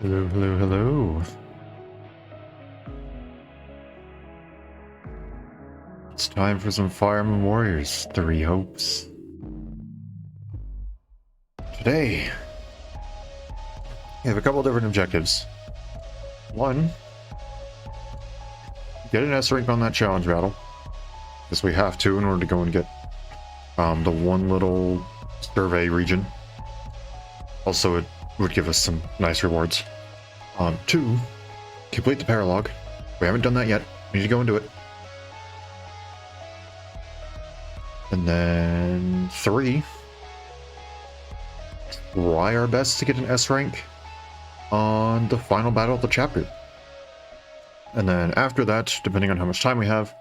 Hello, hello, hello. It's time for some Fire Emblem Warriors 3 Hopes. Today, we have a couple different objectives. One, get an S rank on that challenge battle. Because we have to in order to go and get the one little survey region. Also, it would give us some nice rewards. Two, complete the paralog. We haven't done that yet. We need to go and do it. And then 3, try our best to get an S rank on the final battle of the chapter. And then after that, depending on how much time we have,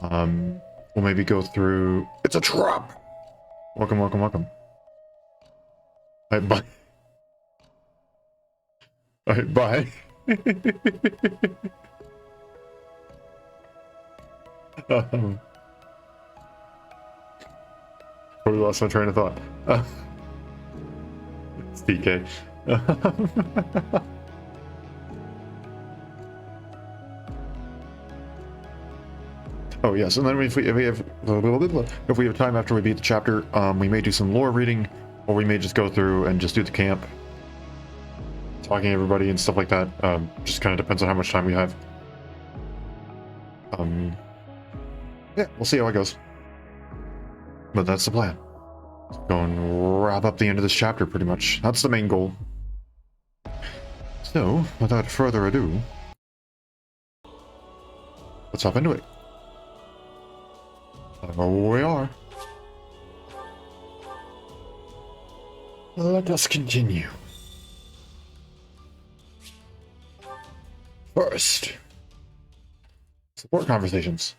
we'll maybe go through... It's a trap! Welcome, welcome, welcome. Alright, bye. Alright, bye. Totally lost my train of thought. It's DK. Oh yes, and then if we have time after we beat the chapter, we may do some lore reading, or we may just go through and just do the camp, talking to everybody and stuff like that. Just kind of depends on how much time we have. Yeah, we'll see how it goes. But that's the plan. Go and wrap up the end of this chapter, pretty much. That's the main goal. So, without further ado, let's hop into it. Here we are. Let us continue. First, support conversations.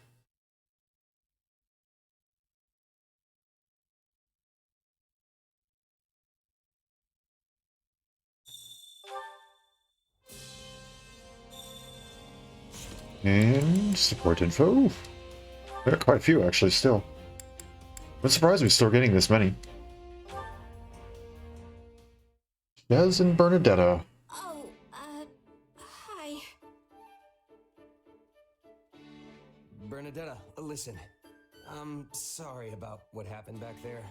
And support info. There are quite a few, actually, still. I'm surprised we're still getting this many. Jez and Bernadetta. Oh, hi. Bernadetta, listen. I'm sorry about what happened back there.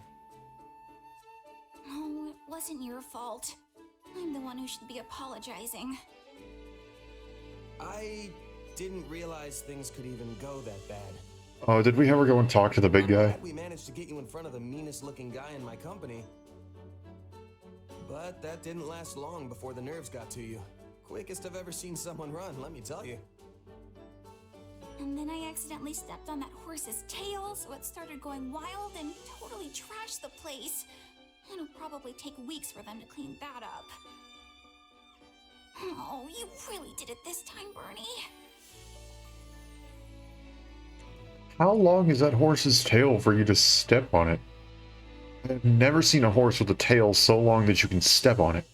Oh, it wasn't your fault. I'm the one who should be apologizing. I didn't realize things could even go that bad. Oh, did we ever go and talk to the big guy? We managed to get you in front of the meanest looking guy in my company. But that didn't last long before the nerves got to you. Quickest I've ever seen someone run, let me tell you. And then I accidentally stepped on that horse's tail, so it started going wild and totally trashed the place. It'll probably take weeks for them to clean that up. Oh, you really did it this time, Bernie. How long is that horse's tail for you to step on it? I've never seen a horse with a tail so long that you can step on it.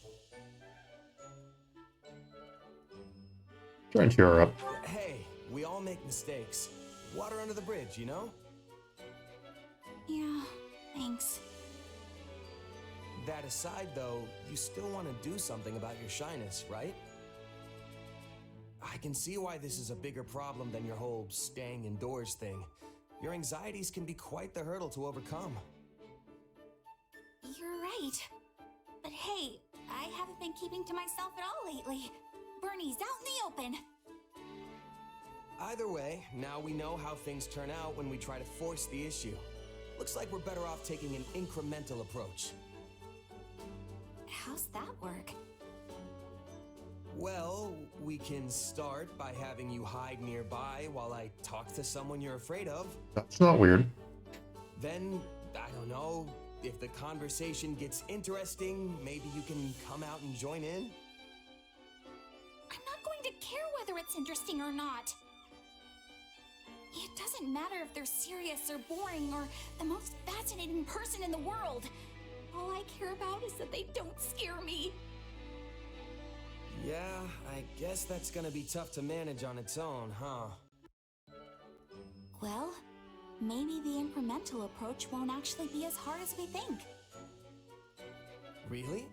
Try and cheer her up. Hey, we all make mistakes. Water under the bridge, you know? Yeah, thanks. That aside, though, you still want to do something about your shyness, right? I can see why this is a bigger problem than your whole staying indoors thing. Your anxieties can be quite the hurdle to overcome. You're right. But hey, I haven't been keeping to myself at all lately. Bernie's out in the open. Either way, now we know how things turn out when we try to force the issue. Looks like we're better off taking an incremental approach. How's that work? Well, we can start by having you hide nearby while I talk to someone you're afraid of. That's not weird. Then, I don't know, if the conversation gets interesting, maybe you can come out and join in? I'm not going to care whether it's interesting or not. It doesn't matter if they're serious or boring or the most fascinating person in the world. All I care about is that they don't scare me. Yeah, I guess that's gonna be tough to manage on its own, huh? Well, maybe the incremental approach won't actually be as hard as we think. Really?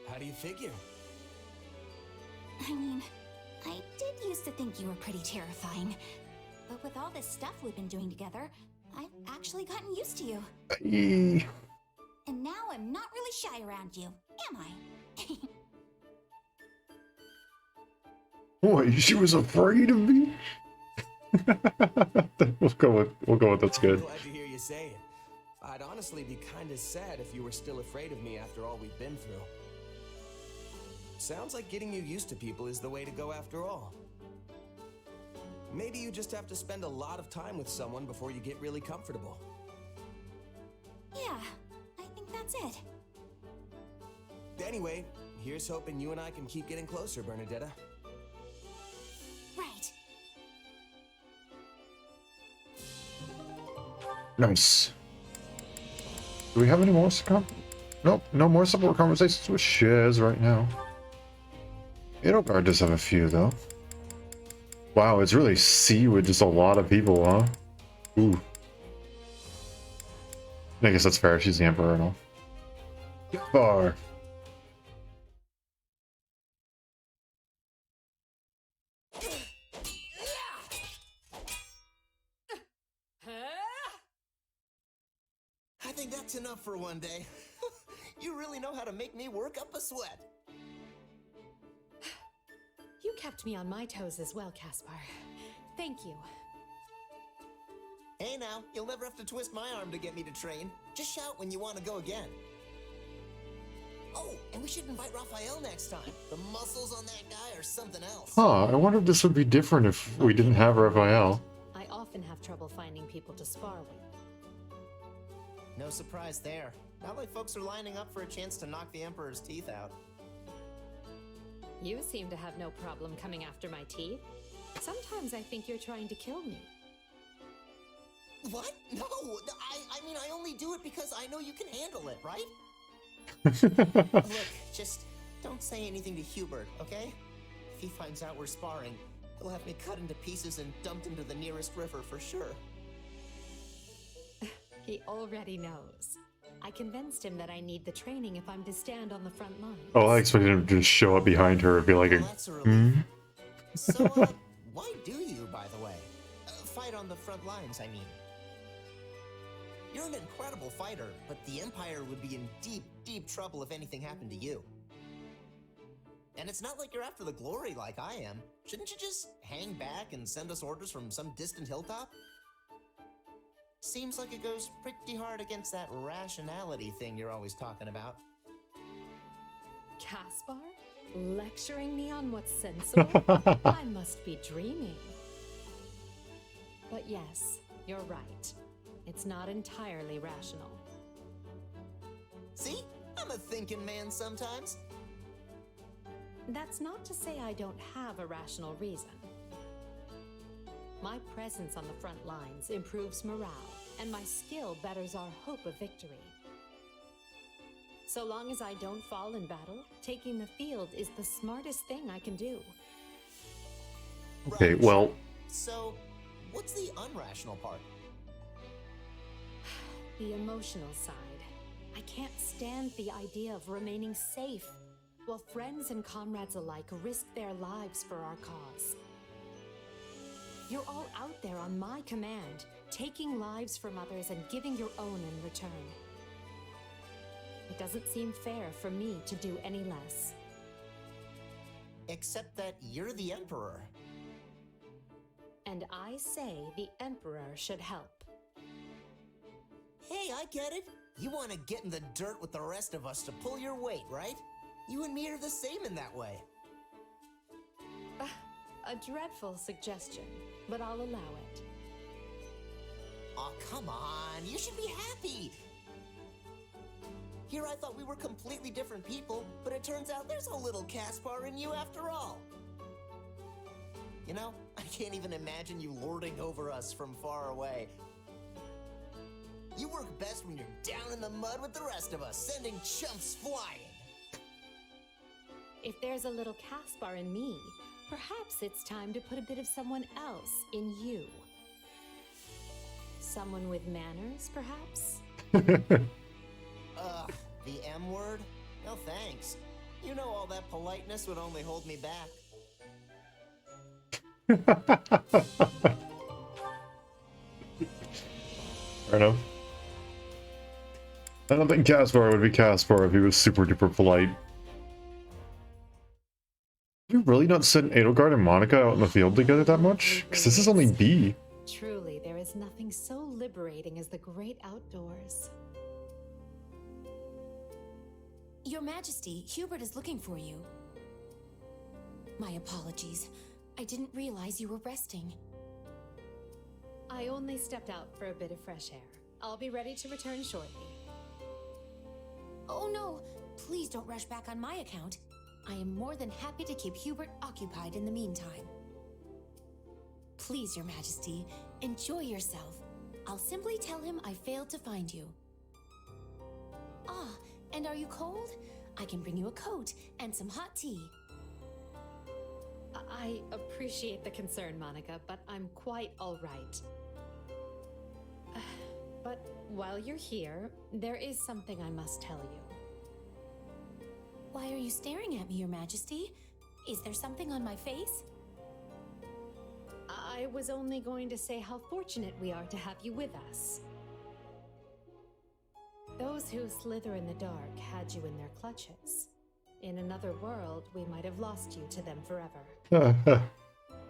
How do you figure? I mean, I did used to think you were pretty terrifying. But with all this stuff we've been doing together, I've actually gotten used to you. Eee. And now I'm not really shy around you, am I? What? She was afraid of me? we'll go with that's good. I'm glad to hear you say it. I'd honestly be kinda sad if you were still afraid of me after all we've been through. Sounds like getting you used to people is the way to go after all. Maybe you just have to spend a lot of time with someone before you get really comfortable. Yeah, I think that's it. Anyway, here's hoping you and I can keep getting closer, Bernadetta. Right. Nice. Do we have any more Nope, no more support conversations with Shiz right now. Edelgard does have a few though. Wow, it's really C with just a lot of people, huh? Ooh. I guess that's fair. She's the Emperor and all. Bar. I think that's enough for one day. You really know how to make me work up a sweat. You kept me on my toes as well, Caspar. Thank you. Hey now, you'll never have to twist my arm to get me to train. Just shout when you want to go again. Oh, and we should invite Raphael next time. The muscles on that guy are something else. Huh, I wonder if this would be different if we didn't have Raphael. I often have trouble finding people to spar with. No surprise there. Not like folks are lining up for a chance to knock the Emperor's teeth out. You seem to have no problem coming after my teeth. Sometimes I think you're trying to kill me. What? No, I mean, I only do it because I know you can handle it, right? Look, just don't say anything to Hubert, okay? If he finds out we're sparring, he'll have me cut into pieces and dumped into the nearest river for sure. He already knows. I convinced him that I need the training if I'm to stand on the front line. Oh, I expected him to just show up behind her and be like, Well, that's a relief. So, why do you, by the way? Fight on the front lines, I mean. You're an incredible fighter, but the Empire would be in deep, deep trouble if anything happened to you. And it's not like you're after the glory like I am. Shouldn't you just hang back and send us orders from some distant hilltop? Seems like it goes pretty hard against that rationality thing you're always talking about. Caspar? Lecturing me on what's sensible? I must be dreaming. But yes, you're right. It's not entirely rational. See? I'm a thinking man sometimes. That's not to say I don't have a rational reason. My presence on the front lines improves morale, and my skill betters our hope of victory. So long as I don't fall in battle, taking the field is the smartest thing I can do. Okay, Right. well, So, what's the unrational part? The emotional side. I can't stand the idea of remaining safe, while friends and comrades alike risk their lives for our cause. You're all out there on my command, taking lives from others and giving your own in return. It doesn't seem fair for me to do any less. Except that you're the Emperor. And I say the Emperor should help. Hey, I get it. You want to get in the dirt with the rest of us to pull your weight, right? You and me are the same in that way. A dreadful suggestion, but I'll allow it. Aw, come on. You should be happy. Here I thought we were completely different people, but it turns out there's a little Caspar in you after all. You know, I can't even imagine you lording over us from far away. You work best when you're down in the mud with the rest of us, sending chumps flying. If there's a little Caspar in me, perhaps it's time to put a bit of someone else in you. Someone with manners, perhaps? Ugh, the M word? No thanks. You know all that politeness would only hold me back. Fair enough. I don't think Caspar would be Caspar if he was super duper polite. Have you really not sent Edelgard and Monica out in the field together that much? Because this is only B. Truly, there is nothing so liberating as the great outdoors. Your Majesty, Hubert is looking for you. My apologies. I didn't realize you were resting. I only stepped out for a bit of fresh air. I'll be ready to return shortly. Oh no, please don't rush back on my account. I am more than happy to keep Hubert occupied in the meantime. Please, Your Majesty, enjoy yourself. I'll simply tell him I failed to find you. Ah, and are you cold? I can bring you a coat and some hot tea. I appreciate the concern, Monica, but I'm quite all right. But while you're here, there is something I must tell you. Why are you staring at me, Your Majesty? Is there something on my face? I was only going to say how fortunate we are to have you with us. Those who slither in the dark had you in their clutches. In another world, we might have lost you to them forever.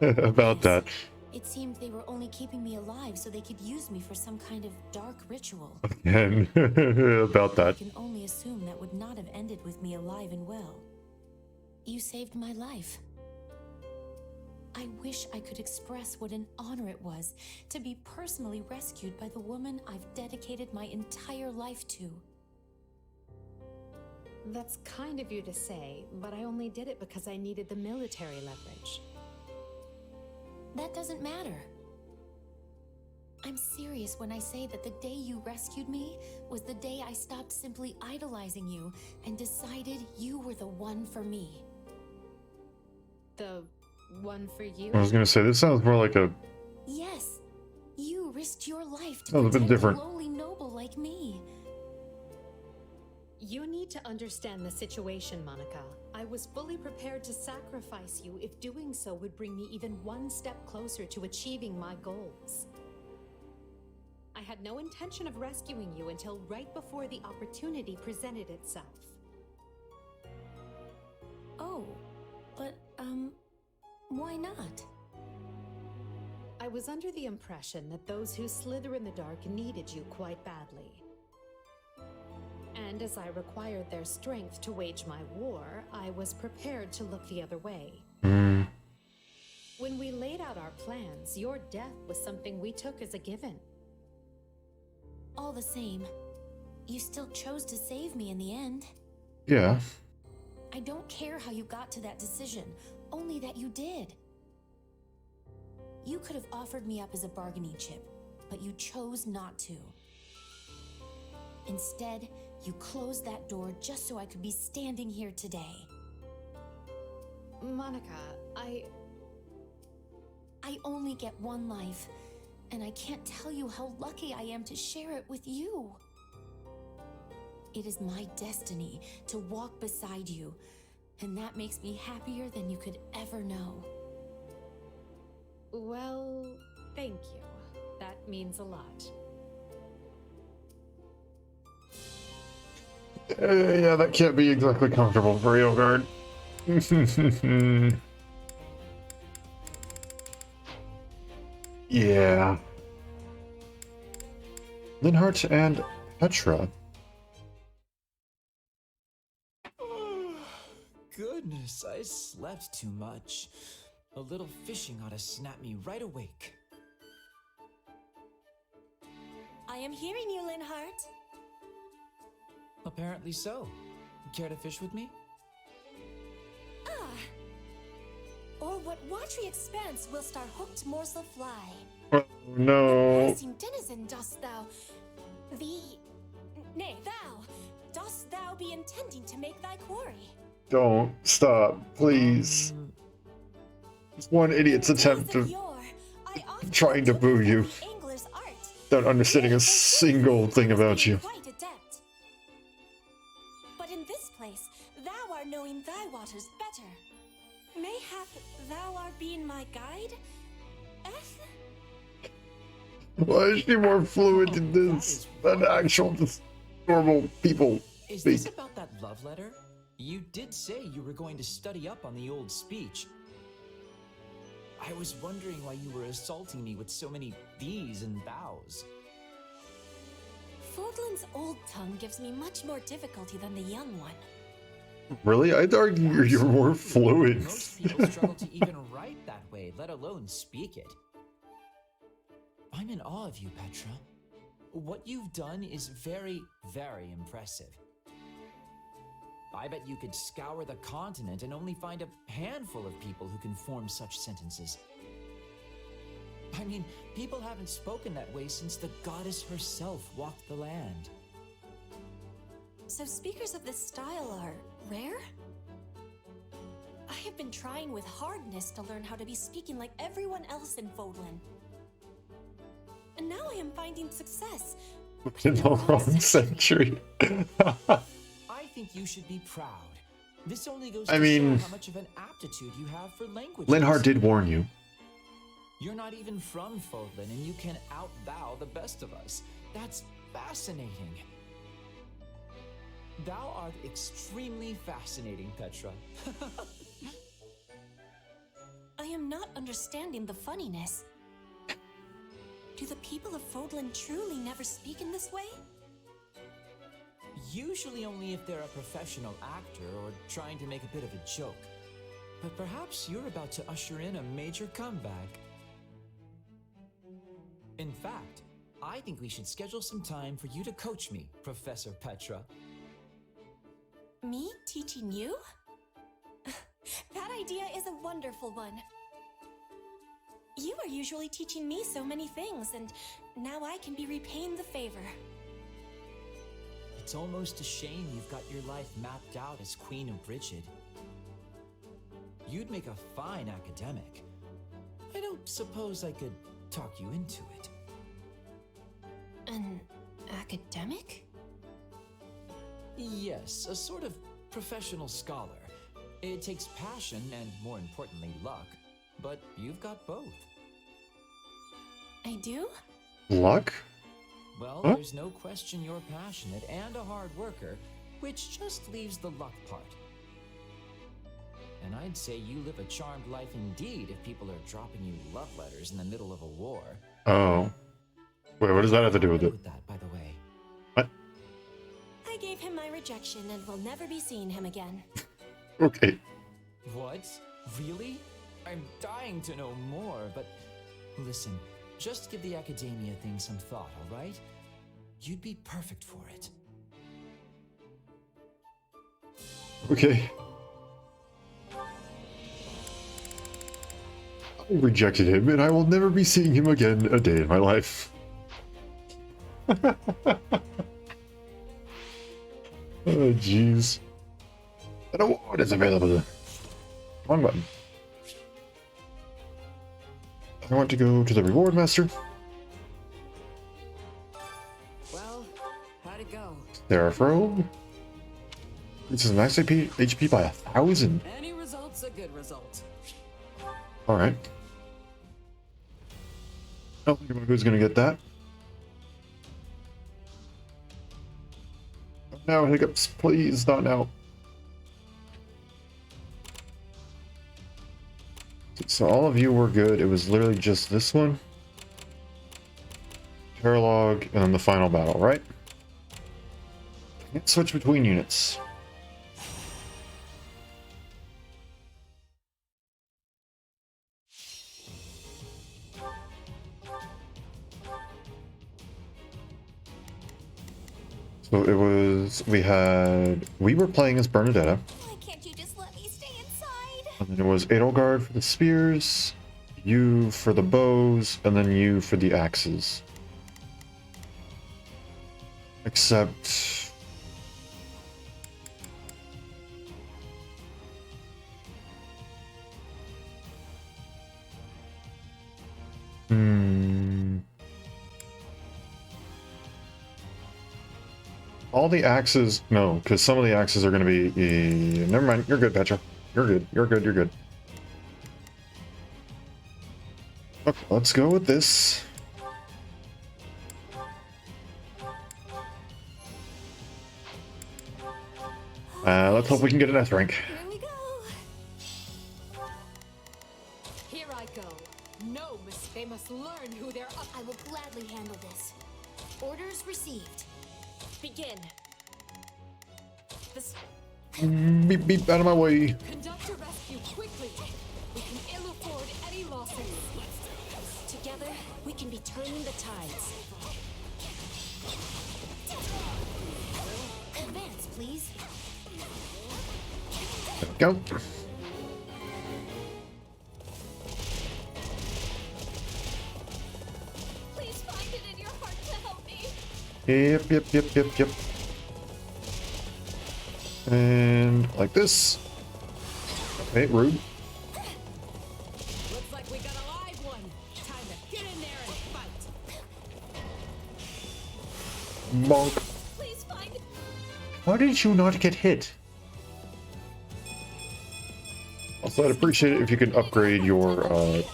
About that. It seemed they were only keeping me alive so they could use me for some kind of dark ritual. Again, about I that. can only assume that would not have ended with me alive and well. You saved my life. I wish I could express what an honor it was to be personally rescued by the woman I've dedicated my entire life to. That's kind of you to say, but I only did it because I needed the military leverage. That doesn't matter. I'm serious when I say that the day you rescued me was the day I stopped simply idolizing you and decided you were the one for me. The one for you? I was gonna say, this sounds more like a... Yes, you risked your life to Oh, a bit protect different. a lowly noble like me. You need to understand the situation, Monica. I was fully prepared to sacrifice you if doing so would bring me even one step closer to achieving my goals. I had no intention of rescuing you until right before the opportunity presented itself. Oh, but, why not? I was under the impression that those who slither in the dark needed you quite badly. And as I required their strength to wage my war, I was prepared to look the other way. When we laid out our plans, your death was something we took as a given. All the same, you still chose to save me in the end. Yeah. I don't care how you got to that decision, only that you did. You could have offered me up as a bargaining chip, but you chose not to. Instead, you closed that door just so I could be standing here today. Monica, I only get one life, and I can't tell you how lucky I am to share it with you. It is my destiny to walk beside you, and that makes me happier than you could ever know. Well, thank you. That means a lot. Yeah, that can't be exactly comfortable for Eogard. Yeah. Linhardt and Petra. Goodness, I slept too much. A little fishing ought to snap me right awake. I am hearing you, Linhardt. Apparently so. Care to fish with me? Or what watery expanse whilst our hooked morsel fly? Oh no. Rising denizen dost thou, nay thou, dost thou be intending to make thy quarry? Don't stop, please. It's one idiot's attempt of trying to boo you, without understanding a single thing about you. Quite adept. But in this place, thou art knowing thy waters better. Mayhap thou art being my guide? Eth? Why is she more fluent in this than actual just normal people Is speak? this about that love letter? You did say you were going to study up on the old speech. I was wondering why you were assaulting me with so many these and thous. Fodlan's old tongue gives me much more difficulty than the young one. Really? I'd argue you're more fluent. Most people struggle to even write that way, let alone speak it. I'm in awe of you, Petra. What you've done is very, very impressive. I bet you could scour the continent and only find a handful of people who can form such sentences. I mean, people haven't spoken that way since the goddess herself walked the land. So speakers of this style are rare? I have been trying with hardness to learn how to be speaking like everyone else in Fodlan. And now I am finding success. In the wrong century. I think you should be proud. This only goes I to mean, show how much of an aptitude you have for languages. Linhardt did warn you. You're not even from Fodlan, and you can out-thou the best of us. That's fascinating. Thou art extremely fascinating, Petra. I am not understanding the funniness. Do the people of Fodlan truly never speak in this way? Usually only if they're a professional actor or trying to make a bit of a joke. But perhaps you're about to usher in a major comeback. In fact, I think we should schedule some time for you to coach me, Professor Petra. Me teaching you? That idea is a wonderful one. You are usually teaching me so many things, and now I can be repaying the favor. It's almost a shame you've got your life mapped out as Queen of Brigid. You'd make a fine academic. I don't suppose I could talk you into it. An academic? Yes, a sort of professional scholar. It takes passion and, more importantly, luck. But you've got both. I do? Luck? Well, Huh? there's no question you're passionate and a hard worker, which just leaves the luck part. And I'd say you live a charmed life indeed if people are dropping you love letters in the middle of a war. Oh. Wait, what does that have to do with it? With that, by the way. What? I gave him my rejection and will never be seeing him again. Okay. What? Really? I'm dying to know more, but listen, just give the academia thing some thought, all right? You'd be perfect for it. Okay. I rejected him, and I will never be seeing him again a day in my life. Oh, jeez. An award is available. Wrong button. I want to go to the reward master. Well, how'd it go? Serapro. This is max HP by 1,000. Any result's a good result. Alright. I don't think who's gonna get that. No hiccups, please, not now. So all of you were good. It was literally just this one, Paralog, and then the final battle, right? Can't switch between units. So it was, we were playing as Bernadetta, Why can't you just let me stay inside? and then it was Edelgard for the spears, you for the bows, and then you for the axes. Except... All the axes... No, because some of the axes are going to be... never mind, you're good, Petra. You're good, you're good, you're good. Okay, let's go with this. Let's hope we can get an S rank. Here we go. Here I go. No, they must learn who they're up. I will gladly handle this. Orders received. Begin. This Beep, beep, out of my way. conduct a rescue quickly. We can ill afford any losses. Together, we can be turning the tides. Advance, please. Go. Please find it in your heart to help me. Yep, yep, yep, yep, yep. And like this. Okay, rude. Looks like we got a live one. Time to get in there and fight. Bonk. Please find it. How did you not get hit? Also, I'd appreciate it if you could upgrade your Afraid of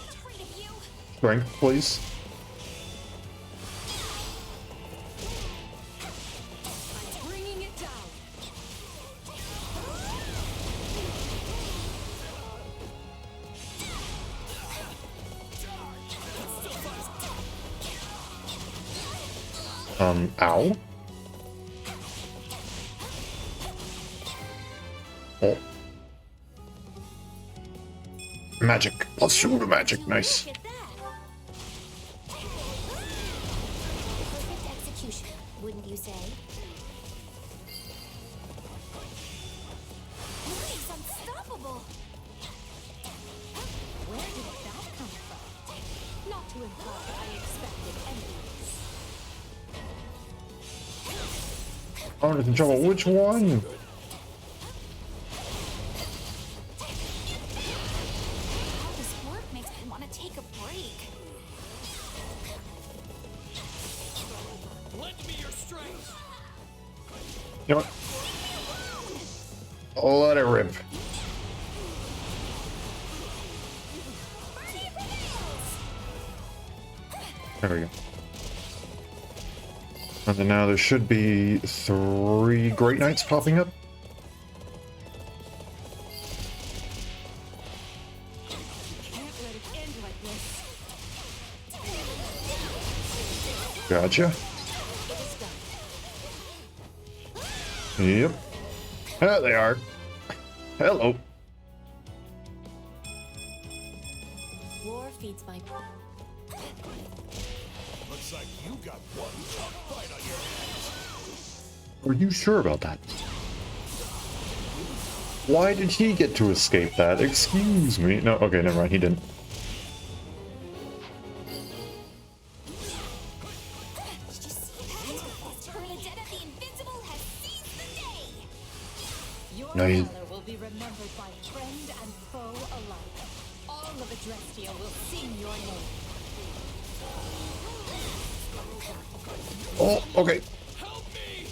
you. strength, please. I'm bringing it down. Ow. Oh. Magic. Plus 2 to magic. Nice. Look at that. Perfect execution, wouldn't you say? Nice, unstoppable. Where did that come from? Not to imply I expected any. Oh, it's in trouble. Which one? All this work makes me want to take a break. Lend me your strength. You know what? Let it rip. There we go. And then now there should be 3 Great Knights popping up. Can't let it end like this. Gotcha. It is done. Yep. There they are. Hello. needs my... Looks like you got one tough fight on your hands. Are you sure about that? Why did he get to escape that? Excuse me. No, okay, never mind. He didn't. Did you see that? Bernadetta the Invincible has seized the day! Your Nice. valor will be remembered by friend and foe alike. All of Adrestia will sing your name. Oh, okay. Help me!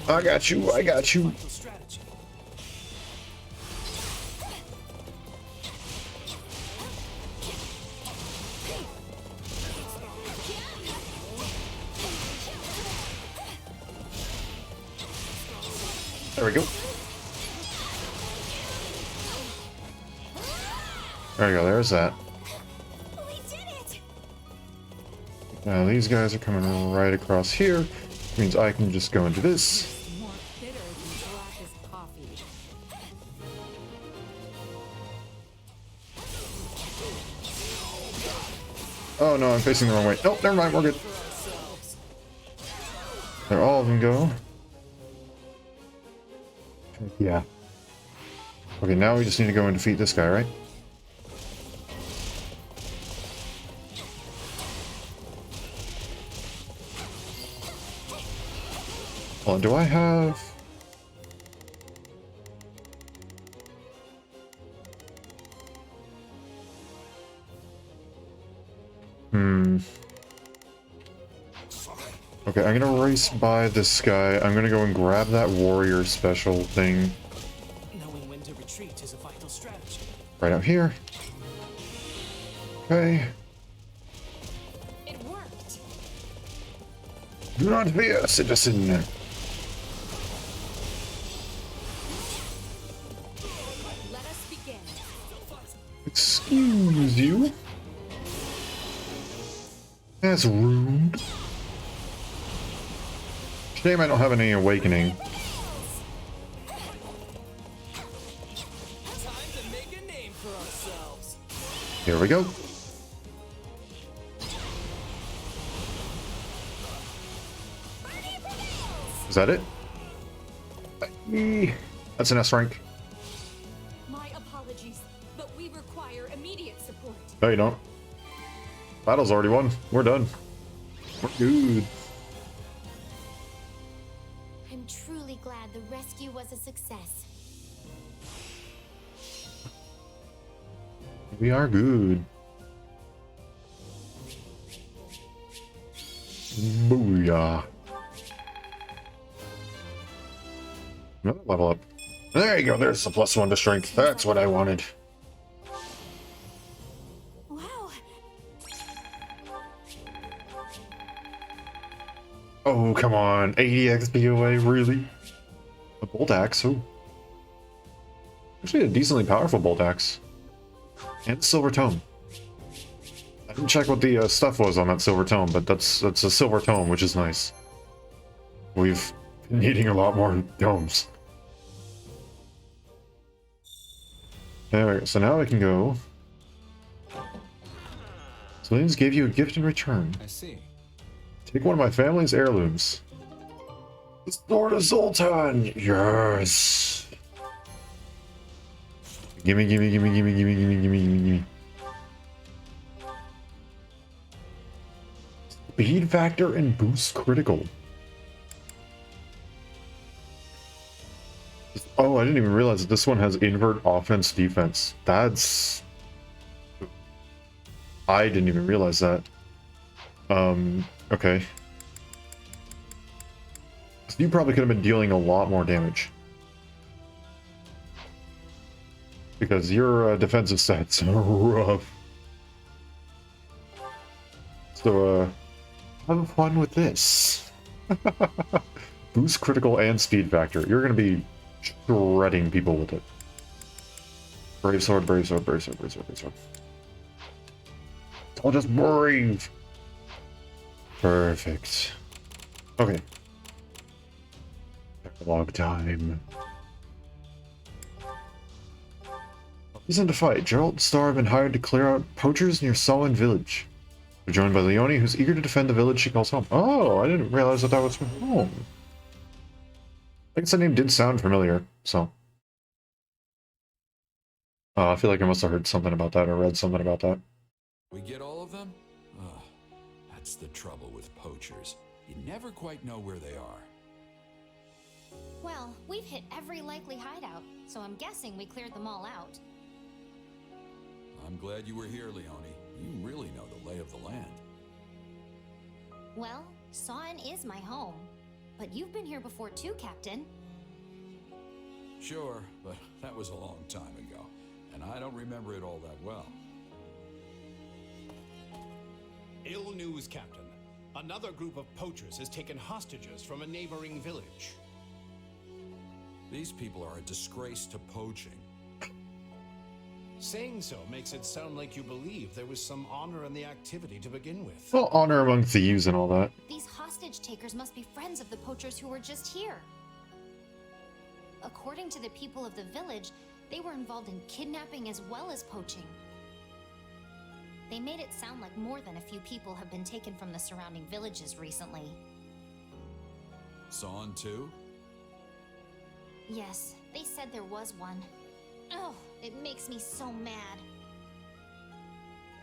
I got you. I got you. Vital strategy. There we go. There we go. There's that. We did it! Now these guys are coming right across here. Which means I can just go into this. More bitter than blackest coffee. Oh no, I'm facing the wrong way. Nope, never mind. We're good. There all of them go. Yeah. Okay, now we just need to go and defeat this guy, right? Hold on, do I have... Okay, I'm gonna race by this guy. I'm gonna go and grab that warrior special thing Knowing when to retreat is a vital strategy. right out here. Okay. It worked! Do not fear, citizen. Let us begin. Excuse you. That's rude. Shame I don't have any awakening. Time to make a name for ourselves. Here we go. Is that it? That's an S rank. My apologies, but we require immediate support. No, you don't. Battle's already won. We're done. We're good. I'm truly glad the rescue was a success. We are good. Booyah. Another level up. There you go. There's the +1 to strength. That's what I wanted. Wow, Oh, come on. 80 XP away, really? A bolt axe, oh. Actually a decently powerful bolt axe. And a silver tome. I didn't check what the stuff was on that silver tome, but that's a silver tome, which is nice. We've been needing a lot more tomes. There we go. So now I can go. Selene's gave you a gift in return. I see. Take one of my family's heirlooms. The Sword of Zoltan! Yes! Gimme, gimme, gimme, gimme, gimme, gimme, gimme, gimme, gimme. Speed factor and boost critical. Oh, I didn't even realize that this one has invert offense defense. That's... I didn't even realize that. Okay. So you probably could have been dealing a lot more damage. Because your defensive stats are rough. So, have fun with this. Boost critical and speed factor. You're going to be shredding people with it. Brave sword, brave sword, brave sword, brave sword, brave sword. I'll just brave. Perfect. Okay. Log time. Reason to fight. Gerald and Star have been hired to clear out poachers near Solon Village. They're joined by Leonie, who's eager to defend the village she calls home. Oh, I didn't realize that was from home. I guess the name did sound familiar, so. I feel like I must have heard something about that or read something about that. We get all of them? Ugh, that's the trouble with poachers. You never quite know where they are. Well, we've hit every likely hideout, so I'm guessing we cleared them all out. I'm glad you were here, Leonie. You really know the lay of the land. Well, Son is my home. But you've been here before too, Captain. Sure, but that was a long time ago, and I don't remember it all that well. Ill news, Captain. Another group of poachers has taken hostages from a neighboring village. These people are a disgrace to poaching. Saying so makes it sound like you believe there was some honor in the activity to begin with. Well, honor among thieves and all that. These hostage takers must be friends of the poachers who were just here. According to the people of the village, they were involved in kidnapping as well as poaching. They made it sound like more than a few people have been taken from the surrounding villages recently. Son, too? Yes, they said there was one. Oh, it makes me so mad.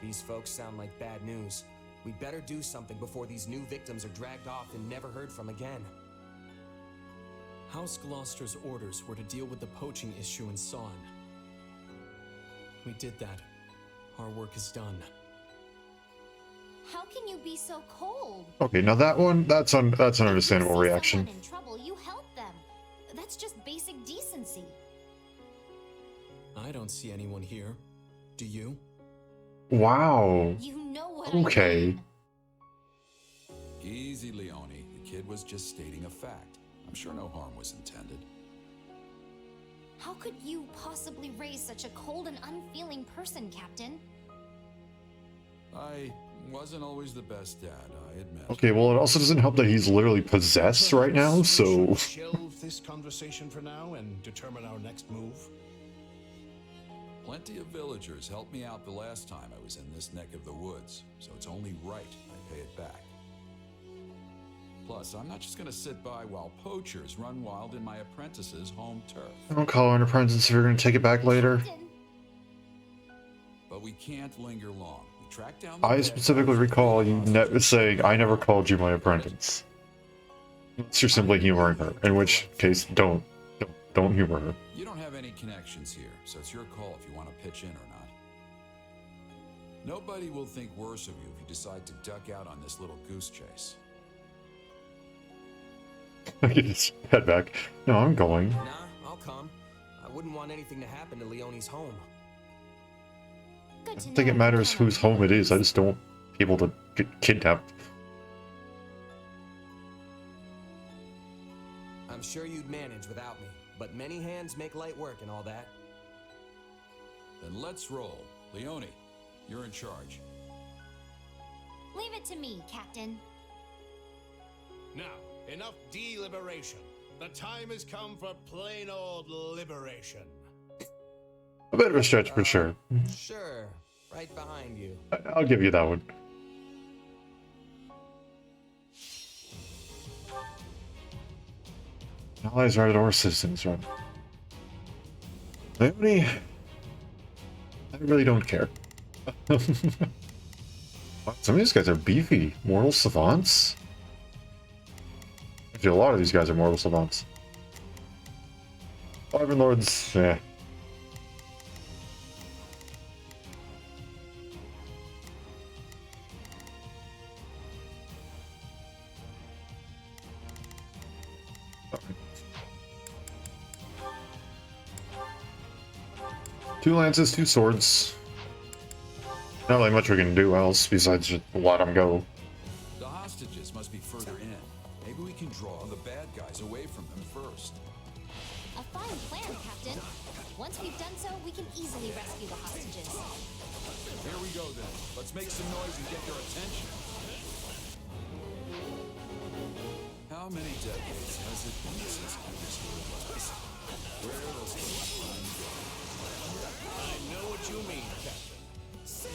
These folks sound like bad news. We better do something before these new victims are dragged off and never heard from again. House Gloucester's orders were to deal with the poaching issue in Son. We did that. Our work is done. How can you be so cold? Okay, now that one, that's an understandable If you see reaction. someone in trouble, you help them. That's just basic decency. I don't see anyone here. Do you? Wow. You know what Okay. I mean. Easy, Leonie. The kid was just stating a fact. I'm sure no harm was intended. How could you possibly raise such a cold and unfeeling person, Captain? I wasn't always the best dad, I admit. Okay, well, it also doesn't help that he's literally possessed right now, so. We should shelve this conversation for now and determine our next move. Plenty of villagers helped me out the last time I was in this neck of the woods, so it's only right I pay it back. Plus, I'm not just gonna sit by while poachers run wild in my apprentice's home turf. Don't call her an apprentice if you're gonna take it back later. Captain, But we can't linger long. We track down the I bad specifically guys. recall you saying, I never called you my apprentice. Unless you're simply humoring her, in which case, don't humor her. You don't have any connections here, so it's your call if you want to pitch in or not. Nobody will think worse of you if you decide to duck out on this little goose chase. I can just head back. No, I'm going. Nah, I'll come. I wouldn't want anything to happen to Leonie's home. good I to don't think know it I matters can whose home it is. I just don't want people to get kidnapped. I'm sure you'd manage without me, but many hands make light work and all that. Then let's roll. Leonie, you're in charge. Leave it to me, Captain. Now, enough deliberation. The time has come for plain old liberation. A bit of a stretch for sure. Sure, right behind you. I'll give you that one. Allies are our citizens, right? Leonie, I really don't care. Some of these guys are beefy. Mortal savants? Actually, a lot of these guys are mortal savants. Wyvern Lords, eh. Two lances, two swords. Not really much we can do else besides just let them go. The hostages must be further in. Maybe we can draw the bad guys away from them first. A fine plan, Captain. Once we've done so, we can easily rescue the hostages. Here we go then. Let's make some noise and get their attention. How many decades has it been since I was here last? Where are those little time I know what you mean, Captain.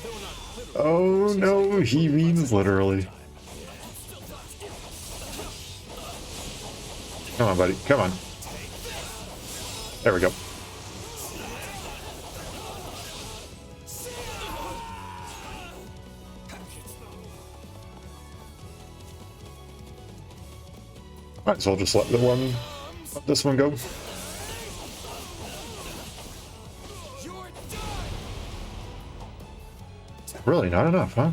Though not literally. Oh no, he means literally. Come on, buddy. Come on. There we go. Might as well just let this one go. Really, not enough, huh?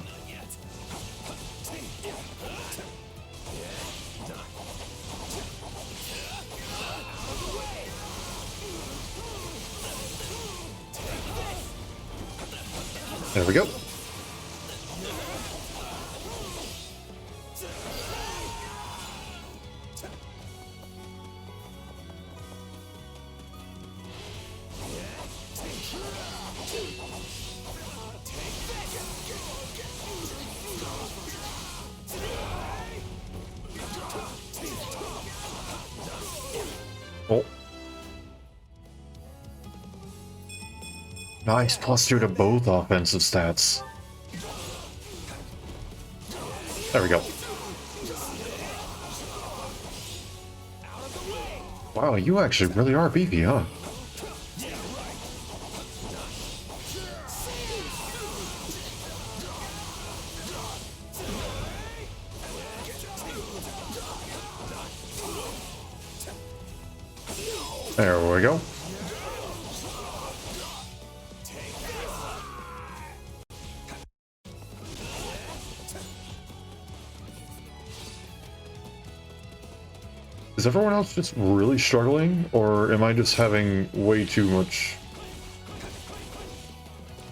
There we go. Oh. Nice, +2 to both offensive stats. There we go. Wow, you actually really are beefy, huh? There we go. Is everyone else just really struggling, or am I just having way too much?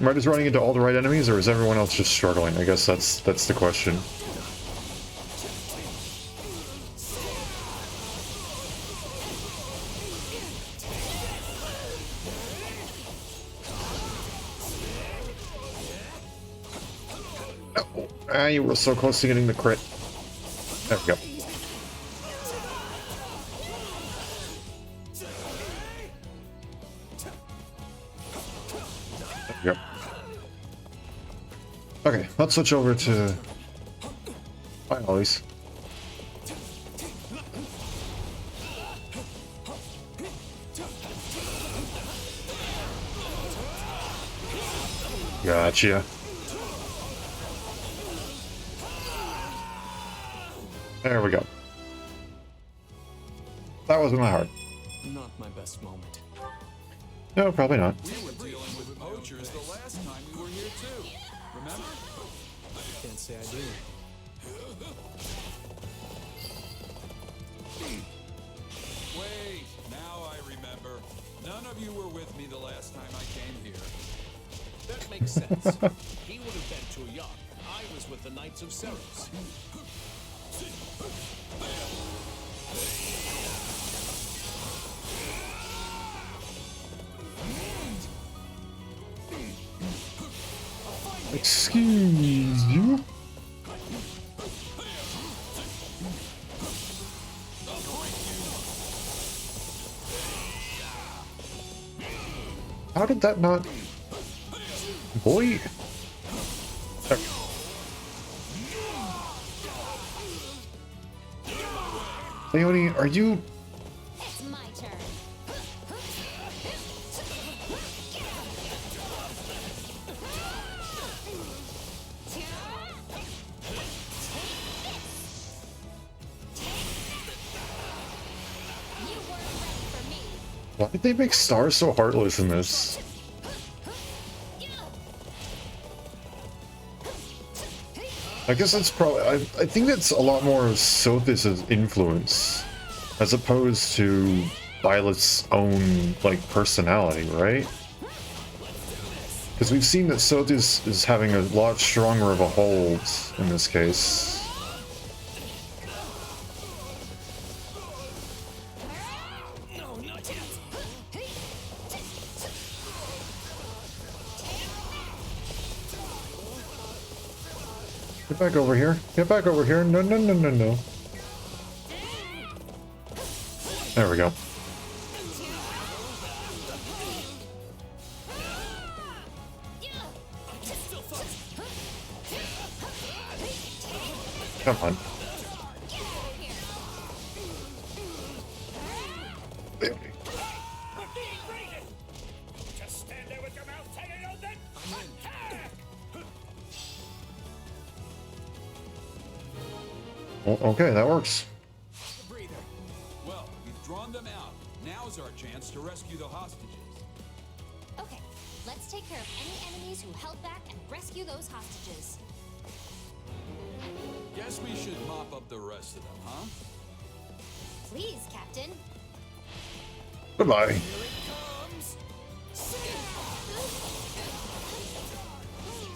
Am I just running into all the right enemies, or is everyone else just struggling? I guess that's the question. Oh, ah, you were so close to getting the crit. There we go. Yep. Okay, let's switch over to Ollies. Gotcha. There we go. That wasn't that hard. Not my best moment. No, probably not. We were dealing with poachers the last time we were here too. Remember? Can't say I do. Wait, now I remember. None of you were with me the last time I came here. That makes sense. He would have been too young. I was with the Knights of Ceres. Excuse you? How did that not... Boy? There. Leonie, are you... It's my turn. You weren't ready for me. Why did they make Star so heartless in this? I guess that's probably... I think that's a lot more of Sothis' influence, as opposed to Violet's own, like, personality, right? Because we've seen that Sothis is having a lot stronger of a hold in this case. Get back over here. Get back over here. No, no, no, no, no. There we go. Come on. Leonie. Just stand there with your mouth hanging open. Attack! Well, okay, that works. The breather. Well, we've drawn them out. Now's our chance to rescue the hostages. Okay, let's take care of any enemies who held back and rescue those hostages. Guess we should mop up the rest of them, huh? Please, Captain. Goodbye. Here it comes.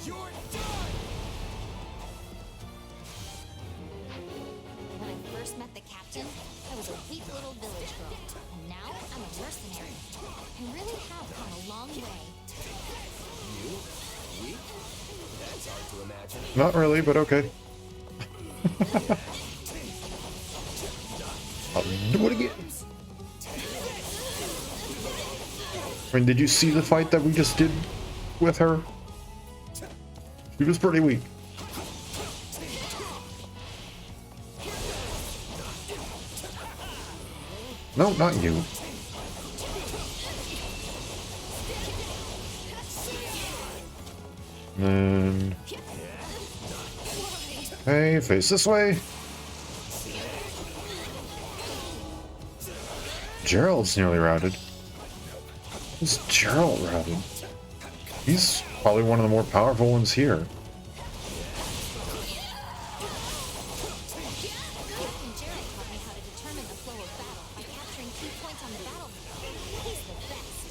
You're done. When I first met the captain, I was a weak little village girl. And now I'm a mercenary. I really have come a long way. You? Weak? That's hard to imagine. Not really, but okay. I'll do it again. I mean, did you see the fight that we just did with her? She was pretty weak. No, not you. And then... Hey, face this way. Gerald's nearly routed. Who's Gerald routed? He's probably one of the more powerful ones here. Captain Jared taught me how to determine the flow of battle by capturing key points on the battlefield. He's the best.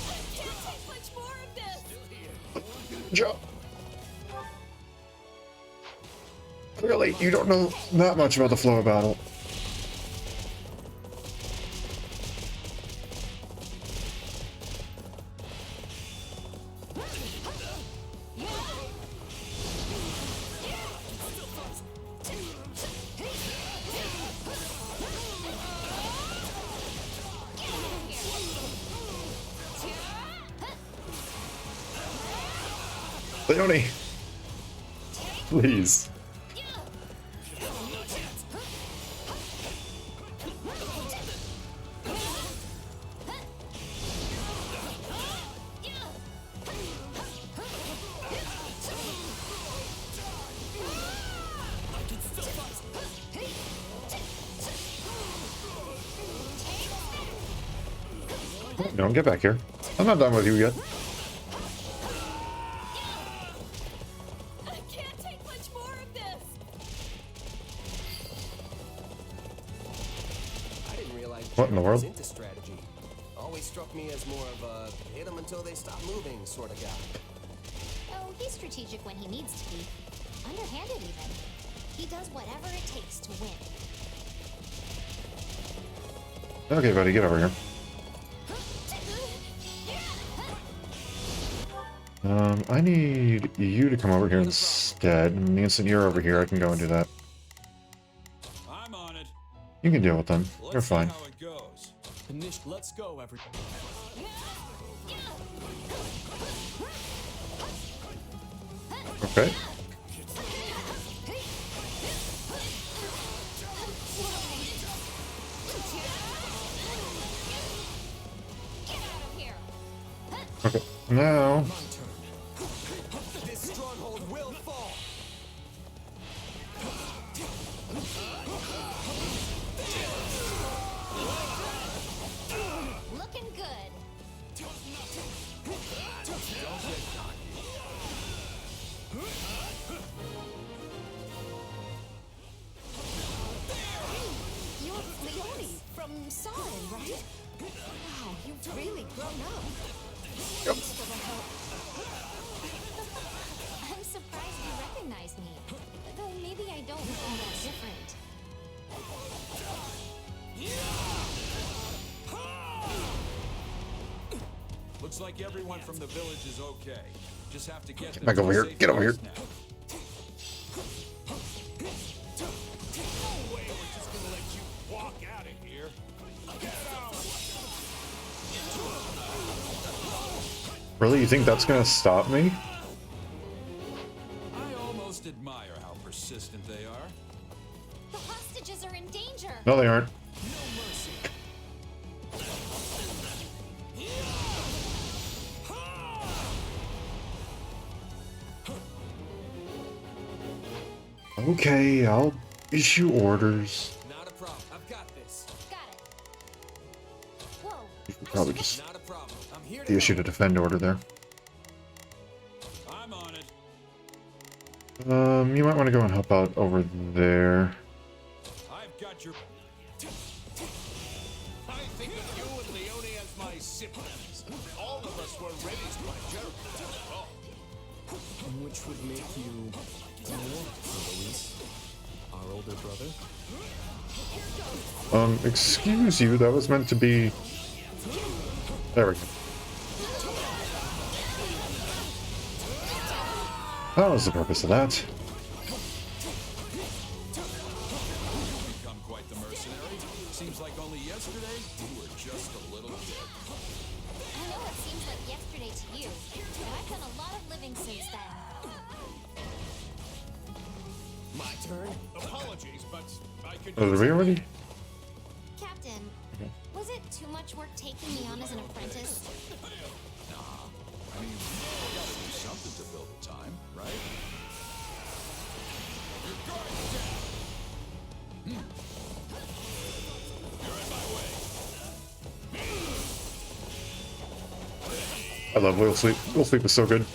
I can't take much more of this. Joe. Clearly, you don't know that much about the flow of battle. Leonie, please. Don't get back here. I'm not done with you yet. I can't take much more of this. I didn't realize What in the world? was into strategy. Always struck me as more of a hit them until they stop moving sort of guy. Oh, he's strategic when he needs to be. Underhanded even. He does whatever it takes to win. Okay, buddy, get over here. I need you to come over here instead. And the instant you're over here, I can go and do that. I'm on it. You can deal with them. You're Let's fine. see how it goes. Let's go, everyone. Okay. Okay. Now. This stronghold will fall. Looking good. You're Leonie from Sarin, right? Wow, you've really grown up. Yep. Thanks for the help. I'm surprised you recognize me. Though maybe I don't look all that different. Looks like everyone from the village is okay. Just have to get them back to over a here. safe Get over place here. now. No way we're just gonna let you walk out of here. Get out! Really? You think that's gonna stop me? I almost admire how persistent they are. The hostages are in danger. No, they aren't. Okay, I'll issue orders. Not a problem. I've got this. Got it. Whoa. You should probably just Not a problem. I'm here to issue a defend order there. I'm on it. You might want to go and help out over there. I've got your. I think of you and Leonie as my siblings. All of us were raised by Gerald. Oh, Which would make you more Louise, our older brother. Excuse you, that was meant to be... There we go. That was the purpose of that. Become quite the mercenary. Seems like only yesterday you were just a little kid. I know it seems like yesterday to you, but I've done a lot of living since then. My turn. apologies, but I could. Oh, did we already? Captain, was it too much work taking me on as an apprentice? I mean, you gotta do something to fill the time, right? Your guard's down. You're in my way. I love Will Sleep. Will Sleep is so good.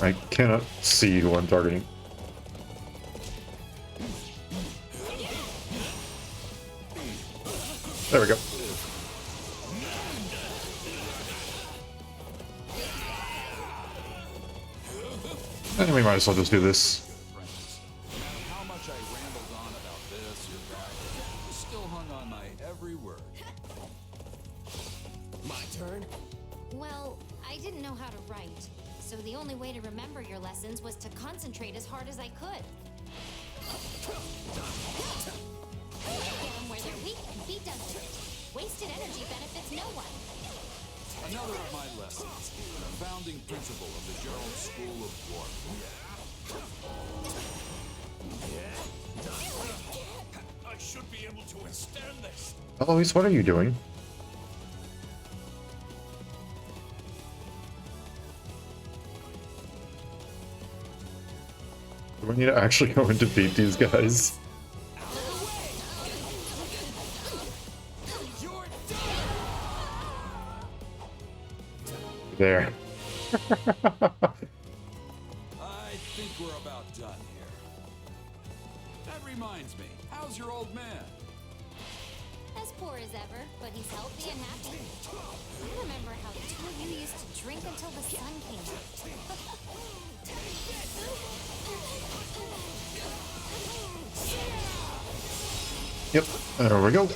I cannot see who I'm targeting. There we go. And we might as well just do this. Apprentice. No matter how much I rambled on about this or that, you still hung on my every word. My turn. Well, I didn't know how to write, so the only way to remember your lessons was to concentrate as hard as I could. Get them where they're weak and be done with it. Wasted energy benefits no one. Another of my lessons, the founding principle of the Gerald School of War. I should be able to withstand this. Eloise, what are you doing? Do we need to actually go and defeat these guys? There. I think we're about done here. That reminds me, how's your old man? As poor as ever, but he's healthy and happy. I remember how the two of you used to drink until the sun came out. Yep, there we go.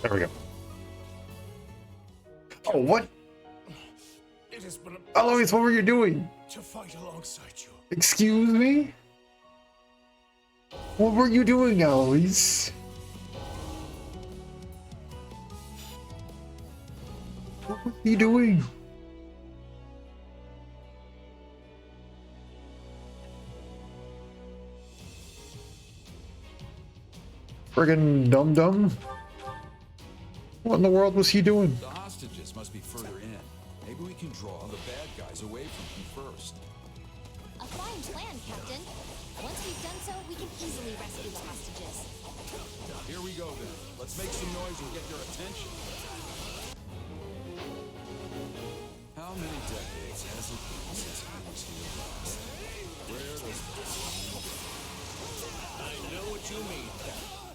There we go. Oh, what? It has been a Eloise, what were you doing? to fight alongside you. Excuse me? What were you doing, Eloise? What were you doing? Friggin' dum-dum? What in the world was he doing? The hostages must be further in. Maybe we can draw the bad guys away from him first. A fine plan, Captain. Once we've done so, we can easily rescue the hostages. Here we go then. Let's make some noise and get your attention. How many decades has it been since I was here last? Where does the time go? I know what you mean, Captain.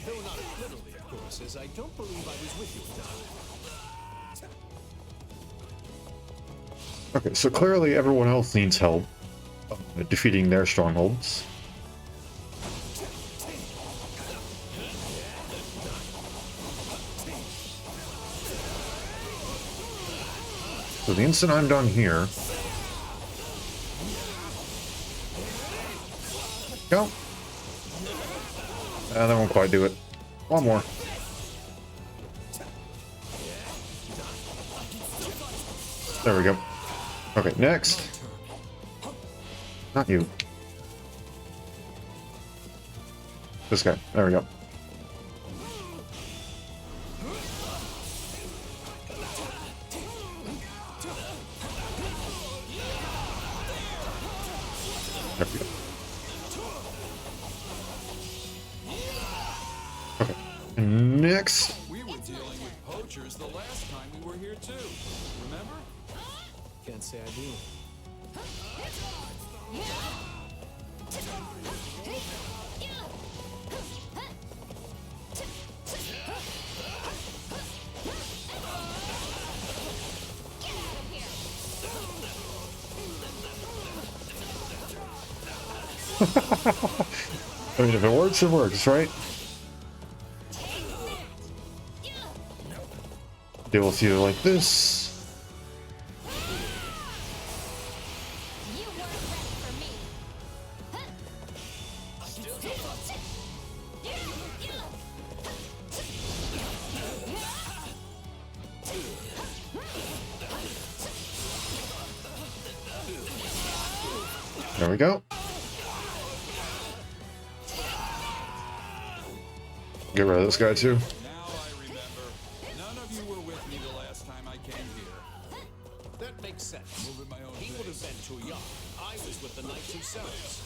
Though not literally, of course, as I don't believe I was with you at the time. Okay, so clearly everyone else needs help defeating their strongholds. So the instant I'm done here, Go. That won't quite do it. One more. There we go. Okay, next. Not you. This guy. There we go. There we go. Okay. Next. We were dealing with poachers the last time we were here too. Remember? Can't say I do. I mean, if it works, it works, right? Deal with you like this. You weren't ready for me. There we go. Get rid of this guy too. Now I remember. None of you were with me the last time I came here. That makes sense. Moving my own He would have pace. been too young. I was with the knights themselves.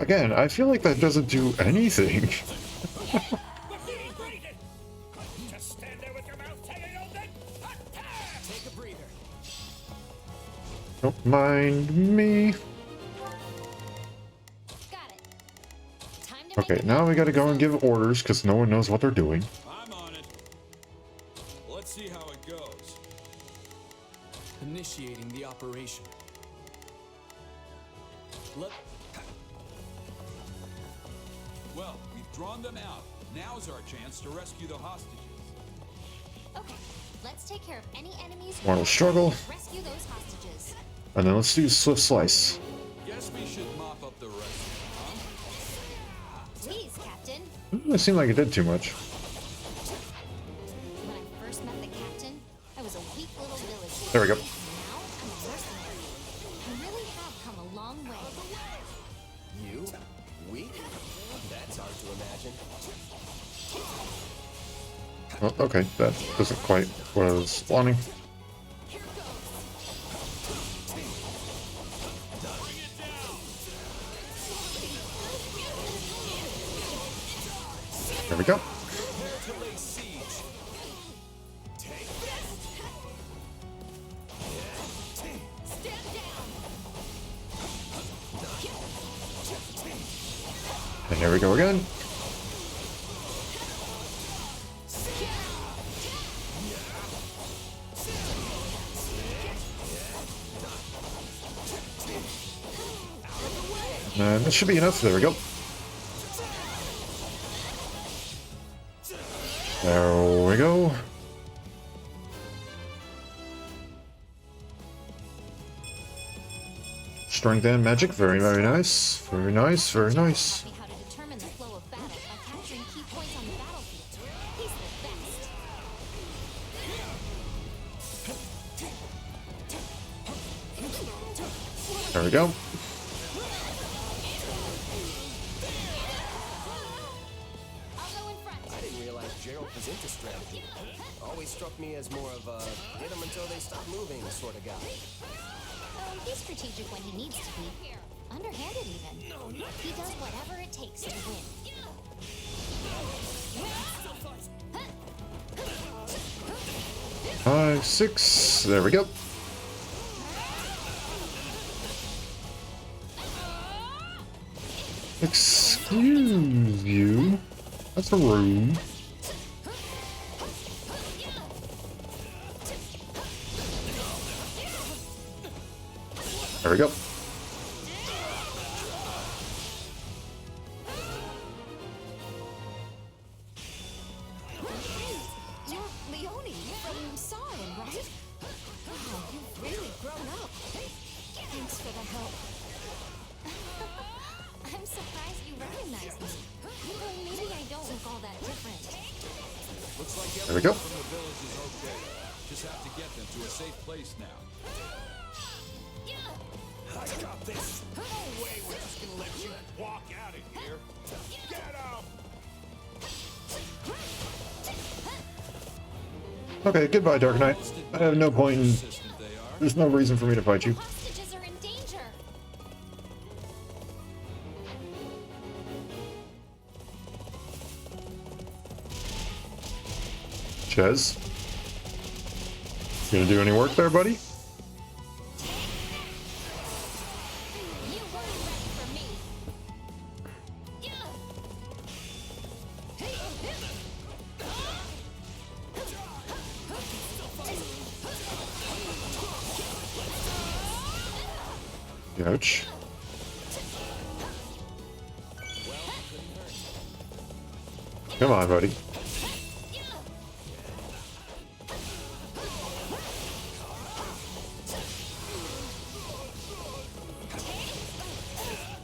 Again, I feel like that doesn't do anything. Just stand there with your mouth hanging open. Take a breather. Don't mind me. Got it. Time to Okay, make now we gotta go and give orders because no one knows what they're doing. I'm on it. Let's see how it goes. Initiating the operation. Let. Well, we've drawn them out. Now's our chance to rescue the hostages. Okay, let's take care of any enemies. Mortal struggle. Rescue those hostages. And then let's do Swift Slice. Guess we should mop up the rest, huh? Please, Captain. It seemed like it did too much. When I first met the captain, I was a weak little village. There we go. Now I'm a mercenary. I really have come a long way. You? Weak? That's hard to imagine. Well, okay, that isn't quite what I was wanting. There we go. Prepare to lay siege. Take Stand down. And here we go again. And that should be enough. There we go. There we go. Strength and magic. Very, very nice. Very nice. Very nice. Taught me how to determine the flow of battle by capturing key points on the battlefield. He's the best. There we go. I'll go in front. I didn't realize Gerald was into strategy. Always struck me as more of a hit them until they stop moving sort of guy. He's strategic when he needs to be. Underhanded even. He does whatever it takes to win. 5, 6. There we go. Excuse you. That's a room. There we go. You're Leonie from Sawin, right? Wow, you've really grown up. There we go. From the village is okay. Just have to get them to a safe place now. I got this. No way we're just gonna let you walk out of here. Get him! Okay, goodbye, Dark Knight. I have no point in... Persistent they are. There's no reason for me to fight you. Hostages are in danger. Ches? You gonna do any work there, buddy? You weren't ready for me. Ouch. Come on, buddy.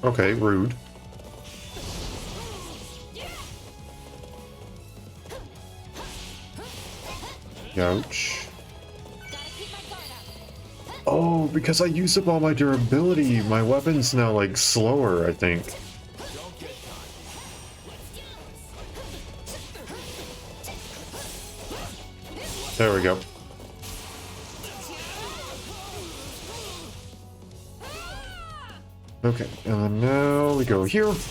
Okay, rude. Ouch. Gotta keep my guard up. Oh, because I used up all my durability, my weapon's now, like, slower, I think. There we go. Okay, and then now we go here. You weren't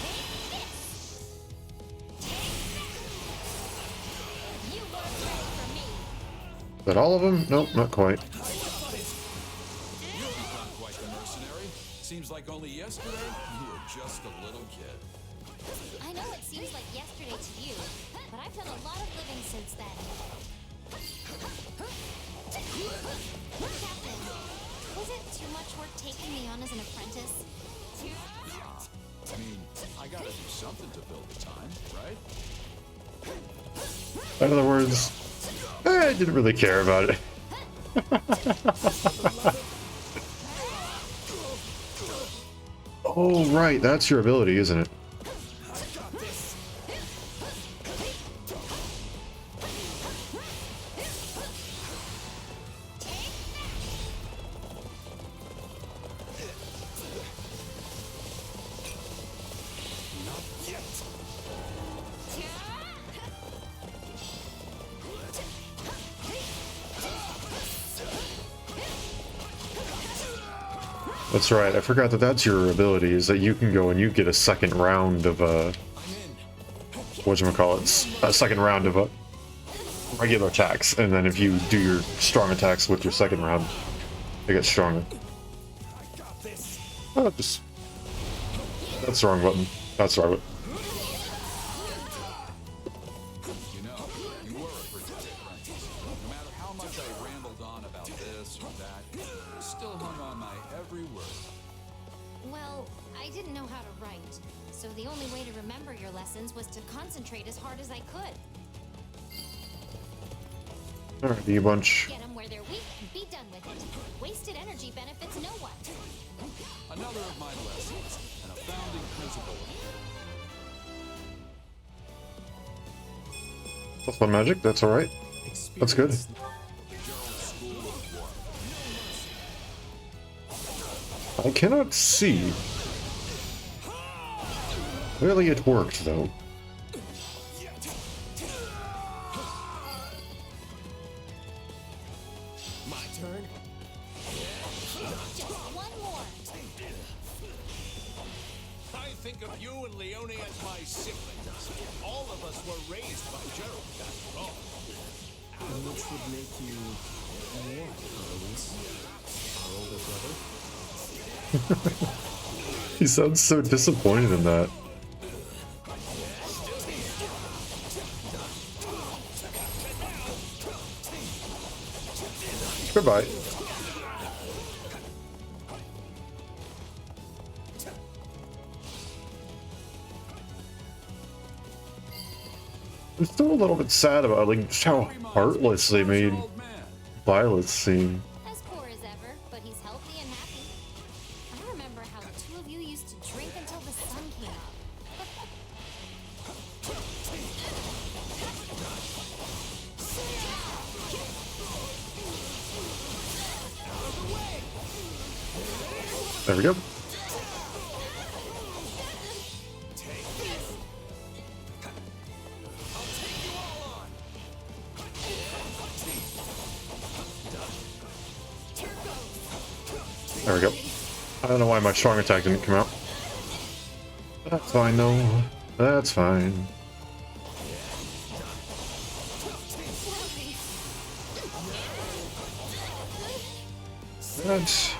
ready for me. Is that all of them? Nope, not quite. You've become quite the mercenary. Seems like only yesterday you were just a little kid. I know it seems like yesterday to you, but I've done a lot of living since then. Captain, was it too much work taking me on as an apprentice? I mean, I gotta do something to fill the time, right? In other words, I didn't really care about it. Oh, right, that's your ability, isn't it? That's right, I forgot that that's your ability, is that you can go and you get a second round of, whatchamacallits, a second round of, regular attacks, and then if you do your strong attacks with your second round, they get stronger. Oh, just... That's the wrong button. That's the right button. You know, you were a pretty good apprentice. No matter how much I rambled on about this or that, you still hung on my every word. Well, I didn't know how to write, so the only way to remember your lessons was to concentrate as hard as I could. Alright, you bunch. Get them where they're weak and be done with it. Wasted energy benefits no one. Another of my lessons, and a founding principle. Plus one magic, that's alright. That's good. Gerald's School of War. I cannot see. Clearly it worked, though. My turn? Just one more. I think of you and Leonie as my siblings. All of us were raised by Gerald, after all. Which would make you what, Our older brother? He sounds so disappointed in that. Goodbye. I'm still a little bit sad about like just how heartless they made Old man. Violet seem. As poor as ever, but he's healthy and happy. I remember how the two of you used to drink until the sun came up. There we go. There we go. I don't know why my strong attack didn't come out. That's fine though. That's fine. That's...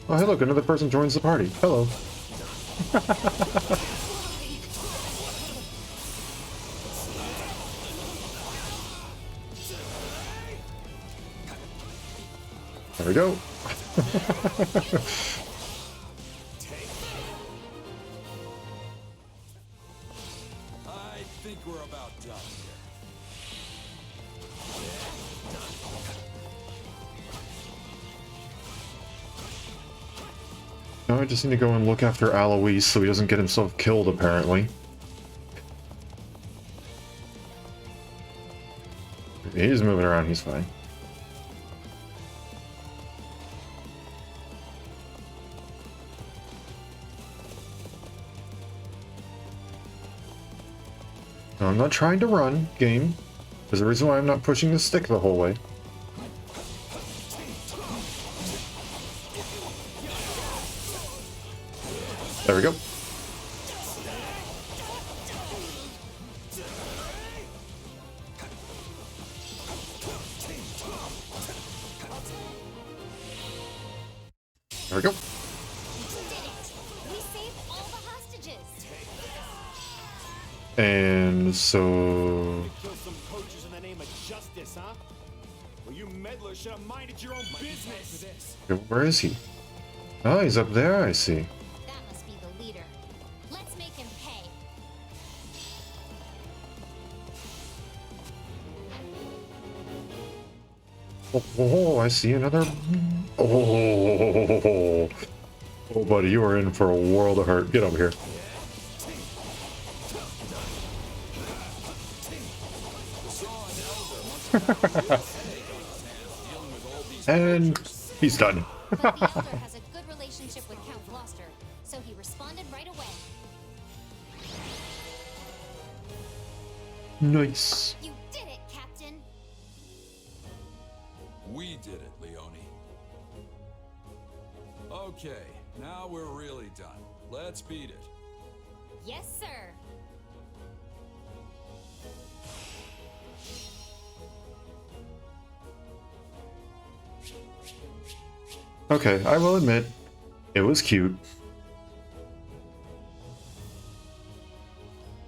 Oh, hey look, another person joins the party. Hello. There we go. I think we're about done here. Now I just need to go and look after Alois so he doesn't get himself killed, apparently. He's moving around, he's fine. I'm not trying to run, game. There's a reason why I'm not pushing the stick the whole way. There we go. There we go. We saved all the hostages. And so... Kill some poachers in the name of justice, huh? Well, you meddlers should have minded your own business. Where is he? Oh, he's up there, I see. That must be the leader. Let's make him pay. Oh, I see another... Oh, oh, buddy, you are in for a world of hurt. Get over here. And he's done. But the Elder has a good relationship with Count Gloucester, so he responded right away. Nice. You did it, Captain. We did it, Leonie. Okay, now we're really done. Let's beat it. Yes, sir. Okay, I will admit, it was cute.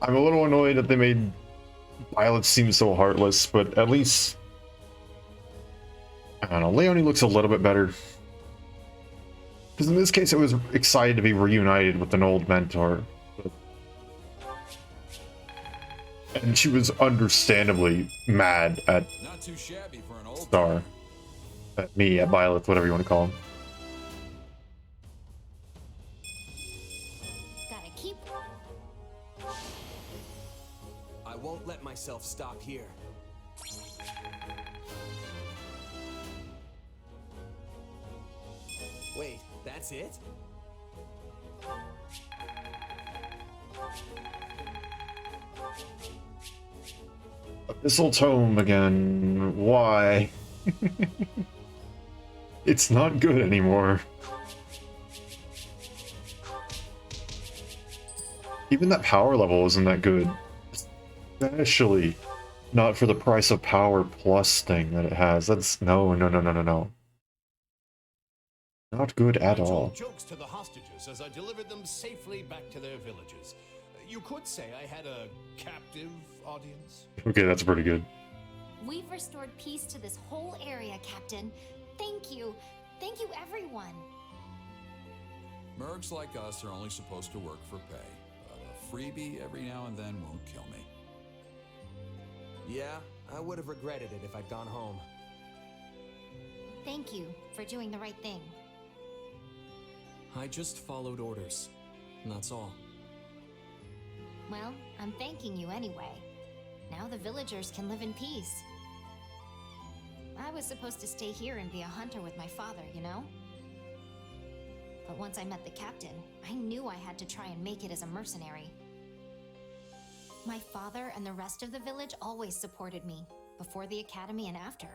I'm a little annoyed that they made Violet seem so heartless, but at least... I don't know, Leonie looks a little bit better. Because in this case, it was excited to be reunited with an old mentor. And she was understandably mad at Not too shabby for an old Star. At me, at Violet, whatever you want to call him. Gotta keep. I won't let myself stop here. Wait, that's it? Abyssal Tome again. Why? It's not good anymore. Even that power level isn't that good. Especially not for the price of power plus thing that it has. That's no. Not good at I told all. jokes to the hostages as I delivered them safely back to their villages. You could say I had a captive audience. Okay, that's pretty good. We've restored peace to this whole area, Captain. Thank you. Thank you, everyone. Mercs like us are only supposed to work for pay, but a freebie every now and then won't kill me. Yeah, I would have regretted it if I'd gone home. Thank you for doing the right thing. I just followed orders, and that's all. Well, I'm thanking you anyway. Now the villagers can live in peace. I was supposed to stay here and be a hunter with my father, you know? but once I met the captain, I knew I had to try and make it as a mercenary. My father and the rest of the village always supported me, before the academy and after.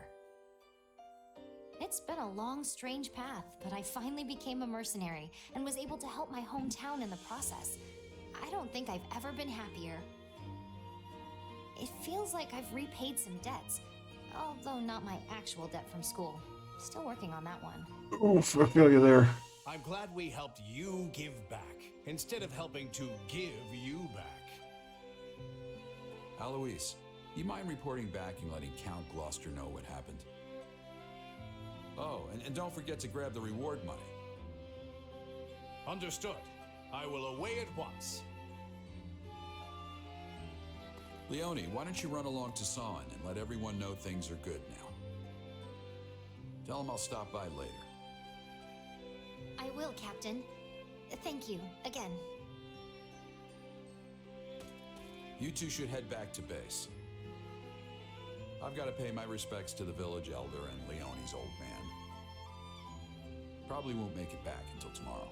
It's been a long, strange path, but I finally became a mercenary and was able to help my hometown in the process. I don't think I've ever been happier. It feels like I've repaid some debts, although not my actual debt from school. Still working on that one. Oof, I feel you there. I'm glad we helped you give back, instead of helping to give you back. Alois, you mind reporting back and letting Count Gloucester know what happened? Oh, and don't forget to grab the reward money. Understood. I will away at once. Leonie, why don't you run along to Son and let everyone know things are good now? Tell them I'll stop by later. I will, Captain. Thank you, again. You two should head back to base. I've got to pay my respects to the village elder and Leonie's old man. Probably won't make it back until tomorrow.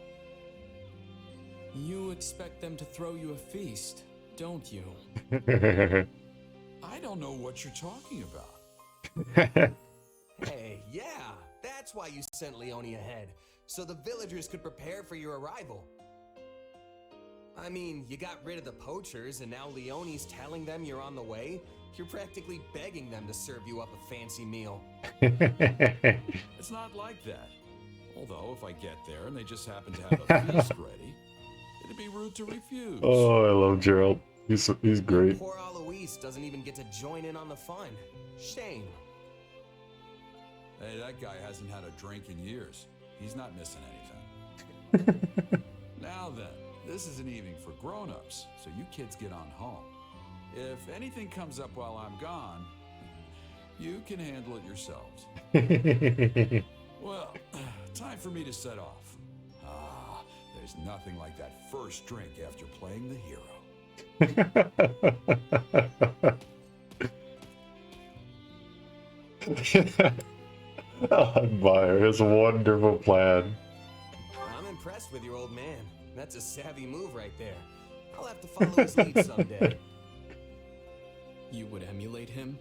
You expect them to throw you a feast, don't you? I don't know what you're talking about. Hey, yeah, that's why you sent Leonie ahead, so the villagers could prepare for your arrival. I mean, you got rid of the poachers, and now Leonie's telling them you're on the way? You're practically begging them to serve you up a fancy meal. It's not like that. Although, if I get there and they just happen to have a feast ready, it'd be rude to refuse. Oh, I love Gerald. He's great. Poor Alois doesn't even get to join in on the fun. Shame. Hey, that guy hasn't had a drink in years. He's not missing anything. Now then, this is an evening for grown-ups, so you kids get on home. If anything comes up while I'm gone, you can handle it yourselves. Well, time for me to set off. Ah, there's nothing like that first drink after playing the hero. I admire his wonderful plan. I'm impressed with your old man. That's a savvy move right there. I'll have to follow his lead someday. You would emulate him?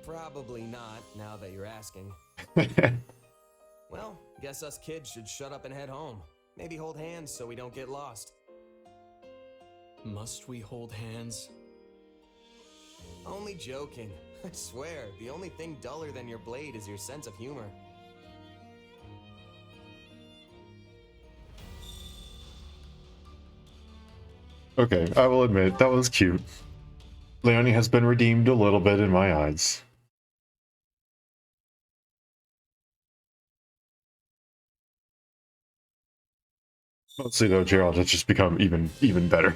Probably not, now that you're asking. Well, guess us kids should shut up and head home. Maybe hold hands so we don't get lost. Must we hold hands? Only joking. I swear, the only thing duller than your blade is your sense of humor. Okay, I will admit, that was cute. Leonie has been redeemed a little bit in my eyes. Mostly though, Gerald has just become even better.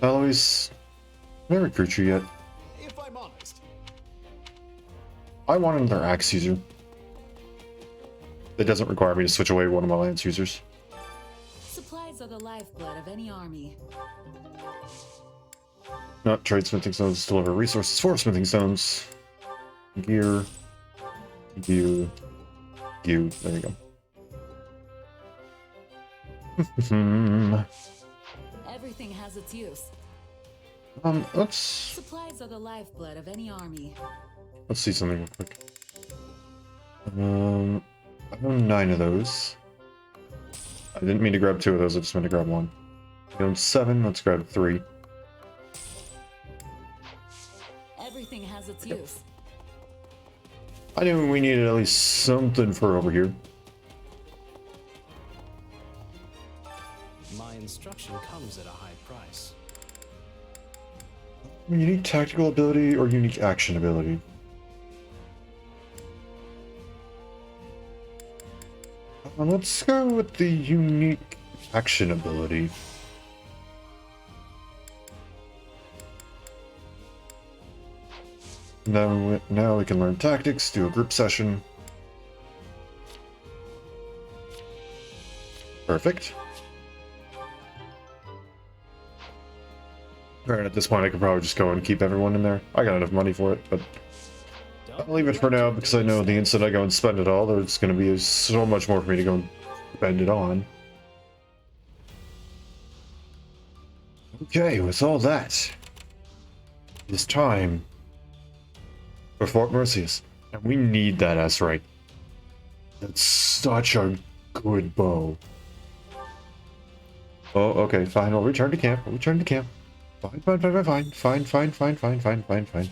Alois, can I recruit you yet? If I'm honest. I want another axe user. That doesn't require me to switch away one of my lance users. Supplies are the lifeblood of any army. Not trade smithing stones, deliver resources for smithing stones. Gear. You. There you go. Everything has its use. Let's Supplies are the lifeblood of any army. see something real quick. I own 9 of those. I didn't mean to grab 2 of those, I just meant to grab 1. I own 7, let's grab 3. Everything has its use. I knew we needed at least something for over here. My instruction comes at a high price. Unique tactical ability or unique action ability? Let's go with the unique action ability. Now we can learn tactics, do a group session. Perfect. Granted, at this point I could probably just go and keep everyone in there. I got enough money for it, but... I'll leave it for now because I know the instant I go and spend it all, there's going to be so much more for me to go and spend it on. Okay, with all that, it's time for Fort Mercius. And we need that S-Rank. That's such a good bow. Oh, okay, fine. I'll return to camp. I'll return to camp. Fine, fine, fine, fine, fine, fine, fine, fine, fine, fine, fine.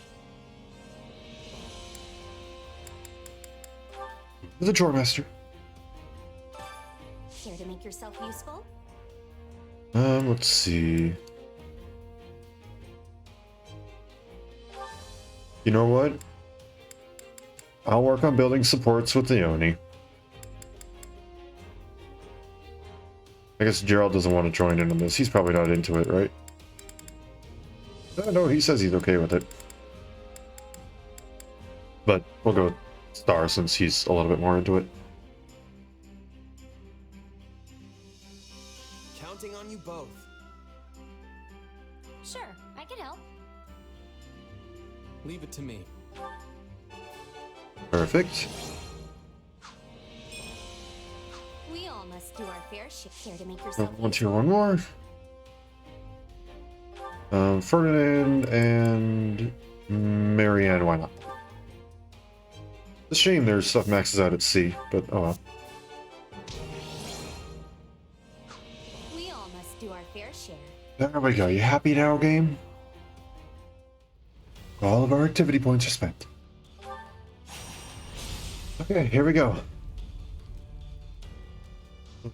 The chore master. Care to make yourself useful? Let's see. You know what? I'll work on building supports with Leonie. I guess Gerald doesn't want to join in on this. He's probably not into it, right? No, he says he's okay with it. But we'll go with Star since he's a little bit more into it. Counting on you both. Sure, I can help. Leave it to me. Perfect. We all must do our fair share. Care to make yourself One, two, one more. Ferdinand and Marianne, why not? It's a shame their stuff maxes out at sea, but oh well. We all must do our fair share. There we go. You happy now, game? All of our activity points are spent. Okay, here we go.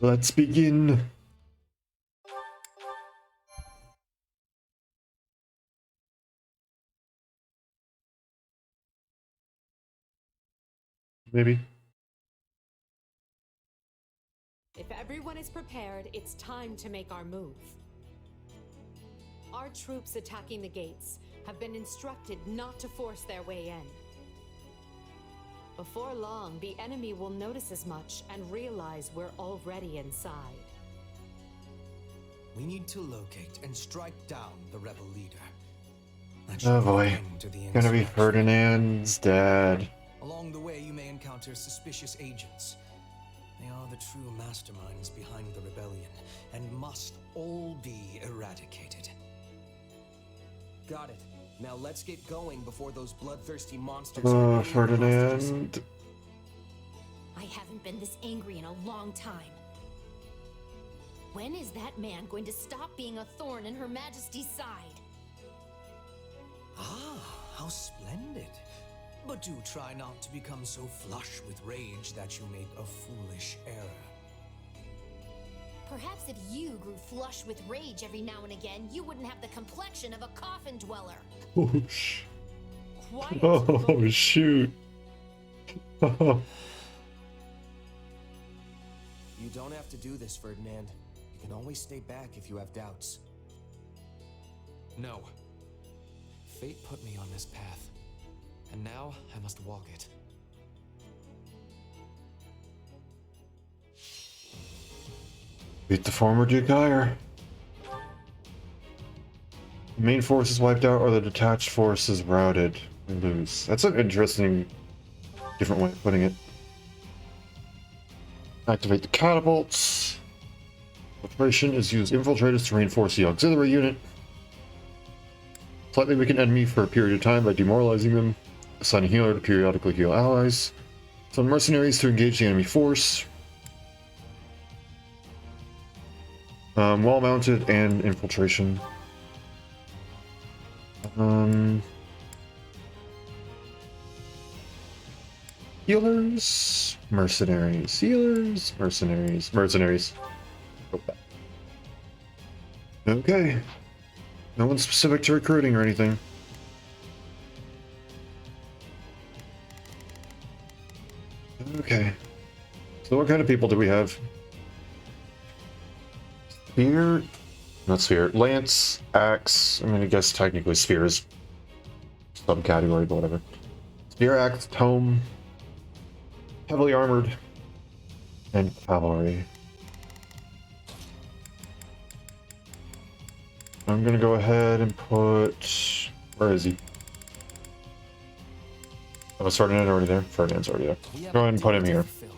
Let's begin. Maybe. If everyone is prepared, it's time to make our move. Our troops attacking the gates have been instructed not to force their way in. Before long, the enemy will notice as much and realize we're already inside. We need to locate and strike down the rebel leader. That Oh should boy. put an end to the Gonna be insurrection. Ferdinand's dad. Along the way, you may encounter suspicious agents. They are the true masterminds behind the rebellion and must all be eradicated. Got it. Now let's get going before those bloodthirsty monsters. Ferdinand. I haven't been this angry in a long time. When is that man going to stop being a thorn in Her Majesty's side? Ah, how splendid. But do try not to become so flush with rage that you make a foolish error. Perhaps if you grew flush with rage every now and again, you wouldn't have the complexion of a coffin dweller. Oh, Quiet. oh shoot. You don't have to do this, Ferdinand. You can always stay back if you have doubts. No. Fate put me on this path, and now I must walk it. Beat the former Duke Ire. The main force is wiped out or the detached force is routed. We lose. That's an interesting, different way of putting it. Activate the catapults. Infiltration is used infiltrators to reinforce the auxiliary unit. Slightly weaken enemy for a period of time by demoralizing them. Assign a healer to periodically heal allies. Summon mercenaries to engage the enemy force. Wall mounted and infiltration. Healers, mercenaries, healers, mercenaries, mercenaries. Okay. No one's specific to recruiting or anything. Okay. So what kind of people do we have? Spear? Not spear. Lance, axe. I mean, I guess technically spear is subcategory, but whatever. Spear, axe, tome, heavily armored, and cavalry. I'm gonna go ahead and put... Where is he? Oh, is Ferdinand already there? Ferdinand's already there. We have Go a ahead and put deal him to here. fulfill.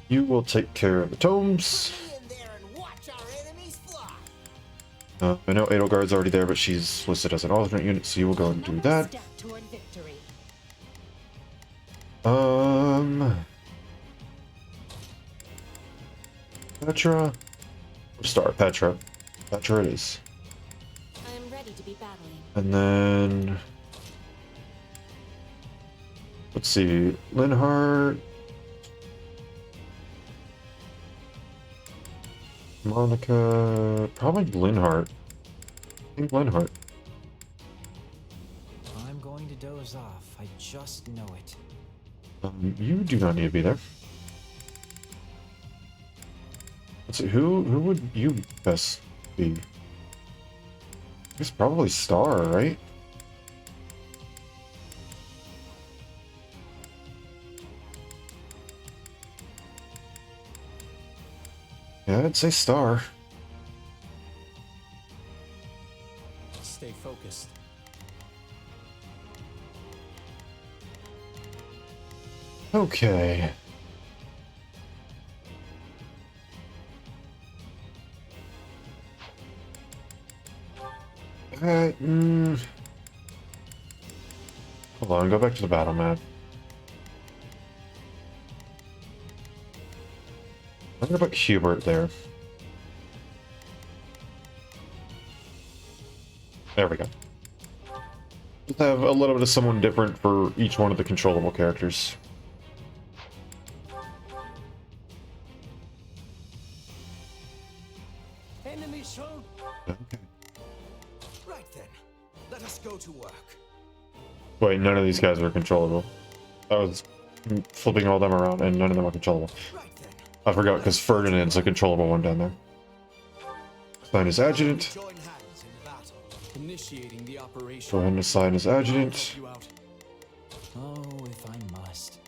You will take care of the tomes. Be in there and watch our enemies fly. I know Edelgard's already there, but she's listed as an alternate unit, so you will go and do Another that. step toward victory. Petra. Star Petra. Petra it is. I am ready to be battling. And then let's see, Linhardt, Monica, probably Linhardt. I think Linhardt. I'm going to doze off. I just know it. You do not need to be there. Let's see, who would you best be? I guess probably Star, right? Yeah, I'd say Star. Stay focused. Okay. Hold on, go back to the battle map. I'm gonna put Hubert there. There we go. Just have a little bit of someone different for each one of the controllable characters. Enemy shown. Okay. Right then, let us go to work. Wait, none of these guys are controllable. I was flipping all them around, and none of them are controllable. Right then. I forgot, because Ferdinand's a controllable one down there. Assign his adjutant. Join hands in battle. Initiating the operation. Go ahead and assign his adjutant. You out. Oh, if I must.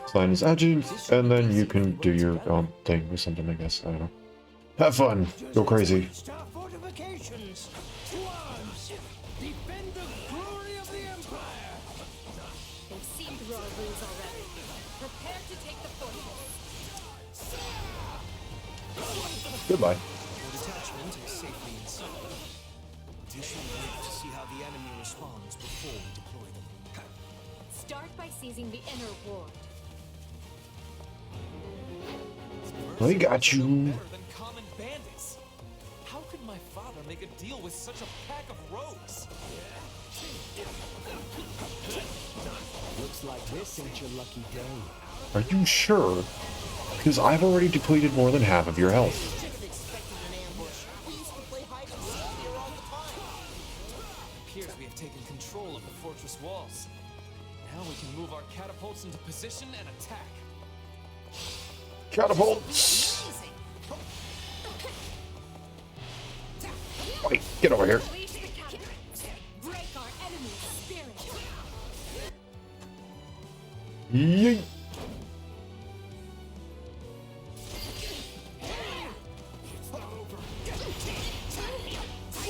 Assign his adjutant, and then you can do your own thing or something, I guess. I don't know. Have fun. Go crazy. Our fortifications. To arms. Defend the glory of the Empire. They've seen through our rules already. Prepare to take the fortress. Goodbye. Your detachment is safely inside. We should wait to see how the enemy responds before we deploy them. Start by seizing the inner ward. I got you. Better than common bandits. How could my father make a deal with such a pack of rogues? Looks like this ain't your lucky day. Are you sure? Because I've already depleted more than half of your health. Should have expected an ambush. We used to play hide and seek here all the time. It appears we have taken control of the fortress walls. Now we can move our catapults into position and attack. Catapults! Wait, get over here. Unleash the catapults. Break our enemy's spirit. Yeet.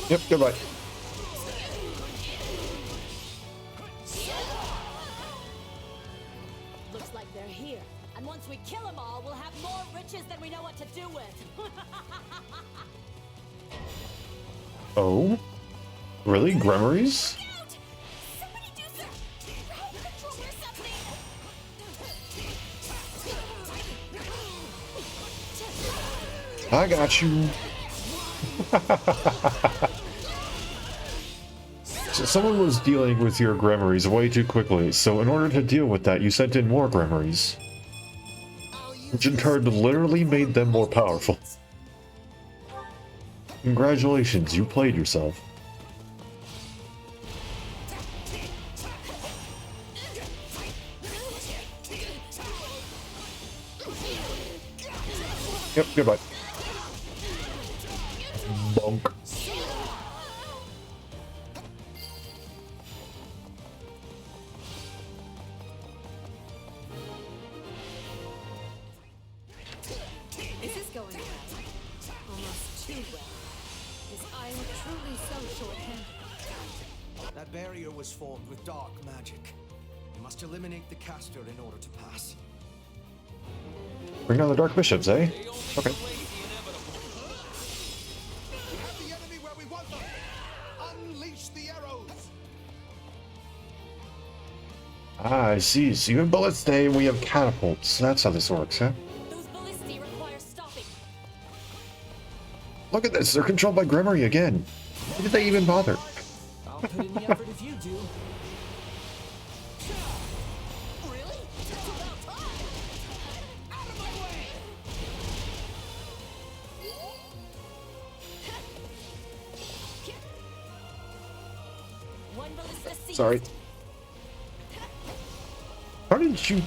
Yep, goodbye. Looks like they're here. And once we kill them all, we'll have more riches than we know what to do with. Oh? Really? Grimoires? Out! Somebody do some ground control or something! I got you. So someone was dealing with your grimoires way too quickly, so in order to deal with that, you sent in more grimoires. Which in turn literally made them more powerful. Congratulations, you played yourself. Yep, goodbye. Bonk. This is going well. Almost too well. Is I am truly so short-handed. That barrier was formed with dark magic. You must eliminate the caster in order to pass. Bring down the Dark Bishops, eh? Okay. We have the enemy where we want them. Unleash the arrows. Ah, I see. So you have bullets today and we have catapults. That's how this works, huh? Those ballistae require stopping. Look at this. They're controlled by Grimory again. Why did they even bother? I'll put in the effort if you do. Really? It's about time. Out of my way. One ballista seized. Sorry. How did you...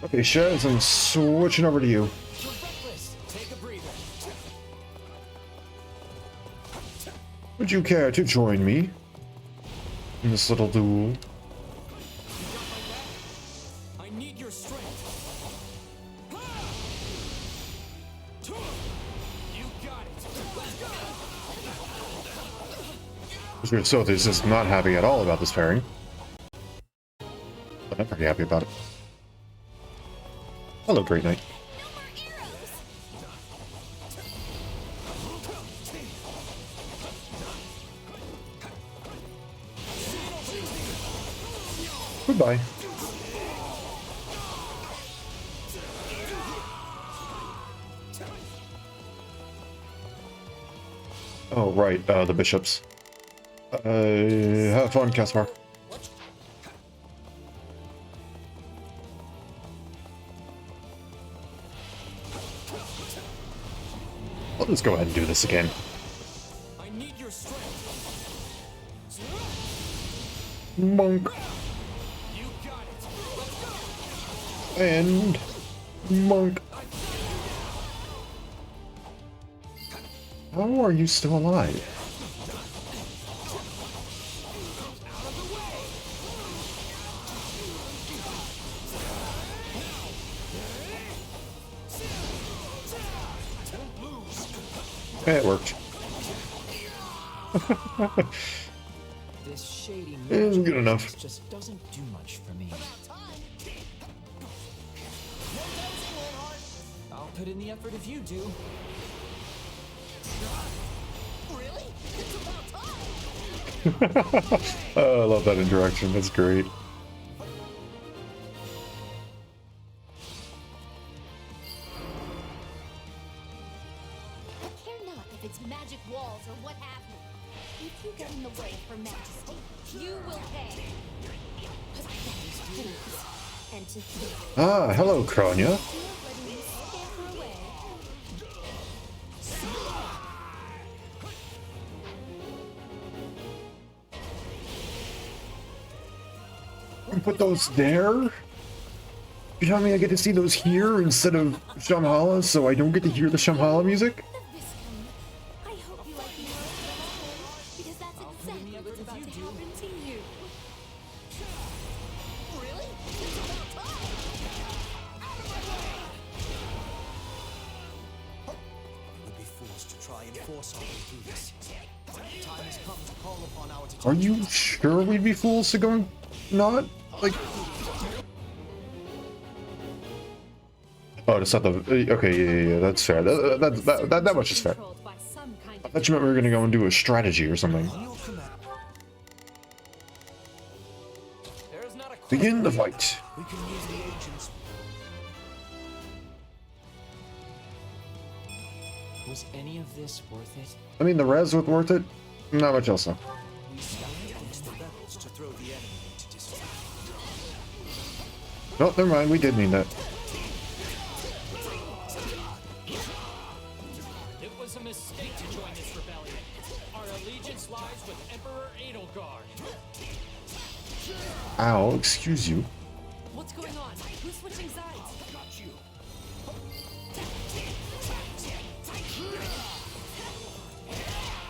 Okay, Shaz, I'm switching over to you. You're reckless. Take a breather. Would you care to join me in this little duel? I need your strength. You got it. Let's go. Mr. Soth is just not happy at all about this pairing. But I'm pretty happy about it. Hello, Great Knight. No more arrows. Goodbye. Oh, right, the bishops. Have fun, Caspar. Let's go ahead and do this again. I need your strength. Monk. You got it. And... Monk. How are you still alive? Okay, it worked. This shady It's magic good enough. business just doesn't do much for me. I'll put in the effort if you do. Really? It's about time. Oh, I love that interaction. That's great. I care not if it's magic walls or what have you. If you get in the way of her majesty, you will pay. And to think, Ah, hello, Kronya. you have letting me scamper away. You put those there? You telling me I get to see those here instead of Shamhala, so I don't get to hear the Shamhala music? The Viscount, I hope you like me more than I do, because that's exactly what's about to happen to you. Really? It's about time. Out of my way. We would be fools to try and force our way through this. The time has come to call upon our Are you sure we'd be fools to go and not? Like... Oh, that's not the... Okay, yeah, that's fair. That much is fair. Controlled by some kind I of thought you meant we were gonna go and do a strategy or something. Your command. There is not a Begin the fight. We can use the ancients. Was any of this worth it? I mean, the res was worth it. Not much else though. We stand against the rebels to throw the enemy into disarray. No, never mind. We did mean that. It was a mistake to join this rebellion. Our allegiance lies with Emperor Edelgard. Ow, excuse you. What's going on? Who's switching sides? Got you.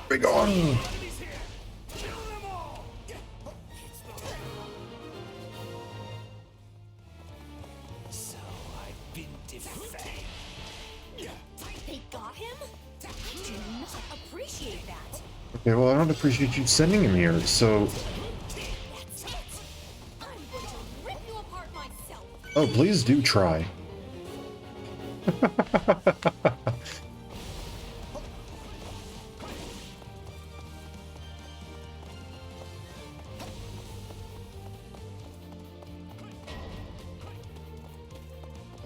Be gone. Enemies here. Kill them all. appreciate that. Okay, well, I don't appreciate you sending him here, so... That's it. I'm going to rip you apart myself. Oh, please do try.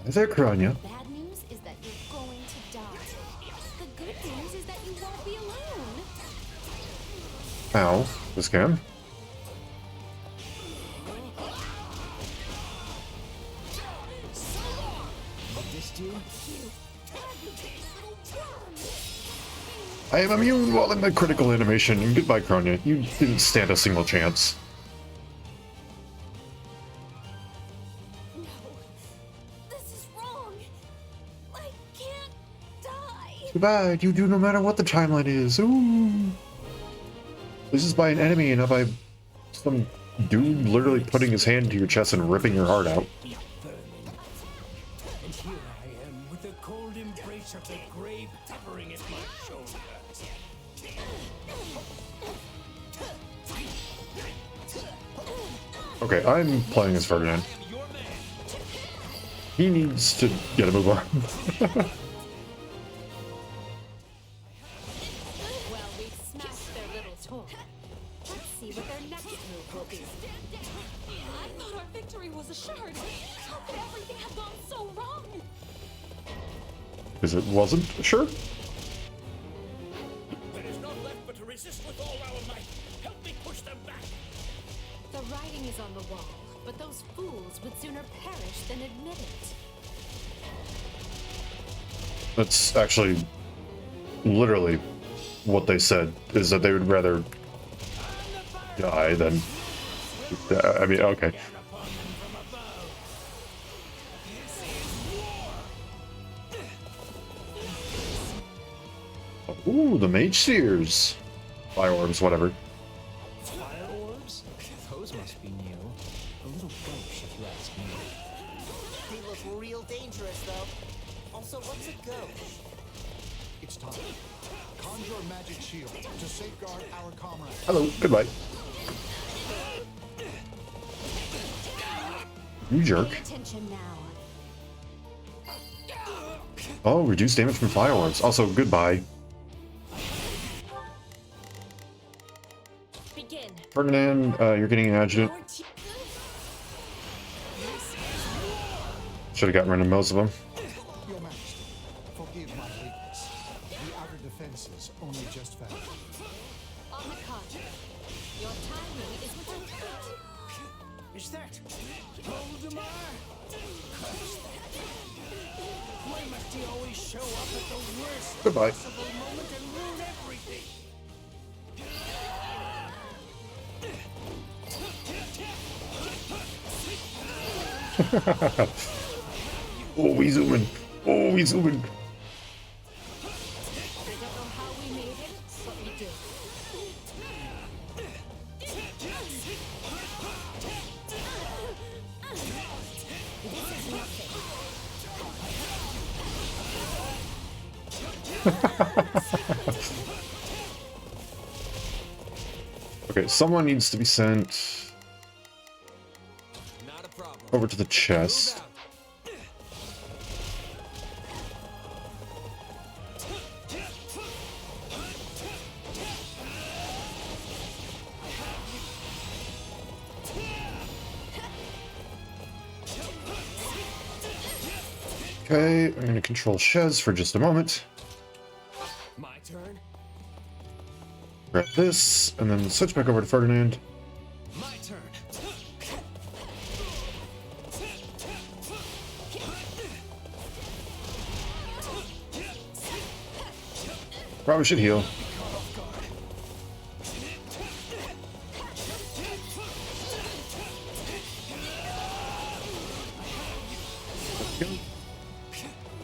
Hi there, Kranya. Bad news is that you're going to die. The good news is that you won't be alone. Ow. This can. Missed you? I am immune while in the critical animation, and goodbye, Kranya. You didn't stand a single chance. No. This is wrong. I can't die. Too bad. You do no matter what the timeline is. Ooh. This is by an enemy, and not by some dude literally putting his hand to your chest and ripping your heart out. And here I am with the cold embrace of the grave hovering at my shoulder. Okay, I'm playing as Ferdinand. He needs to get a move on. Well, we've smashed their little toy. Let's see what their next move will be. I thought our victory was assured. How could everything have gone so wrong? Because it wasn't? Sure. There is none left but to resist with all our might. Help me push them back. The writing is on the wall, but those fools would sooner perish than admit it. That's actually literally what they said, is that they would rather die than... I mean, okay. Ooh, the Mage Seers. Fire orbs, whatever. Fire orbs? Those must be new. A little gauche, if you ask me. They look real dangerous, though. Also, what's a ghost? It's time. Conjure a magic shield to safeguard our comrades. Hello, goodbye. You jerk. Pay attention now. Oh, reduce damage from fire orbs. Also, goodbye. Begin. Ferdinand, you're getting an adjutant. Should have gotten rid of most of them. Your Majesty, forgive my lateness. The outer defenses only just fell. On the contrary, your timing is within sight. Is that Voldemort? Why must he always show up at the worst Goodbye. possible moment and ruin everything? Oh, he's zooming. Oh, he's zooming. I don't know how we made it, but we did. This is nothing. Okay, someone needs to be sent Not a problem. over to the chest. Move out. Okay, I'm going to control Shez for just a moment. My turn. Grab this, and then switch back over to Ferdinand. My turn. Probably should heal.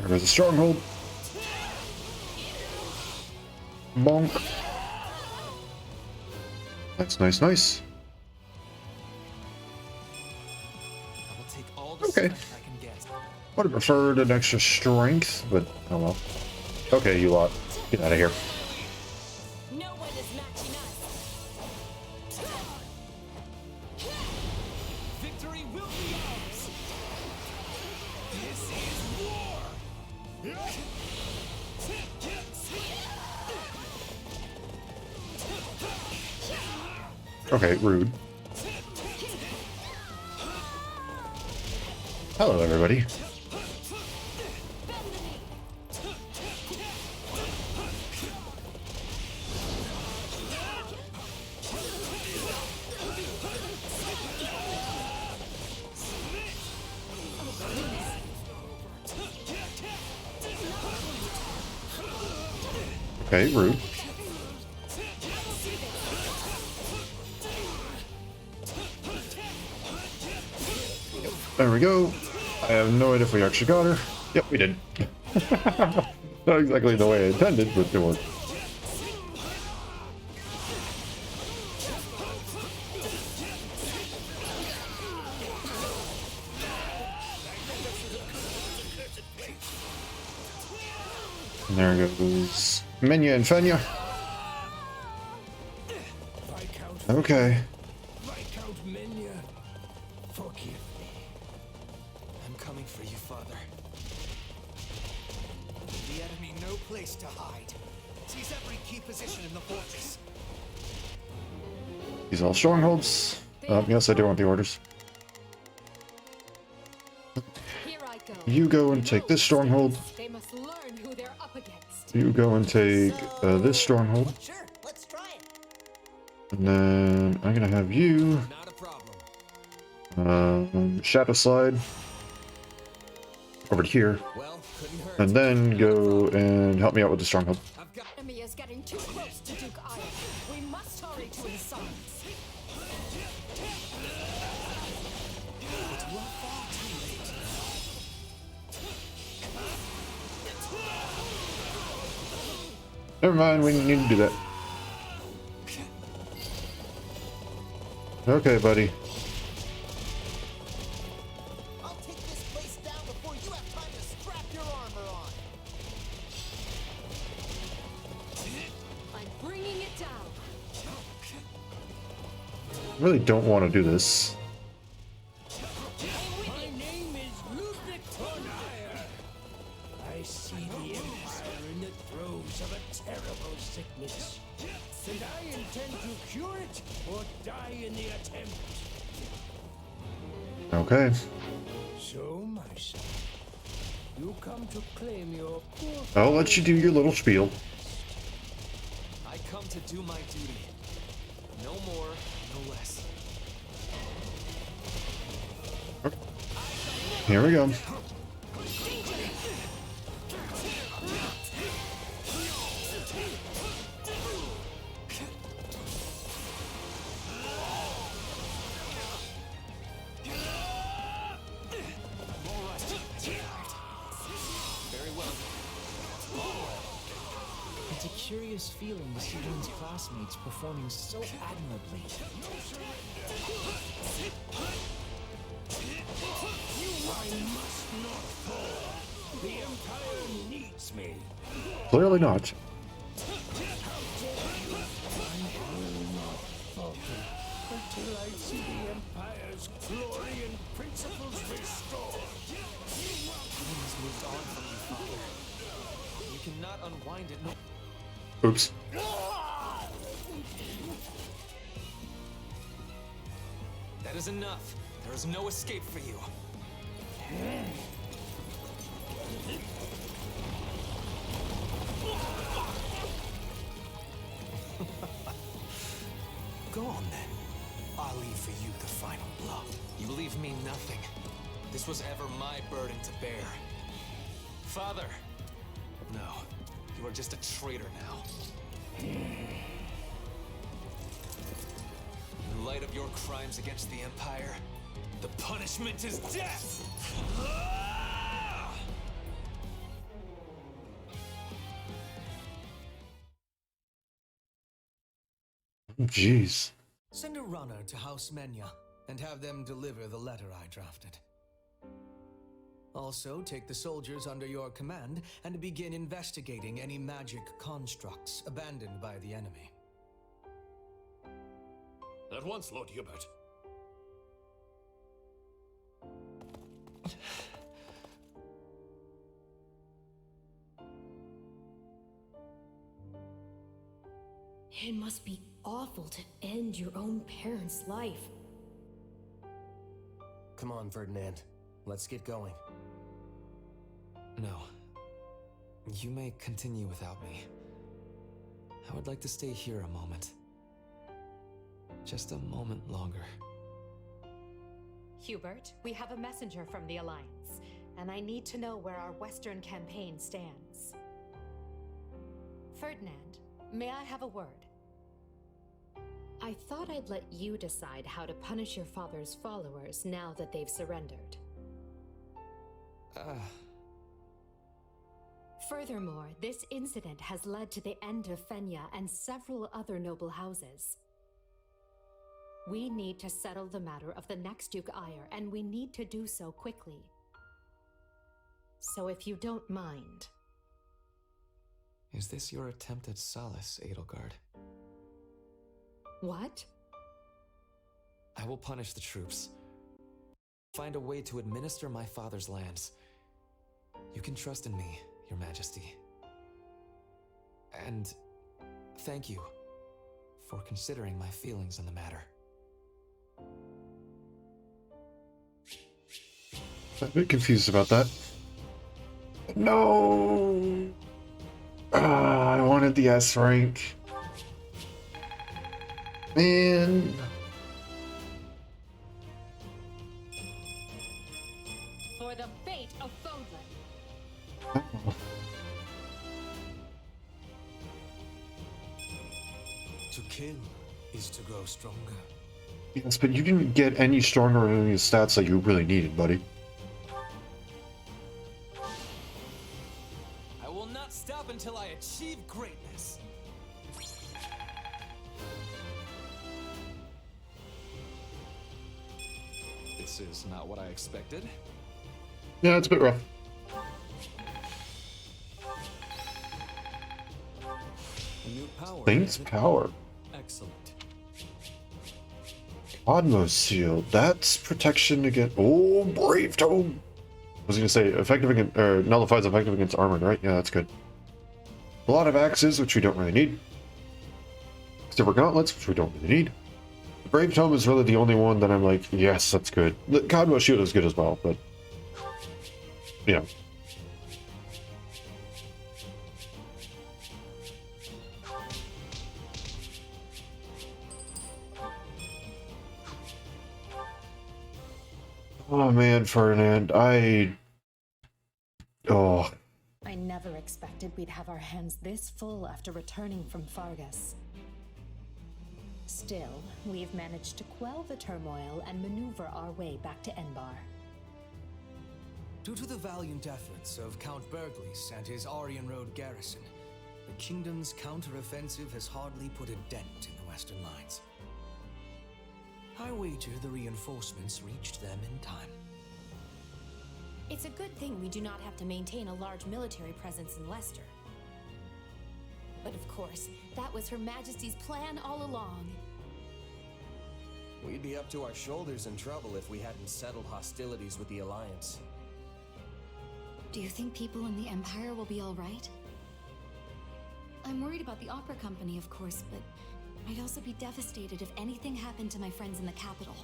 There's a stronghold. Bonk. That's nice, nice. I will take all the Okay. strength I can get. Would have preferred an extra strength, but oh well. Okay, you lot. Get out of here. Okay, rude. Hello, everybody. Okay, rude. There we go. I have no idea if we actually got her. Yep, we did. Not exactly the way I intended, but it worked. And there goes Menya and Fenya. Okay. Viscount Menya, forgive me. I'm coming for you, Father. The enemy no place to hide. Seize every key position in the fortress. These all strongholds. Yes, I do want the orders. Here I go. You go and take this stronghold. They must learn who they're up against. You go and take this stronghold. Sure, let's try it. And then I'm gonna have you Not a problem. shadow slide over to here, Well, couldn't hurt. and then go and help me out with the stronghold. I've got. Enemy is getting too close to Duke Iron. We must hurry to his sons. Never mind, we didn't need to do that. Okay, buddy. I'll take this place down before you have time to strap your armor on. I'm bringing it down. I really don't want to do this. My name is Ludwig von Eyre. I see the Empire in the throes of a terrible sickness. And I intend to cure it or die in the attempt. Okay. So, my son, you come to claim your poor. I'll let you do your little spiel. I come to do my duty. No more, no less. Here we go. It's a curious feeling to see one's classmates performing so admirably. I must not fall. The Empire needs me. Clearly not. Until I see the Empire's glory and principles restored. Time has moved on from you, Father. You cannot unwind it. No. Oops. That is enough. There is no escape for you. Go on then. I'll leave for you the final blow. You leave me nothing. This was ever my burden to bear. Father! No, you are just a traitor now. In light of your crimes against the Empire, the punishment is death! Jeez. Send a runner to House Menya and have them deliver the letter I drafted. Also, take the soldiers under your command and begin investigating any magic constructs abandoned by the enemy. At once, Lord Hubert. It must be awful to end your own parents' life. Come on, Ferdinand. Let's get going. No. You may continue without me. I would like to stay here a moment. Just a moment longer. Hubert, we have a messenger from the Alliance, and I need to know where our Western campaign stands. Ferdinand, may I have a word? I thought I'd let you decide how to punish your father's followers now that they've surrendered. Furthermore, this incident has led to the end of Fenya and several other noble houses. We need to settle the matter of the next Duke Ire, and we need to do so quickly. So if you don't mind... Is this your attempt at solace, Edelgard? What? I will punish the troops. Find a way to administer my father's lands. You can trust in me, Your Majesty. And thank you for considering my feelings on the matter. I'm a bit confused about that. No! I wanted the S rank. Man. For the fate of Fodlan. To kill is to grow stronger. Yes, but you didn't get any stronger in any stats that you really needed, buddy. I will not stop until I achieve greatness. This is not what I expected. Yeah, it's a bit rough. A new power. Saint's power. Excellent. Cosmo Seal. That's protection against. Oh, Brave Tome. I was gonna say effective against, or nullifies effective against armored, right? Yeah, that's good. A lot of axes, which we don't really need. Silver gauntlets, which we don't really need. The Brave Tome is really the only one that I'm like, yes, that's good. The Cosmo Shield is good as well, but yeah. Oh man, Ferdinand, oh. I never expected we'd have our hands this full after returning from Fargus. Still, we've managed to quell the turmoil and maneuver our way back to Enbar. Due to the valiant efforts of Count Berglies and his Aryan Road garrison, the kingdom's counter-offensive has hardly put a dent in the western lines. I wager the reinforcements reached them in time. It's a good thing we do not have to maintain a large military presence in Leicester. But of course, that was Her Majesty's plan all along. We'd be up to our shoulders in trouble if we hadn't settled hostilities with the Alliance. Do you think people in the Empire will be all right? I'm worried about the opera company, of course, but I'd also be devastated if anything happened to my friends in the capital.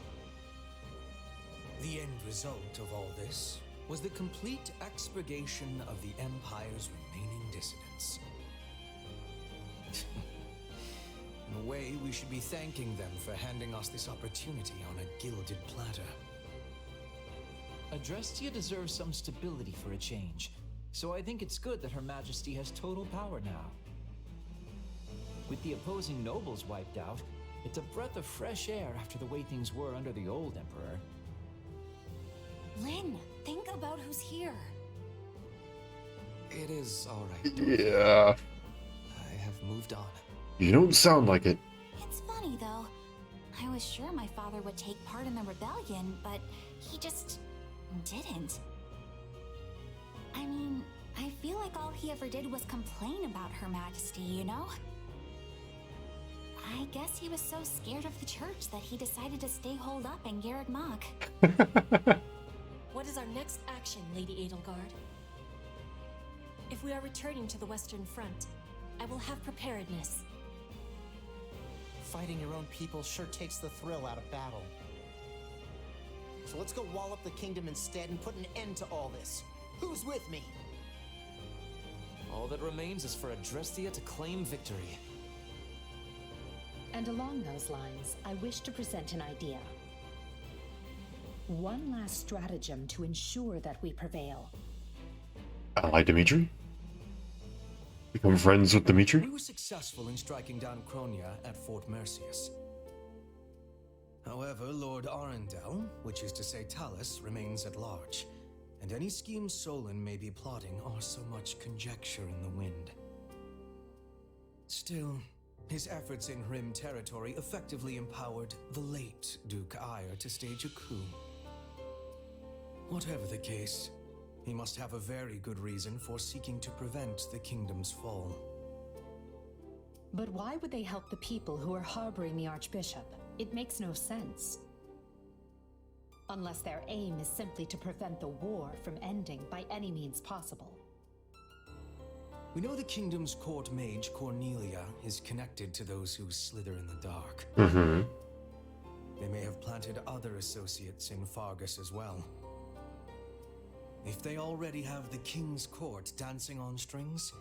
The end result of all this was the complete expurgation of the Empire's remaining dissidents. In a way, we should be thanking them for handing us this opportunity on a gilded platter. Adrestia deserves some stability for a change, so I think it's good that Her Majesty has total power now. With the opposing nobles wiped out, it's a breath of fresh air after the way things were under the old Emperor. Lynn, think about who's here. It is all right. Yeah. I have moved on. You don't sound like it. It's funny, though. I was sure my father would take part in the rebellion, but he just didn't. I mean, I feel like all he ever did was complain about Her Majesty, you know? I guess he was so scared of the church that he decided to stay holed up in Garreg Mach. What is our next action, Lady Edelgard? If we are returning to the Western Front, I will have preparedness. Fighting your own people sure takes the thrill out of battle. So let's go wall up the kingdom instead and put an end to all this. Who's with me? All that remains is for Adrestia to claim victory. And along those lines, I wish to present an idea. One last stratagem to ensure that we prevail. Ally Dimitri? Become friends with Dimitri? We were successful in striking down Kronia at Fort Mercius. However, Lord Arundel, which is to say Talus, remains at large, and any schemes Solon may be plotting are so much conjecture in the wind. Still, his efforts in Rim territory effectively empowered the late Duke Ire to stage a coup. Whatever the case, he must have a very good reason for seeking to prevent the kingdom's fall. But why would they help the people who are harboring the Archbishop? It makes no sense. Unless their aim is simply to prevent the war from ending by any means possible. We know the kingdom's court mage, Cornelia, is connected to those who slither in the dark. Mm-hmm. They may have planted other associates in Fargus as well. If they already have the king's court dancing on strings,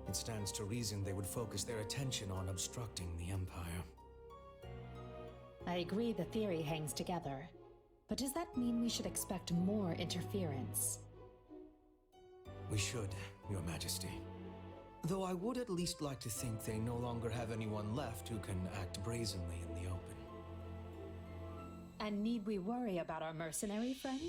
it stands to reason they would focus their attention on obstructing the Empire. I agree the theory hangs together, but does that mean we should expect more interference? We should, Your Majesty. Though I would at least like to think they no longer have anyone left who can act brazenly in the open. And need we worry about our mercenary friend?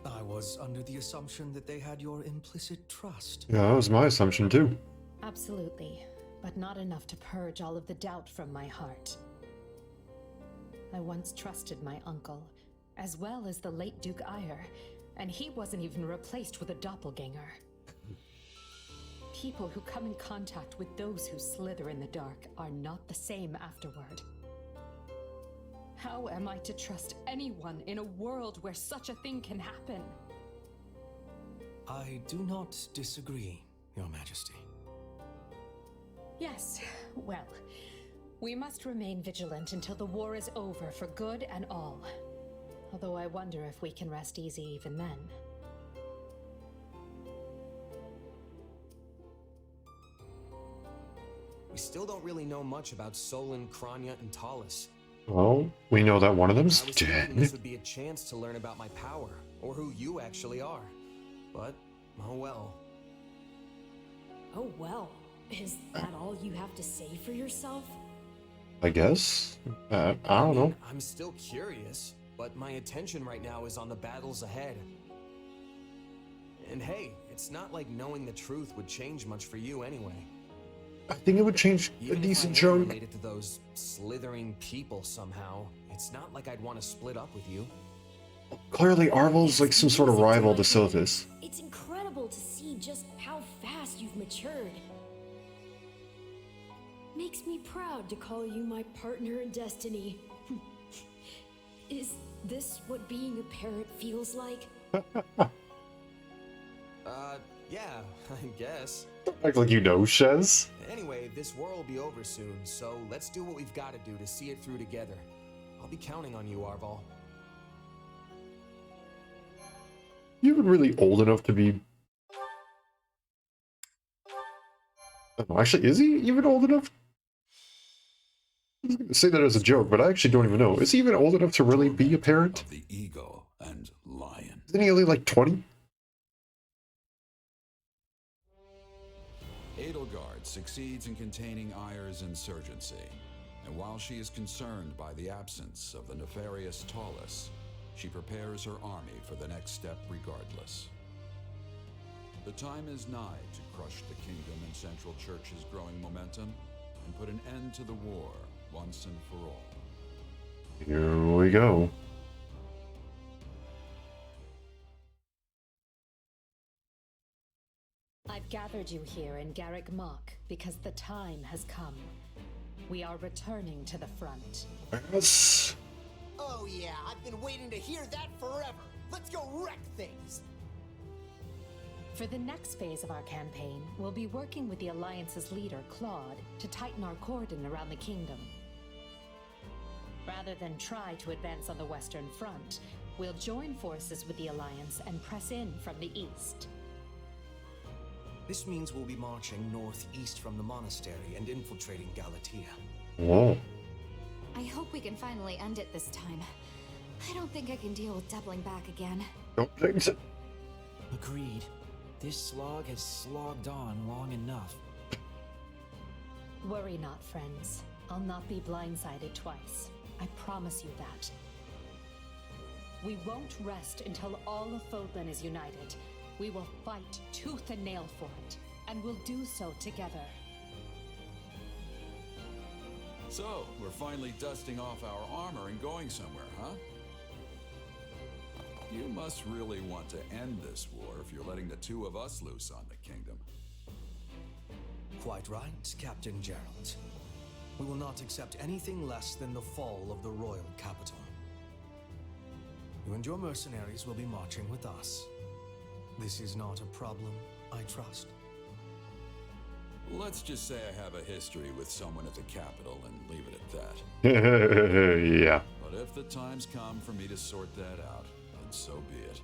I was under the assumption that they had your implicit trust. Yeah, that was my assumption too. Absolutely, but not enough to purge all of the doubt from my heart. I once trusted my uncle, as well as the late Duke Ire, and he wasn't even replaced with a doppelganger. People who come in contact with those who slither in the dark are not the same afterward. How am I to trust anyone in a world where such a thing can happen? I do not disagree, Your Majesty. Yes, well, we must remain vigilant until the war is over for good and all. Although I wonder if we can rest easy even then. We still don't really know much about Solon, Kronia, and Talus. Well, we know that one of them's I was thinking dead. this would be a chance to learn about my power, or who you actually are. But, oh well. Oh well. Is that all you have to say for yourself? I guess. I don't know. I'm still curious, but my attention right now is on the battles ahead. And hey, it's not like knowing the truth would change much for you anyway. I think it would change a Even decent if I am chunk. related to those slithering people somehow, it's not like I'd want to split up with you. Clearly, Arvel's like some sort of rival to Silithus. It's incredible to see just how fast you've matured. Makes me proud to call you my partner in destiny. Is this what being a parent feels like? Yeah, I guess. Act like you know, Shez. Anyway, this war will be over soon, so let's do what we've got to do to see it through together. I'll be counting on you, Arval. You even really old enough to be... Oh, actually, is he even old enough? I was gonna say that as a joke, but I actually don't even know. Is he even old enough to really be a parent? Of the eagle and lion. Isn't he only like 20? Edelgard succeeds in containing Ire's insurgency, and while she is concerned by the absence of the nefarious Talus, she prepares her army for the next step regardless. The time is nigh to crush the kingdom and Central Church's growing momentum and put an end to the war once and for all. Here we go. I've gathered you here in Garrick Mach because the time has come. We are returning to the front. Yes. Oh yeah, I've been waiting to hear that forever. Let's go wreck things. For the next phase of our campaign, we'll be working with the Alliance's leader, Claude, to tighten our cordon around the kingdom. Rather than try to advance on the Western Front, we'll join forces with the Alliance and press in from the east. This means we'll be marching northeast from the monastery and infiltrating Galatea. Whoa. I hope we can finally end it this time. I don't think I can deal with doubling back again. Don't think so. Agreed. This slog has slogged on long enough. Worry not, friends. I'll not be blindsided twice. I promise you that. We won't rest until all of Fodlan is united. We will fight tooth and nail for it, and we'll do so together. So, we're finally dusting off our armor and going somewhere, huh? You must really want to end this war if you're letting the two of us loose on the kingdom. Quite right, Captain Gerald. We will not accept anything less than the fall of the royal capital. You and your mercenaries will be marching with us. This is not a problem, I trust. Let's just say I have a history with someone at the capital and leave it at that. Yeah. But if the time's come for me to sort that out, then so be it.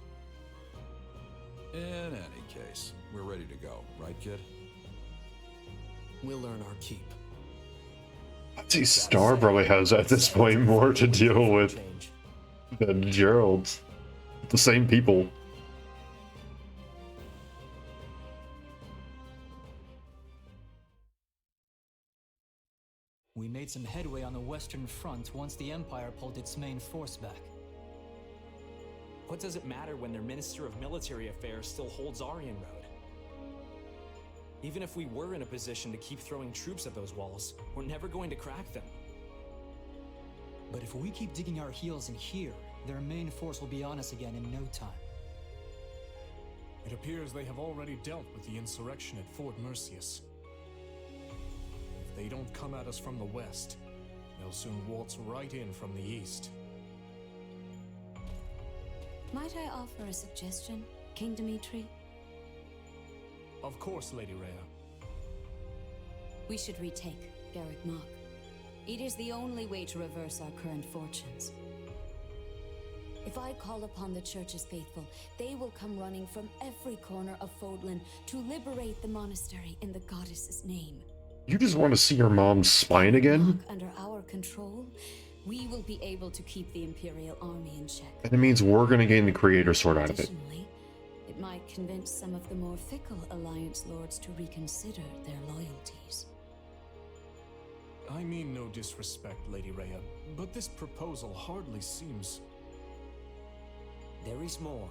In any case, we're ready to go, right, kid? We'll earn our keep. I'd say Star probably has at this point more to deal with than Gerald. The same people. We made some headway on the Western Front once the Empire pulled its main force back. What does it matter when their Minister of Military Affairs still holds Aryan Road? Even if we were in a position to keep throwing troops at those walls, we're never going to crack them. But if we keep digging our heels in here, their main force will be on us again in no time. It appears they have already dealt with the insurrection at Fort Mercius. If they don't come at us from the west, they'll soon waltz right in from the east. Might I offer a suggestion, King Dimitri? Of course, Lady Rhea. We should retake Garrick Mach. It is the only way to reverse our current fortunes. If I call upon the Church's faithful, they will come running from every corner of Fodlan to liberate the monastery in the goddess's name. You just want to see your mom's spine again? Under our control, we will be able to keep the Imperial army in check. And it means we're going to gain the Creator Sword out of it. Additionally, it might convince some of the more fickle Alliance lords to reconsider their loyalties. I mean no disrespect, Lady Rhea, but this proposal hardly seems... There is more.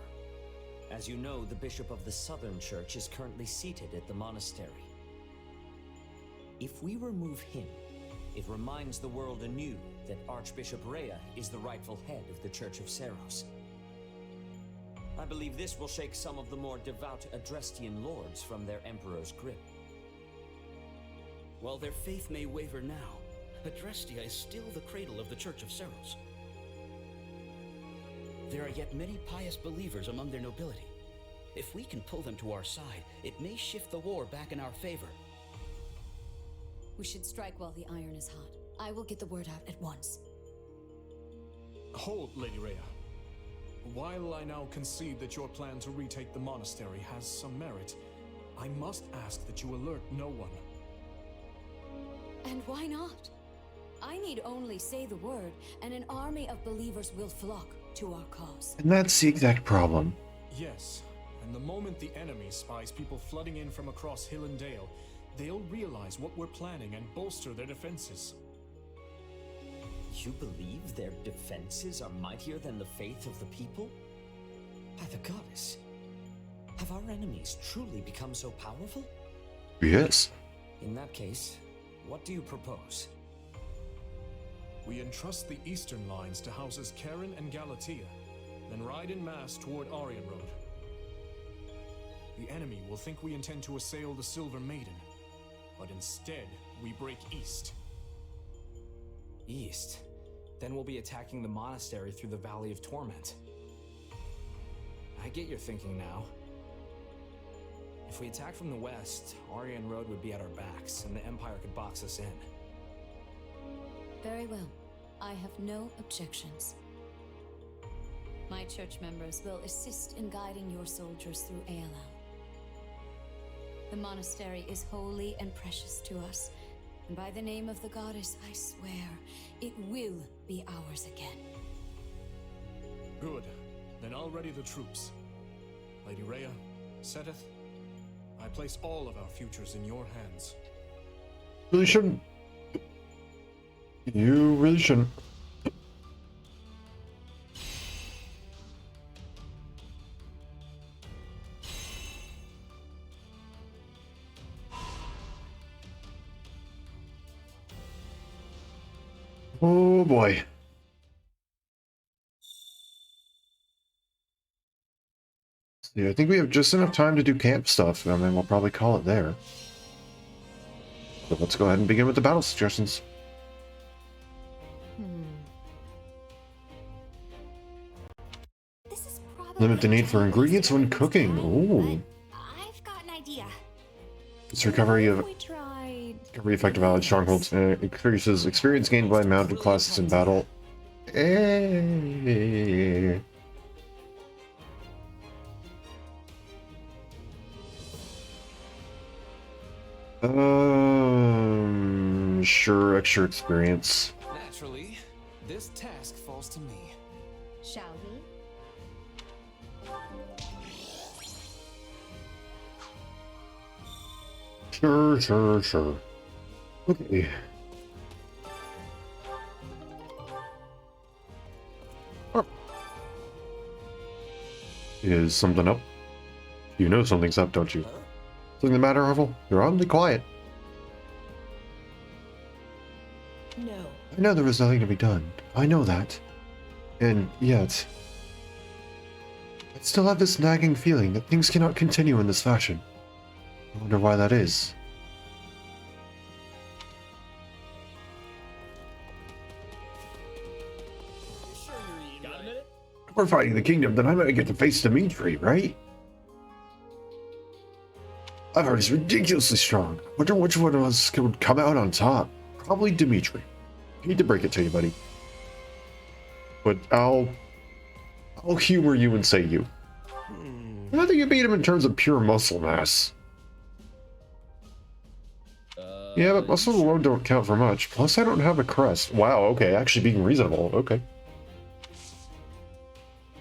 As you know, the Bishop of the Southern Church is currently seated at the monastery. If we remove him, it reminds the world anew that Archbishop Rhea is the rightful head of the Church of Seros. I believe this will shake some of the more devout Adrestian lords from their Emperor's grip. While their faith may waver now, Adrestia is still the cradle of the Church of Seros. There are yet many pious believers among their nobility. If we can pull them to our side, it may shift the war back in our favor. We should strike while the iron is hot. I will get the word out at once. Hold, Lady Rhea. While I now concede that your plan to retake the monastery has some merit, I must ask that you alert no one. And why not? I need only say the word, and an army of believers will flock to our cause. And that's the exact problem. Yes, and the moment the enemy spies people flooding in from across Hill and Dale, they'll realize what we're planning and bolster their defenses. You believe their defenses are mightier than the faith of the people? By the goddess, have our enemies truly become so powerful? Yes. In that case, what do you propose? We entrust the eastern lines to houses Karen and Galatea, then ride en masse toward Aryan Road. The enemy will think we intend to assail the Silver Maiden, but instead, we break east. East? Then we'll be attacking the monastery through the Valley of Torment. I get your thinking now. If we attack from the west, Aryan Road would be at our backs, and the Empire could box us in. Very well. I have no objections. My church members will assist in guiding your soldiers through ALL. The monastery is holy and precious to us, and by the name of the goddess, I swear, it will be ours again. Good. Then I'll ready the troops. Lady Rhea, Seteth, I place all of our futures in your hands. Really shouldn't. You really shouldn't. Oh boy. Yeah, I think we have just enough time to do camp stuff, and then we'll probably call it there. So let's go ahead and begin with the battle suggestions. This is probably Limit the need for ingredients when cooking. Ooh. I've got an idea. It's recovery of We tried. recovery effective allied strongholds. Increases experience gained by mounted classes in battle. Eh. Sure, extra experience. Naturally, this task falls to me. Shall we? Sure. Okay. Oh. Is something up? You know something's up, don't you? Something the matter, Orville? You're oddly quiet. No. I know there was nothing to be done. I know that. And yet, I still have this nagging feeling that things cannot continue in this fashion. I wonder why that is. If we're fighting the kingdom, then I might get to face Dimitri, right? I've heard he's ridiculously strong. Wonder which one of us would come out on top. Probably Dimitri. I hate to break it to you, buddy. But I'll humor you and say you. I don't think you beat him in terms of pure muscle mass. Yeah, but muscle alone don't count for much. Plus, I don't have a crest. Wow, okay, actually being reasonable. Okay.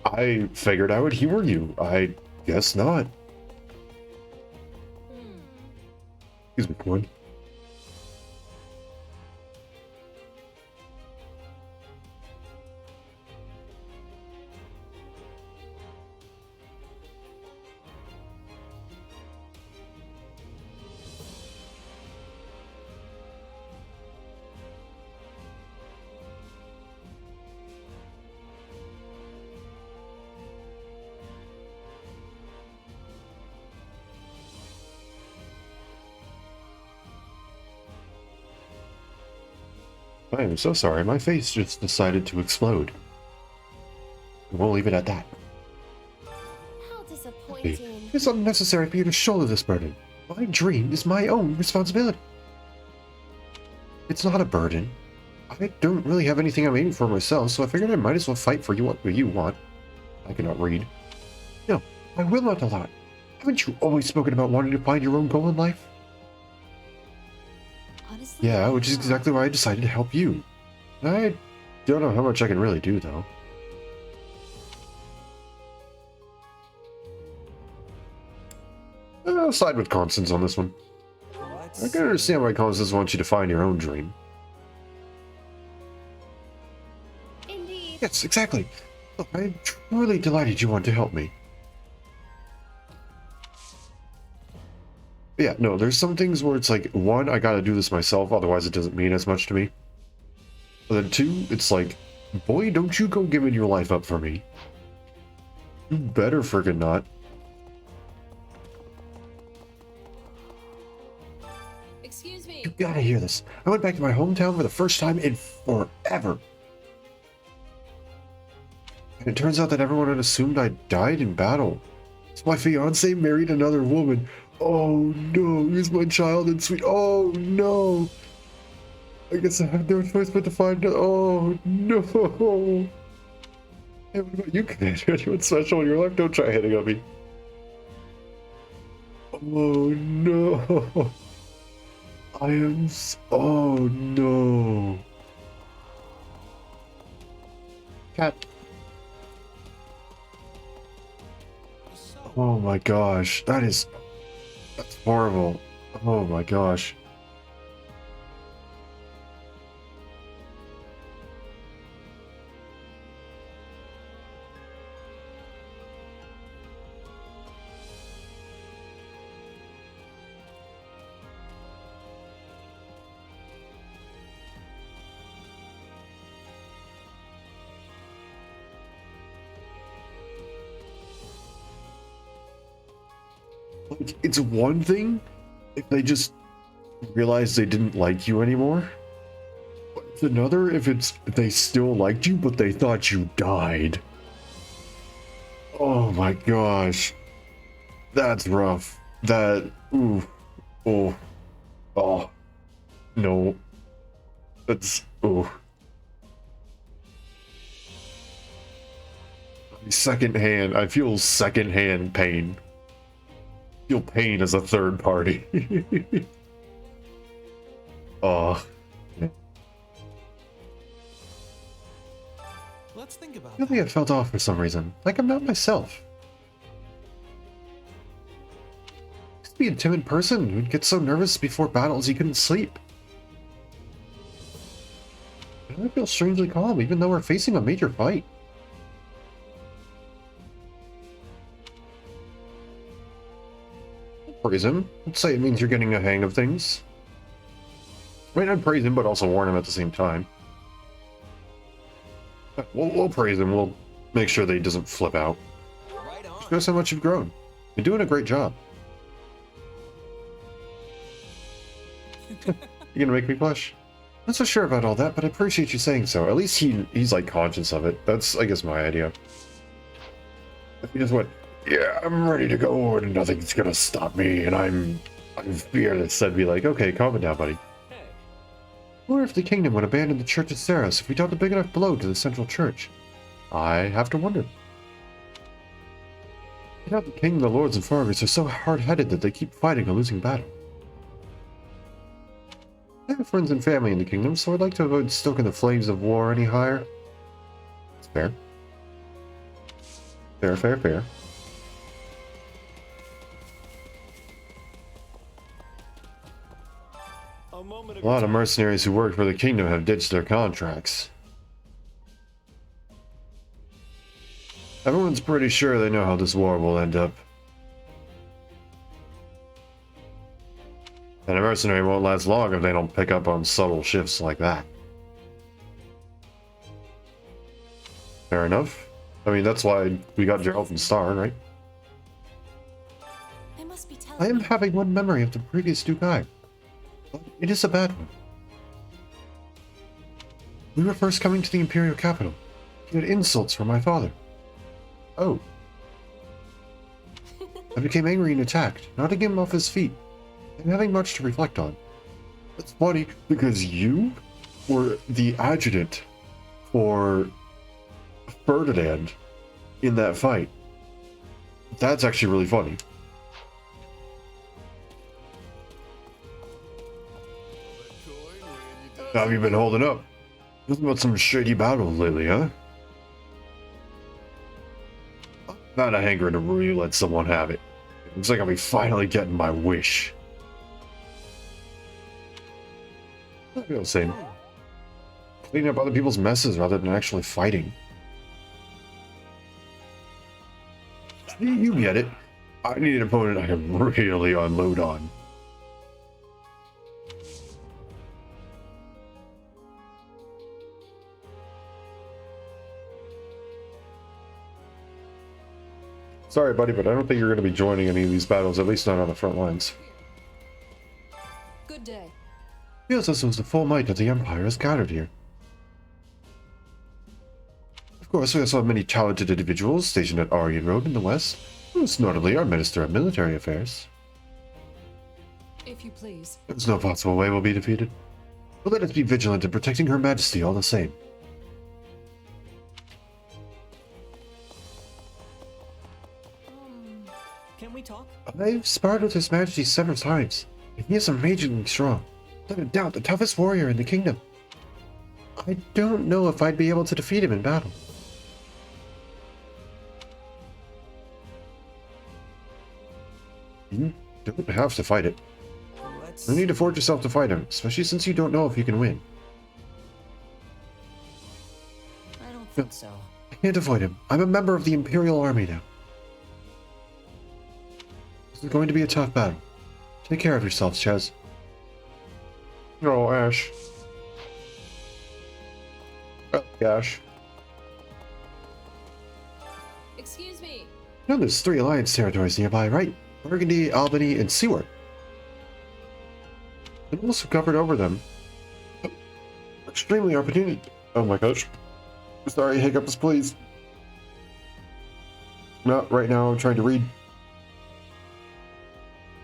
I figured I would humor you. I guess not. Excuse me, Coin. I am so sorry, my face just decided to explode. We'll leave it at that. How disappointing. It's unnecessary for you to shoulder this burden. My dream is my own responsibility. It's not a burden. I don't really have anything I'm aiming for myself, so I figured I might as well fight for you what you want. I cannot read. No, I will not allow it. Haven't you always spoken about wanting to find your own goal in life? Honestly, Yeah, which is exactly why I decided to help you. I don't know how much I can really do, though. I'll side with Constance on this one. I can understand why Constance wants you to find your own dream. Indeed. Yes, exactly. Look, I'm truly delighted you want to help me. Yeah, no, there's some things where it's like, one, I gotta do this myself, otherwise it doesn't mean as much to me. But then two, it's like, boy, don't you go giving your life up for me. You better friggin' not. Excuse me. You gotta hear this. I went back to my hometown for the first time in forever. And it turns out that everyone had assumed I died in battle. So my fiance married another woman. Oh no, he's my child and sweet. Oh no. I guess I have no choice but to find. Oh no. Hey, what about you, Commander? Anyone special in your life? Don't try hitting on me. Oh no. I am. Oh no. Cat. Oh my gosh. That's horrible. Oh my gosh. Like, it's one thing if they just realized they didn't like you anymore. But it's another if they still liked you, but they thought you died. Oh my gosh. That's rough. Ooh. Oh. Oh. No. That's, oh. Secondhand, I feel secondhand pain. Feel pain as a third party. Oh. Let's think about I feel like I felt off for some reason. Like I'm not myself. Used to be a timid person who'd get so nervous before battles he couldn't sleep. Now I feel strangely calm, even though we're facing a major fight. Praise him. Let's say it means you're getting a hang of things. I mean, I'd praise him, but also warn him at the same time. We'll praise him. We'll make sure that he doesn't flip out. Shows how much you've grown. You're doing a great job. You gonna make me blush? Not so sure about all that, but I appreciate you saying so. At least he's like conscious of it. That's, I guess, my idea. If he just went, yeah, I'm ready to go and nothing's gonna stop me and I'm fearless, I'd be like, okay, calm it down, buddy. I wonder if the kingdom would abandon the Church of Saros if we dealt a big enough blow to the central church. I have to wonder. You know, the king and the lords and farmers are so hard-headed that they keep fighting a losing battle. I have friends and family in the kingdom, so I'd like to avoid stoking the flames of war any higher. It's fair. Fair, fair, fair. A lot of mercenaries who work for the kingdom have ditched their contracts. Everyone's pretty sure they know how this war will end up. And a mercenary won't last long if they don't pick up on subtle shifts like that. Fair enough. I mean, that's why we got Gerald and Star, right? I am having one memory of the previous Duke Eye. It is a bad one. We were first coming to the Imperial capital. He had insults from my father. Oh. I became angry and attacked, knocking him off his feet. I'm having much to reflect on. It's funny because you were the adjutant for Ferdinand in that fight. That's actually really funny. How have you been holding up? Nothing about some shady battles lately, huh? Not a hankering to really let someone have it. Looks like I'll be finally getting my wish. I feel the same. Cleaning up other people's messes rather than actually fighting. You get it. I need an opponent I can really unload on. Sorry, buddy, but I don't think you're going to be joining any of these battles, at least not on the front lines. Good day. Feels as though the full might of the Empire has gathered here. Of course, we also have many talented individuals stationed at Aryan Road in the west, most notably our Minister of Military Affairs. If you please. There's no possible way we'll be defeated. But let us be vigilant in protecting Her Majesty all the same. Can we talk? I've sparred with His Majesty several times, and he is amazingly strong. Without a doubt, the toughest warrior in the kingdom. I don't know if I'd be able to defeat him in battle. You don't have to fight it. No need to force yourself to fight him, especially since you don't know if you can win. I don't think so. I can't avoid him. I'm a member of the Imperial Army now. This is going to be a tough battle. Take care of yourselves, Chaz. Oh, Ash. Oh, gosh. Excuse me. You know there's 3 Alliance territories nearby, right? Burgundy, Albany, and Seward. And also covered over them. Extremely opportunity. Oh my gosh. Sorry, hiccups, please. No, right now I'm trying to read.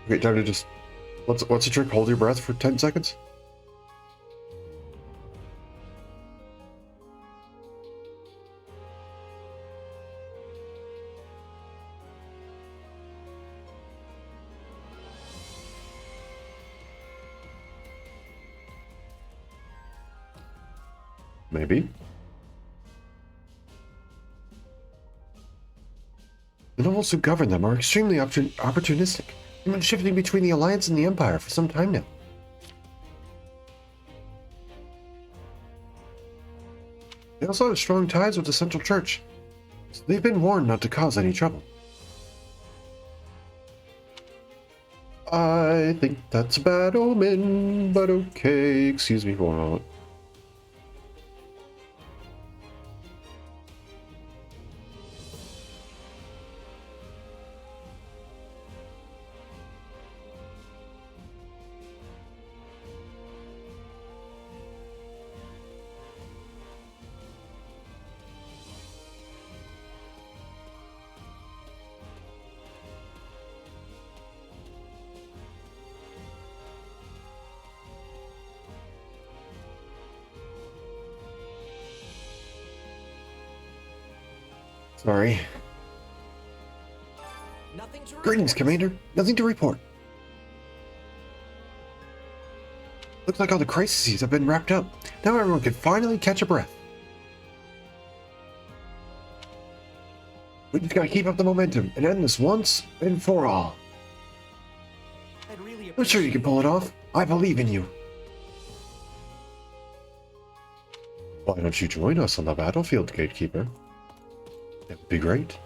Okay, time to just... What's the trick? Hold your breath for 10 seconds? Maybe. The nobles who govern them are extremely opportunistic. They've been shifting between the Alliance and the Empire for some time now. They also have strong ties with the Central Church, so they've been warned not to cause any trouble. I think that's a bad omen, but okay. Excuse me for a moment. Sorry. Greetings, Commander. Nothing to report. Looks like all the crises have been wrapped up. Now everyone can finally catch a breath. We just gotta keep up the momentum and end this once and for all. I'm sure you can pull it off. I believe in you. Why don't you join us on the battlefield, Gatekeeper? That would be great.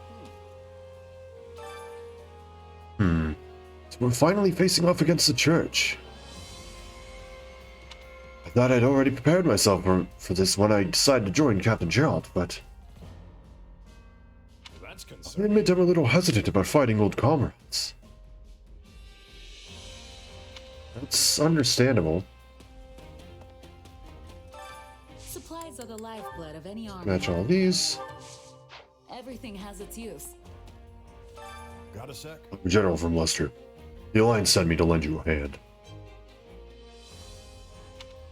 So we're finally facing off against the church. I thought I'd already prepared myself for this when I decided to join Captain Gerald, but... I admit I'm a little hesitant about fighting old comrades. That's understandable. Supplies are the lifeblood of any army. Match all these. Everything has its use. Got a sec? I'm a general from Leicester. The Alliance sent me to lend you a hand.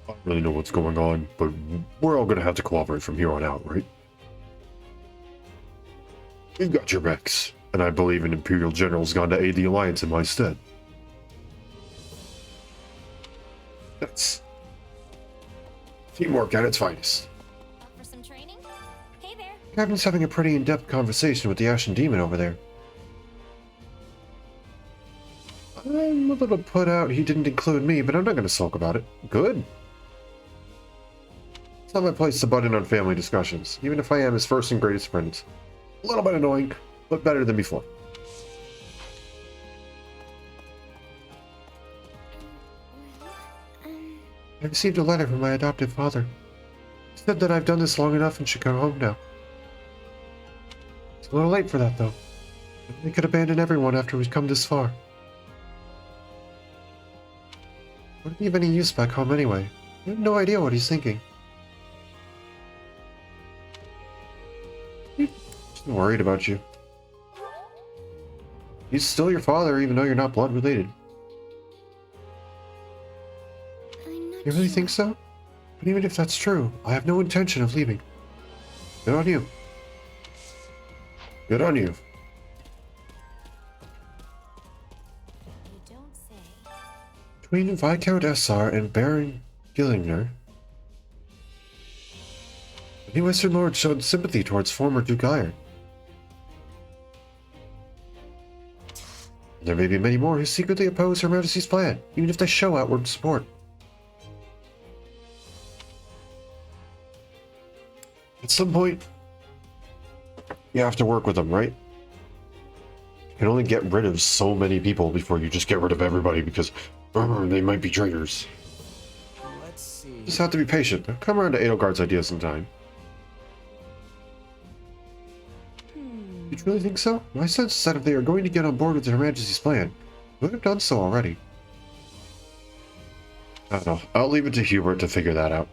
I don't really know what's going on, but we're all gonna have to cooperate from here on out, right? We've got your backs, and I believe an Imperial General's gone to aid the Alliance in my stead. That's teamwork at its finest. Up for some training? Hey there. Captain's having a pretty in-depth conversation with the Ashen Demon over there. I'm a little put out he didn't include me, but I'm not going to sulk about it. Good. It's not my place to butt in on family discussions, even if I am his first and greatest friend. A little bit annoying, but better than before. I received a letter from my adoptive father. He said that I've done this long enough and should go home now. It's a little late for that, though. They could abandon everyone after we've come this far. Wouldn't be of any use back home anyway. I have no idea what he's thinking. Just worried about you. He's still your father, even though you're not blood related. You really think so? But even if that's true, I have no intention of leaving. Good on you. Good on you. You don't say. Between Viscount Essar and Baron Gillinger, the new Western Lord showed sympathy towards former Duke Iron. There may be many more who secretly oppose Her Majesty's plan, even if they show outward support. At some point, you have to work with them, right? You can only get rid of so many people before you just get rid of everybody because they might be traitors. Let's see. Just have to be patient. They'll come around to Edelgard's idea sometime. You really think so? My sense is that if they are going to get on board with Her Majesty's plan, they would have done so already. I don't know. I'll leave it to Hubert to figure that out.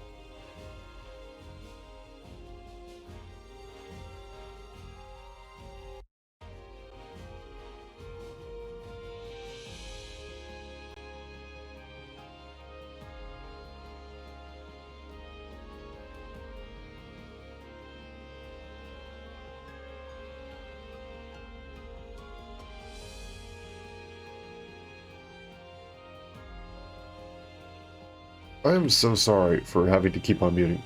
I am so sorry for having to keep on muting.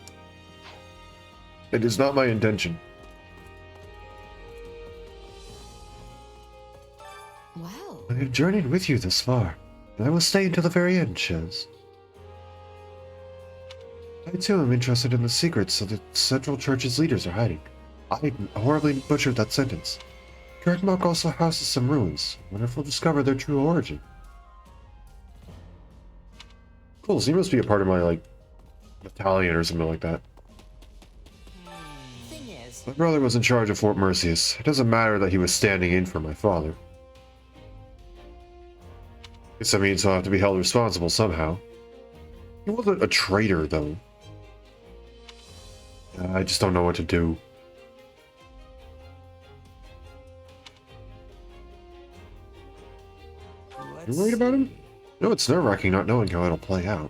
It is not my intention. Well, I have journeyed with you this far, and I will stay until the very end, Shez. I too am interested in the secrets that the Central Church's leaders are hiding. I horribly butchered that sentence. Gardenmark also houses some ruins. I wonder if we'll discover their true origin. Cool, so he must be a part of my, like, battalion or something like that. Thing is, My brother was in charge of Fort Mercius. It doesn't matter that he was standing in for my father. Guess that means he'll have to be held responsible somehow. He wasn't a traitor, though. I just don't know what to do. You worried about him? No, it's nerve-wracking not knowing how it'll play out.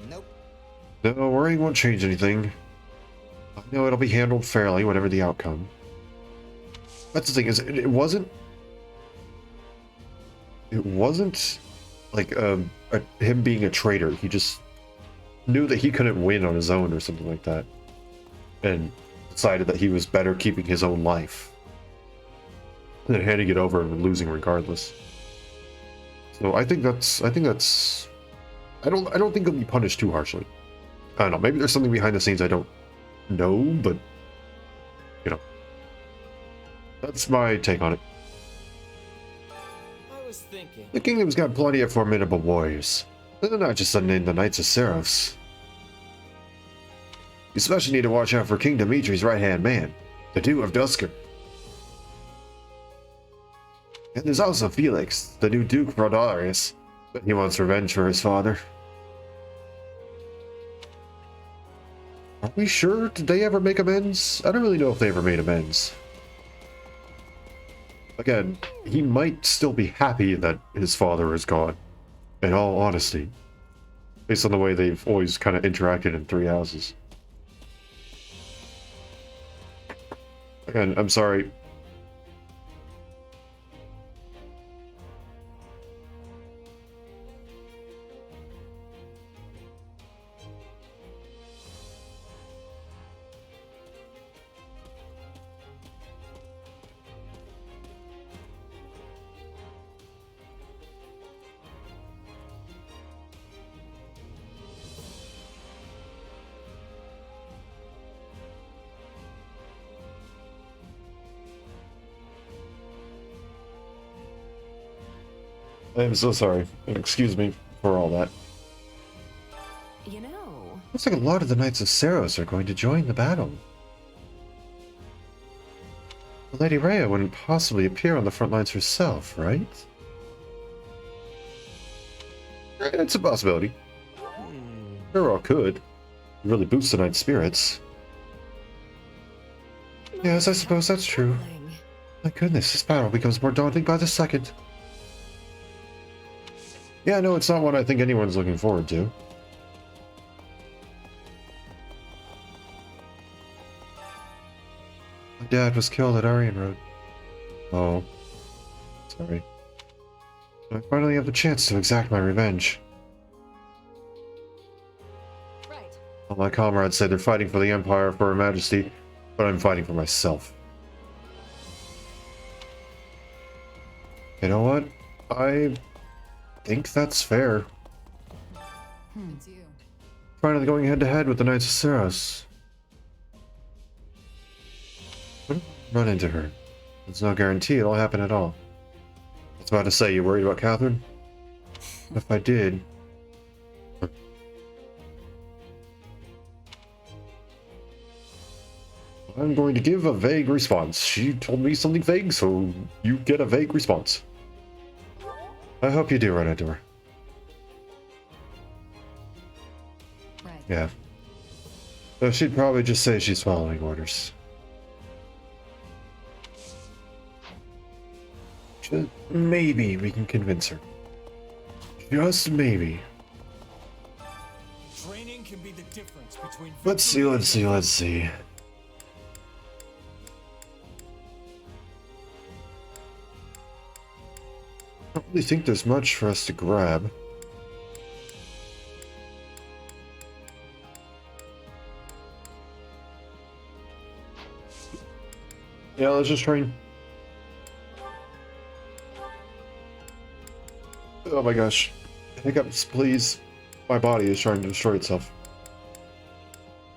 nope. No, worrying won't change anything. I know it'll be handled fairly, whatever the outcome. That's the thing, is it wasn't... It wasn't like him being a traitor. He just knew that he couldn't win on his own or something like that. And decided that he was better keeping his own life than handing it over and losing regardless. So I think that's I don't think he'll be punished too harshly. I don't know, maybe there's something behind the scenes I don't know, but you know. That's my take on it. I was thinking. The kingdom's got plenty of formidable warriors. They're not just unnamed the Knights of Seros. You especially need to watch out for King Dimitri's right-hand man, the Duke of Dusker. And there's also Felix, the new Duke Rodarius, but he wants revenge for his father. Are we sure? Did they ever make amends? I don't really know if they ever made amends. Again, he might still be happy that his father is gone, in all honesty, based on the way they've always kind of interacted in Three Houses. Again, I'm sorry. I'm so sorry. Excuse me for all that. you know, Looks like a lot of the Knights of Seros are going to join the battle. Lady Rhea wouldn't possibly appear on the front lines herself, right? It's a possibility. Very well could. It really boosts the Knight's spirits. Yes, I suppose that's true. My goodness, this battle becomes more daunting by the second. Yeah, no, it's not what I think anyone's looking forward to. My dad was killed at Aryan Road. Oh. Sorry. I finally have the chance to exact my revenge. Right. All my comrades say they're fighting for the Empire, for Her Majesty, but I'm fighting for myself. You know what? I think that's fair. It's you. Finally going head to head with the Knights of Saros. What if I run into her? There's no guarantee it'll happen at all. I was about to say, you worried about Catherine? If I did... I'm going to give a vague response. She told me something vague, so you get a vague response. I hope you do run into her. Right. Yeah. So she'd probably just say she's following orders. Just maybe we can convince her. Just maybe. Training can be the difference between Let's see. I don't really think there's much for us to grab. Yeah, let's just train. Oh my gosh. Hiccups, please. My body is trying to destroy itself.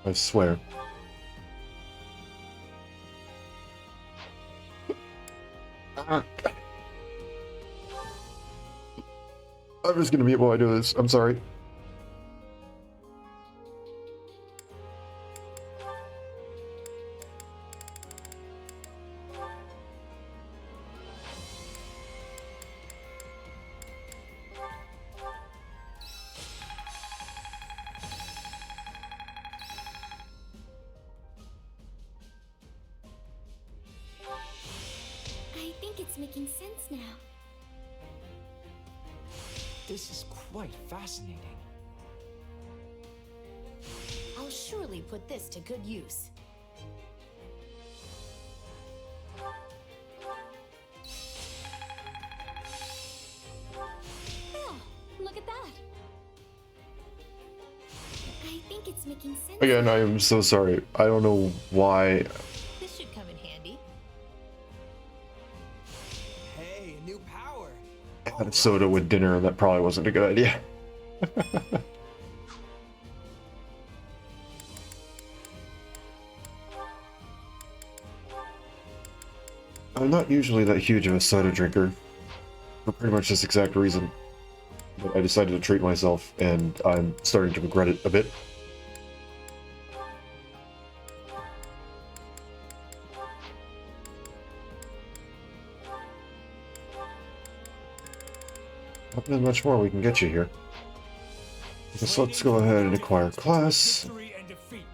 I swear. Ah. I'm just gonna mute while I do this. I'm sorry. I think it's making sense now. This is quite fascinating. I'll surely put this to good use. Oh, look at that. I think it's making sense. Again, I am so sorry. I don't know why. This should come in handy. Hey, a new power. I had a soda with dinner, and that probably wasn't a good idea. I'm not usually that huge of a soda drinker, for pretty much this exact reason. But I decided to treat myself, and I'm starting to regret it a bit. Not that much more we can get you here. So let's go ahead and acquire class. Victory and defeat.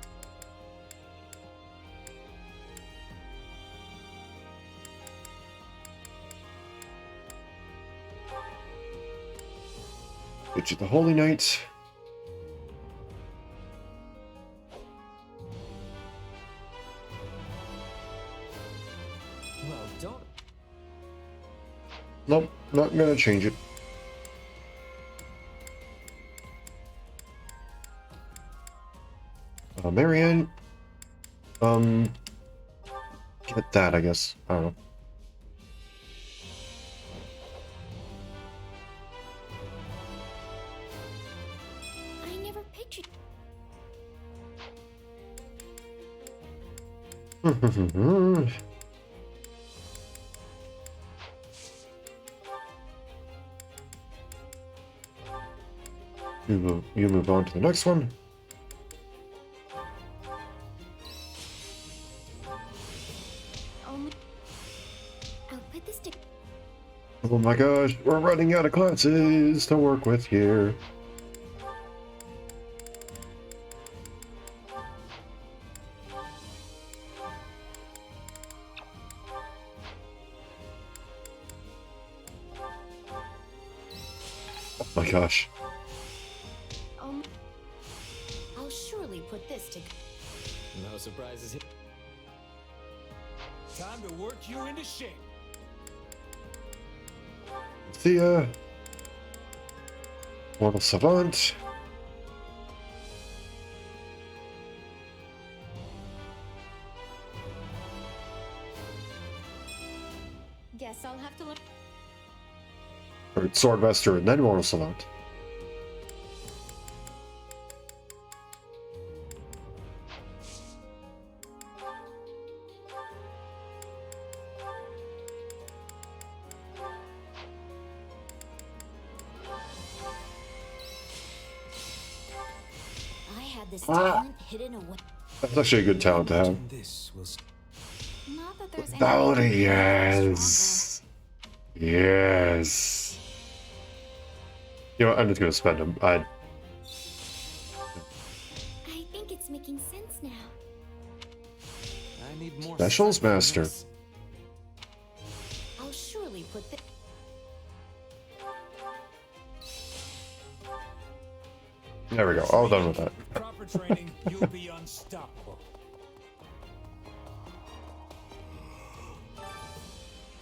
Get you the Holy Knight. Well, don't. Nope, not gonna change it. Marianne. Get that, I guess. I don't know. I never pictured. You move on to the next one. I'll put this to. Oh my gosh, we're running out of classes to work with here. My gosh. I'll surely put this to. No surprises here. Time to work you into shape. See ya. Mortal Savant. Guess I'll have to look. Or Swordmaster and then Mortal Savant. I had this talent hidden away. That's actually a good talent to have. Not that there's Oh, anything yes. Yes. You know what? I'm just gonna spend them. I think it's making sense now. I need more Specials Master. I'll surely put this. There we go. All done with that. Proper training, you'll be unstoppable.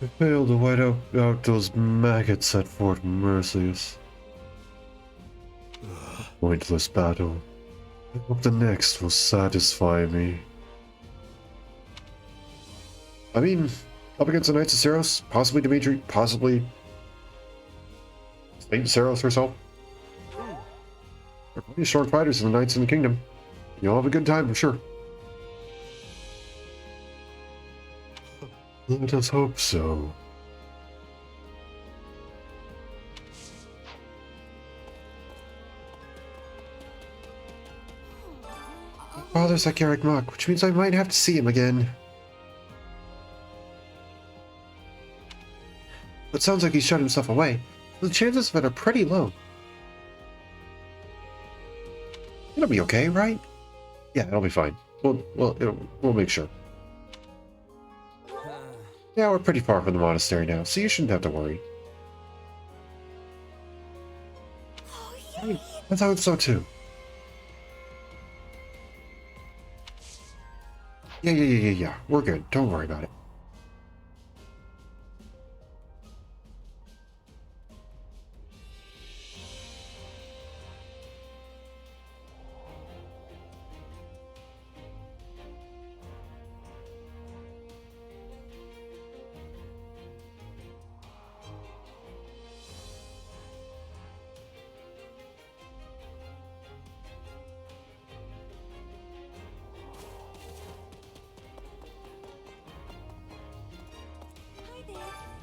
I failed to white out those maggots at Fort Mercius. Pointless battle. I hope the next will satisfy me. I mean, up against the Knights of Saros, possibly Dimitri, possibly Saint Saros herself. There are plenty of short fighters in the Knights in the Kingdom. You'll have a good time for sure. Let us hope so. My father's like Garrick Mock, which means I might have to see him again. But it sounds like he shut himself away. The chances of it are pretty low. It'll be okay, right? Yeah, it'll be fine. We'll make sure. Yeah, we're pretty far from the monastery now, so you shouldn't have to worry. I thought so too. Yeah. We're good. Don't worry about it.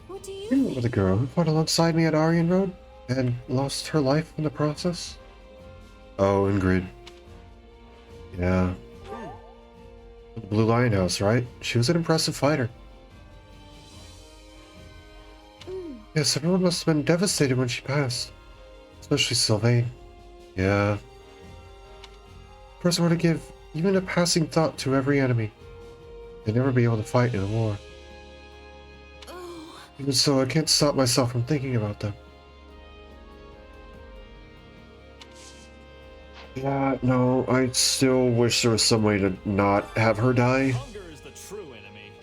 What do you You remember the girl who fought alongside me at Aryan Road and lost her life in the process? Oh, Ingrid. Yeah. The Blue Lion House, right? She was an impressive fighter. Yes, everyone must have been devastated when she passed. Especially Sylvain. Yeah. A person were to give even a passing thought to every enemy. They'd never be able to fight in a war. Even so, I can't stop myself from thinking about them. Yeah, no, I still wish there was some way to not have her die. Hunger is the true enemy.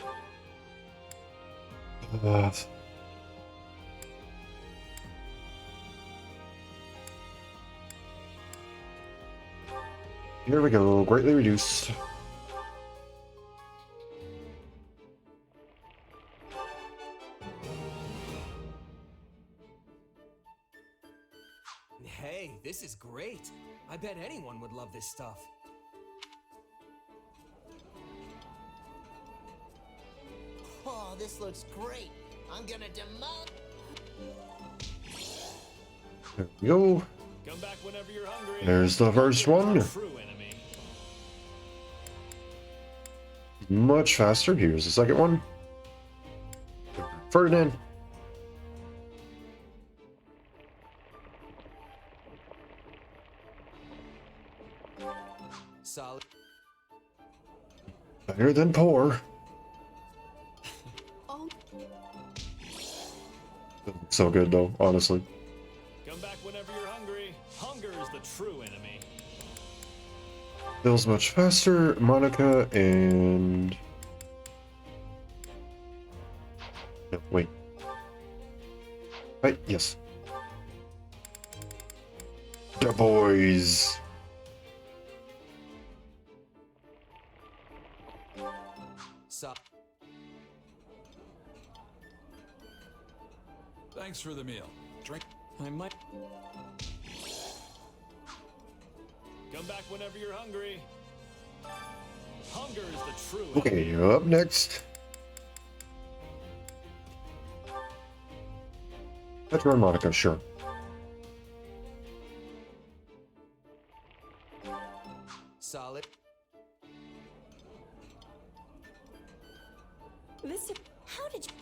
Here we go, greatly reduced. Hey, this is great. I bet anyone would love this stuff. Oh, this looks great. I'm gonna demolish. There we go. Come back whenever you're hungry. There's the first one. True enemy. Much faster. Here's the second one. Ferdinand. Solid. Better than poor. So good though, honestly. Come back whenever you're true enemy. Bill's much faster. Monica and... No, wait. Right, yes. The boys. So Thanks for the meal. Drink. I might. Come back whenever you're hungry. Hunger is the true enemy. Okay, up next. Petra and Monica, sure. solid. This. How did you.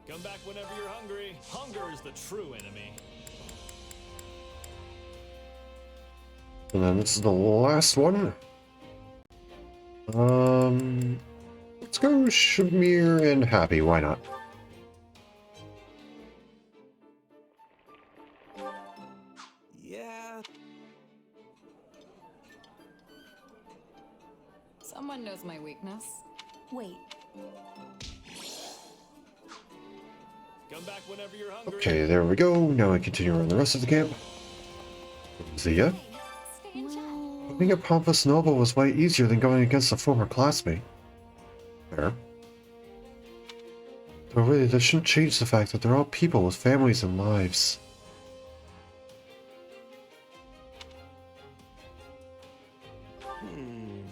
Come back whenever you're hungry. Hunger is the true enemy. And then this is the last one. Let's go Shamir and Happy, why not? Yeah. Someone knows my weakness. Wait. Come back whenever you're hungry. Okay, there we go. Now we continue on the rest of the camp. Zia? Being a pompous noble was way easier than going against a former classmate. Fair. But really, that shouldn't change the fact that they're all people with families and lives.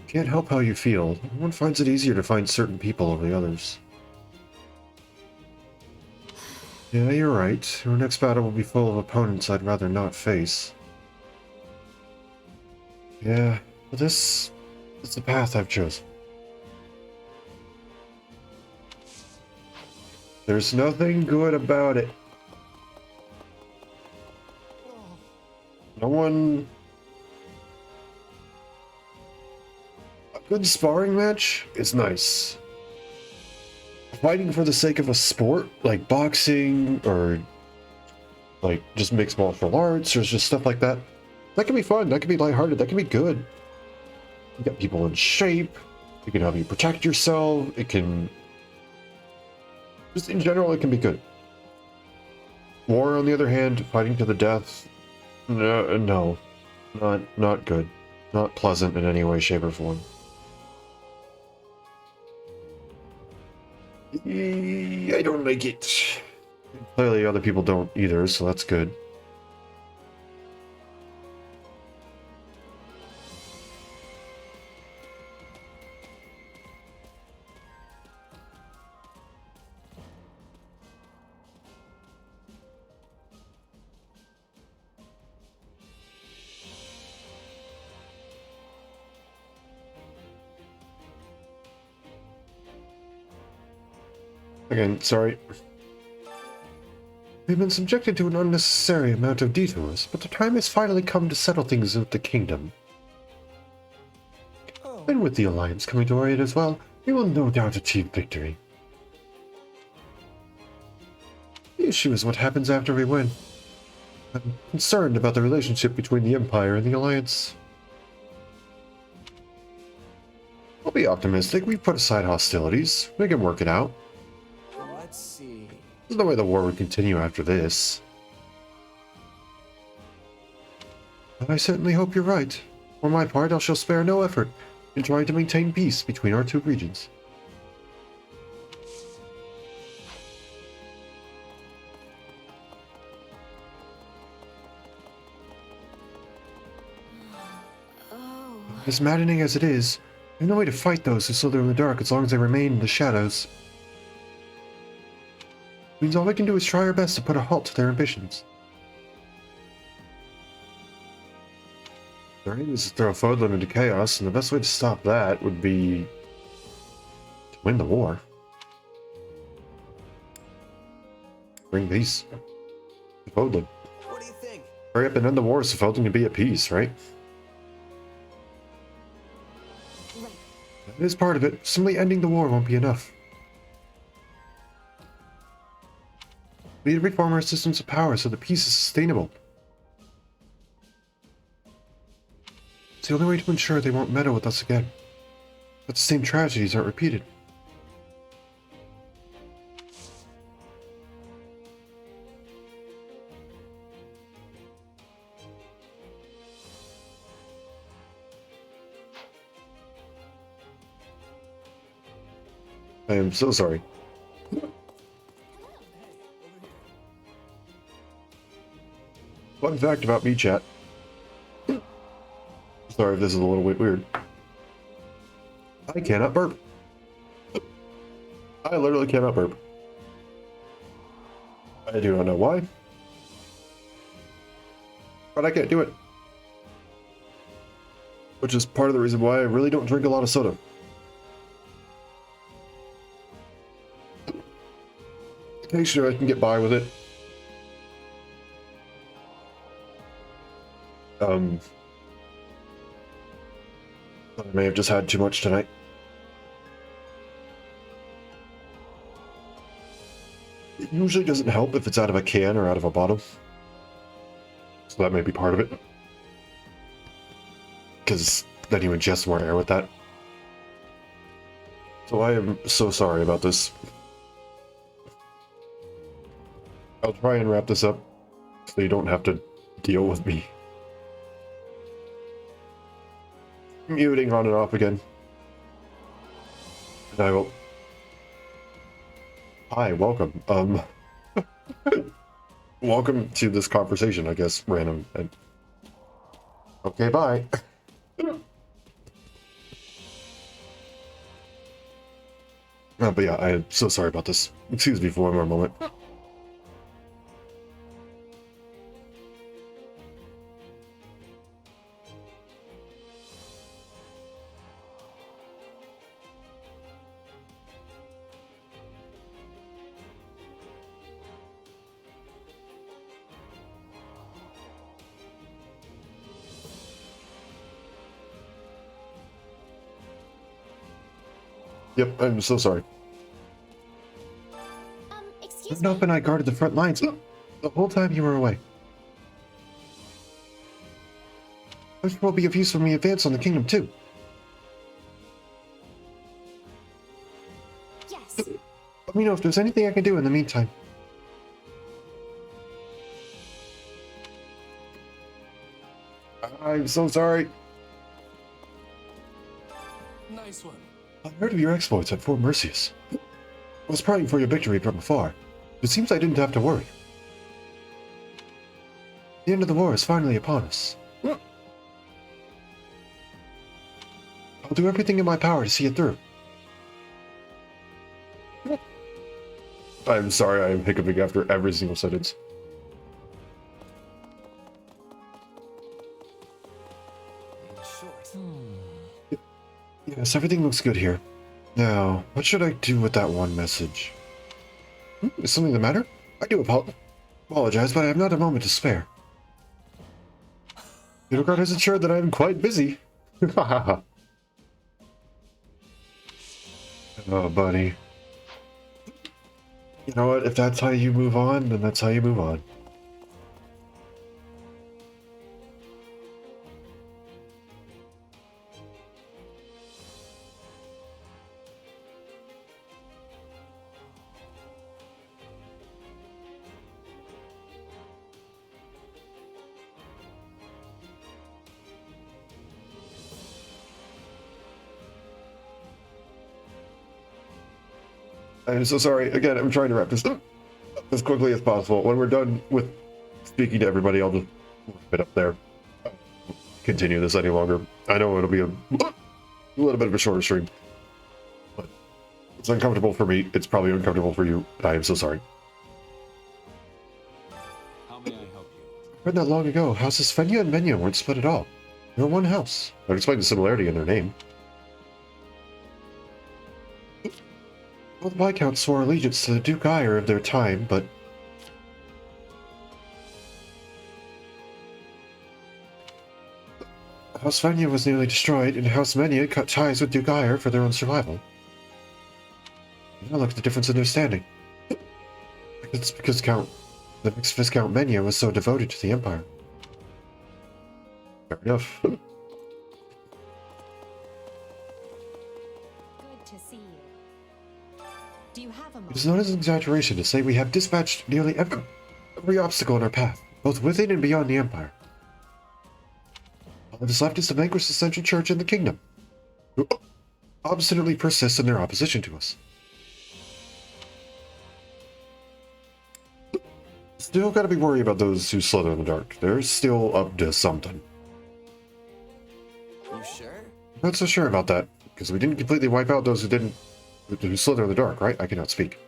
Can't help how you feel. One finds it easier to find certain people over the others. Yeah, you're right. Our next battle will be full of opponents I'd rather not face. Yeah, but this is the path I've chosen. There's nothing good about it. No one... A good sparring match is nice. Fighting for the sake of a sport, like boxing, or like just mixed martial arts, or just stuff like that, that can be fun, that can be lighthearted, that can be good. You get people in shape, it can help you protect yourself, it can... Just in general, it can be good. War, on the other hand, fighting to the death, no, not good. Not pleasant in any way, shape, or form. I don't like it. Clearly other people don't either, so that's good. Again, sorry. We've been subjected to an unnecessary amount of detours, but the time has finally come to settle things with the kingdom. And with the Alliance coming to our aid as well, we will no doubt achieve victory. The issue is what happens after we win. I'm concerned about the relationship between the Empire and the Alliance. I'll be optimistic. We've put aside hostilities. We can work it out. Let's see. There's no way the war would continue after this. I certainly hope you're right. For my part, I shall spare no effort in trying to maintain peace between our two regions. As maddening as it is, there's no way to fight those who slither in the dark as long as they remain in the shadows. Means all we can do is try our best to put a halt to their ambitions. Their aim is to throw Fodlan into chaos, and the best way to stop that would be to win the war. Bring peace to Fodlan. What do you think? Hurry up and end the war so Fodlan can be at peace, right? That is part of it. Simply ending the war won't be enough. We need to reform our systems of power so the peace is sustainable. It's the only way to ensure they won't meddle with us again. But the same tragedies aren't repeated. I am so sorry. Fun fact about me, chat. Sorry if this is a little bit weird. I cannot burp. I literally cannot burp. I do not know why. But I can't do it. Which is part of the reason why I really don't drink a lot of soda. Occasionally I can get by with it. I may have just had too much tonight. It usually doesn't help if it's out of a can or out of a bottle. So that may be part of it. Because then you ingest more air with that. So I am so sorry about this. I'll try and wrap this up so you don't have to deal with me muting on and off again. And I will... Hi, welcome. Welcome to this conversation, I guess, random. And... Okay, bye. But yeah, I am so sorry about this. Excuse me for one more moment. Yep, I'm so sorry. Excuse Nope, and I guarded the front lines the whole time you were away. I'm sure will be of use when we advance on the kingdom too. Yes. Let me know if there's anything I can do in the meantime. I'm so sorry. Nice one. I heard of your exploits at Fort Mercius. I was praying for your victory from afar. It seems I didn't have to worry. The end of the war is finally upon us. I'll do everything in my power to see it through. I'm sorry, I am hiccuping after every single sentence. Yes, everything looks good here. Now, what should I do with that one message? Is something the matter? I do apologize, but I have not a moment to spare. Middlegard has ensured that I am quite busy. Oh, buddy. You know what? If that's how you move on, then that's how you move on. I'm so sorry. Again, I'm trying to wrap this up as quickly as possible. When we're done with speaking to everybody, I'll just wrap it up there. Continue this any longer. I know it'll be a little bit of a shorter stream, but it's uncomfortable for me. It's probably uncomfortable for you. I am so sorry. How may I help you? Heard that long ago. Houses Fenya and Menya weren't split at all. They were one house. That would explain the similarity in their name. Both Viscounts swore allegiance to the Duke Ire of their time, but... House Fenya was nearly destroyed, and House Menya cut ties with Duke Ire for their own survival. Now look at the difference in their standing. It's because the Viscount Menia was so devoted to the Empire. Fair enough. Good to see you. Do you have a moment? It is not an exaggeration to say we have dispatched nearly every obstacle in our path, both within and beyond the Empire. All that is left is to vanquish the Central Church and the Kingdom, who obstinately persist in their opposition to us. Still gotta be worried about those who slither in the dark. They're still up to something. You sure? Not so sure about that, because we didn't completely wipe out those who slither in the dark, right? I cannot speak.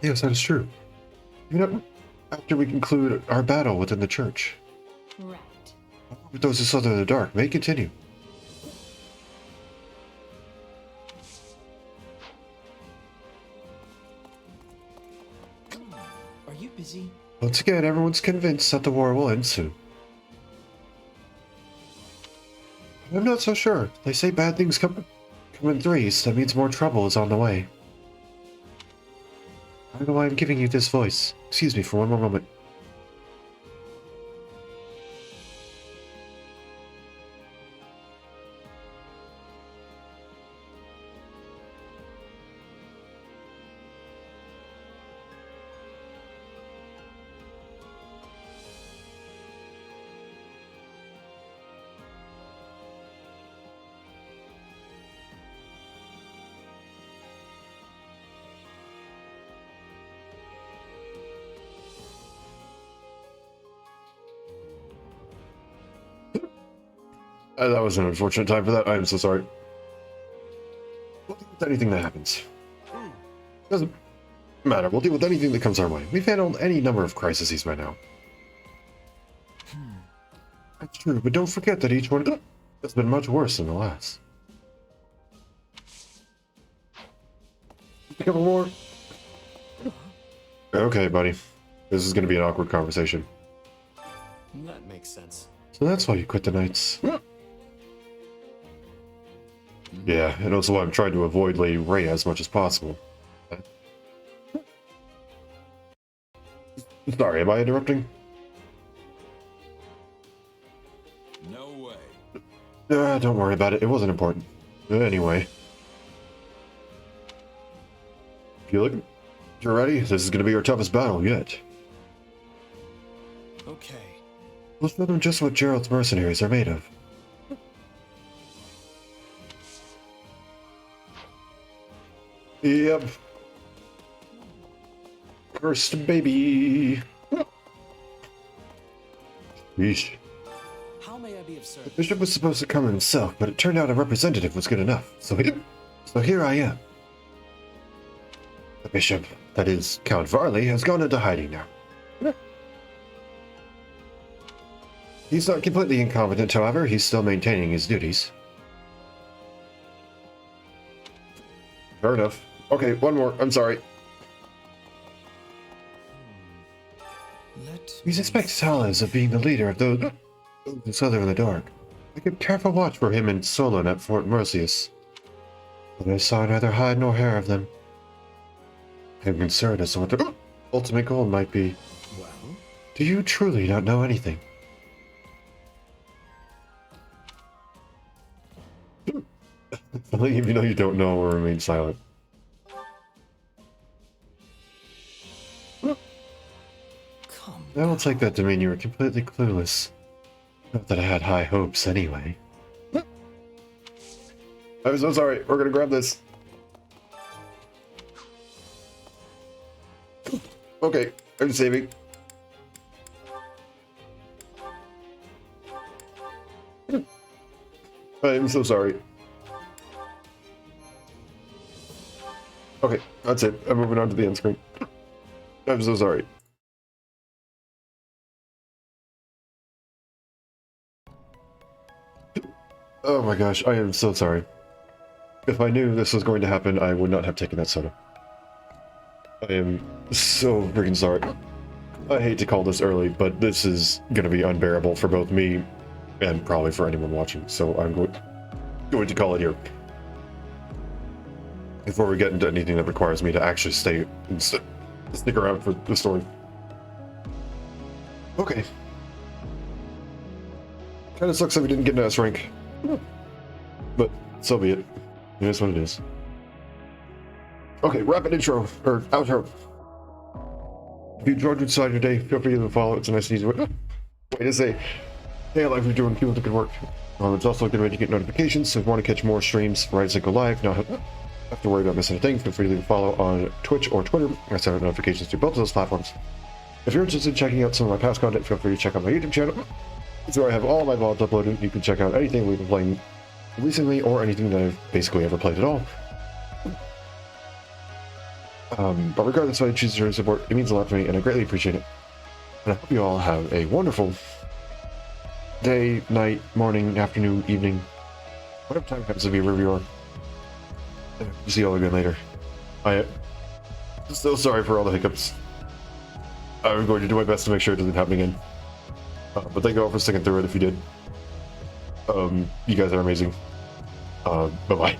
Yes, that is true. Even after we conclude our battle within the church. Right. With those who slither in the dark may continue. Are you busy? Once again, everyone's convinced that the war will end soon. I'm not so sure. They say bad things come in threes. That means more trouble is on the way. I don't know why I'm giving you this voice. Excuse me for one more moment. That was an unfortunate time for that. I am so sorry. We'll deal with anything that happens. Doesn't matter. We'll deal with anything that comes our way. We've handled any number of crises by now. That's true, but don't forget that each one has been much worse than the last. A couple more. Okay, buddy. This is going to be an awkward conversation. That makes sense. So that's why you quit the Knights. Yeah, and also why I'm trying to avoid Lady Ray as much as possible. Sorry, am I interrupting? No way. Don't worry about it. It wasn't important. Anyway. If you're ready, this is going to be our toughest battle yet. Okay. We'll show them just what Gerald's mercenaries are made of. Yep. Cursed baby. Yeesh. How may I be of The service? bishop was supposed to come himself, but it turned out a representative was good enough. So here I am. The bishop, that is, Count Varley, has gone into hiding now. He's not completely incompetent, however. He's still maintaining his duties. Fair enough. Okay, one more. I'm sorry. We suspect Salas of being the leader of those who slither in the dark. I kept careful watch for him and Solon at Fort Mercius, but I saw neither hide nor hair of them. I'm concerned as to what their ultimate goal might be. Well? Do you truly not know anything? Even though you don't know, or remain silent. I will take that to mean you were completely clueless. Not that I had high hopes anyway. I'm so sorry. We're gonna grab this. Okay, I'm saving. I'm so sorry. Okay, that's it. I'm moving on to the end screen. I'm so sorry. Oh my gosh, I am so sorry. If I knew this was going to happen, I would not have taken that soda. I am so freaking sorry. I hate to call this early, but this is going to be unbearable for both me and probably for anyone watching, so I'm going to call it here. before we get into anything that requires me to actually stay and stick around for the story. Okay. Kind of sucks that we didn't get an S rank, but so be it. It is what it is. Okay, rapid intro or outro. If you enjoyed inside your day, feel free to follow. It's a nice and easy way to say, hey, I like what you're doing. Keep up the good work. It's also a good way to get notifications. So if you want to catch more streams right as I go live, not have to worry about missing a thing. Feel free to leave a follow on Twitch or Twitter. I send out notifications through both of those platforms. If you're interested in checking out some of my past content, feel free to check out my YouTube channel. It's where I have all my VODs uploaded. You can check out anything we've been playing recently or anything that I've basically ever played at all. But regardless of how you choose to support, it means a lot to me and I greatly appreciate it. And I hope you all have a wonderful day, night, morning, afternoon, evening, whatever time happens to be wherever you are. See you all again later. I am still sorry for all the hiccups. I'm going to do my best to make sure it doesn't happen again. But thank you all for sticking through it if you did. You guys are amazing. Bye-bye.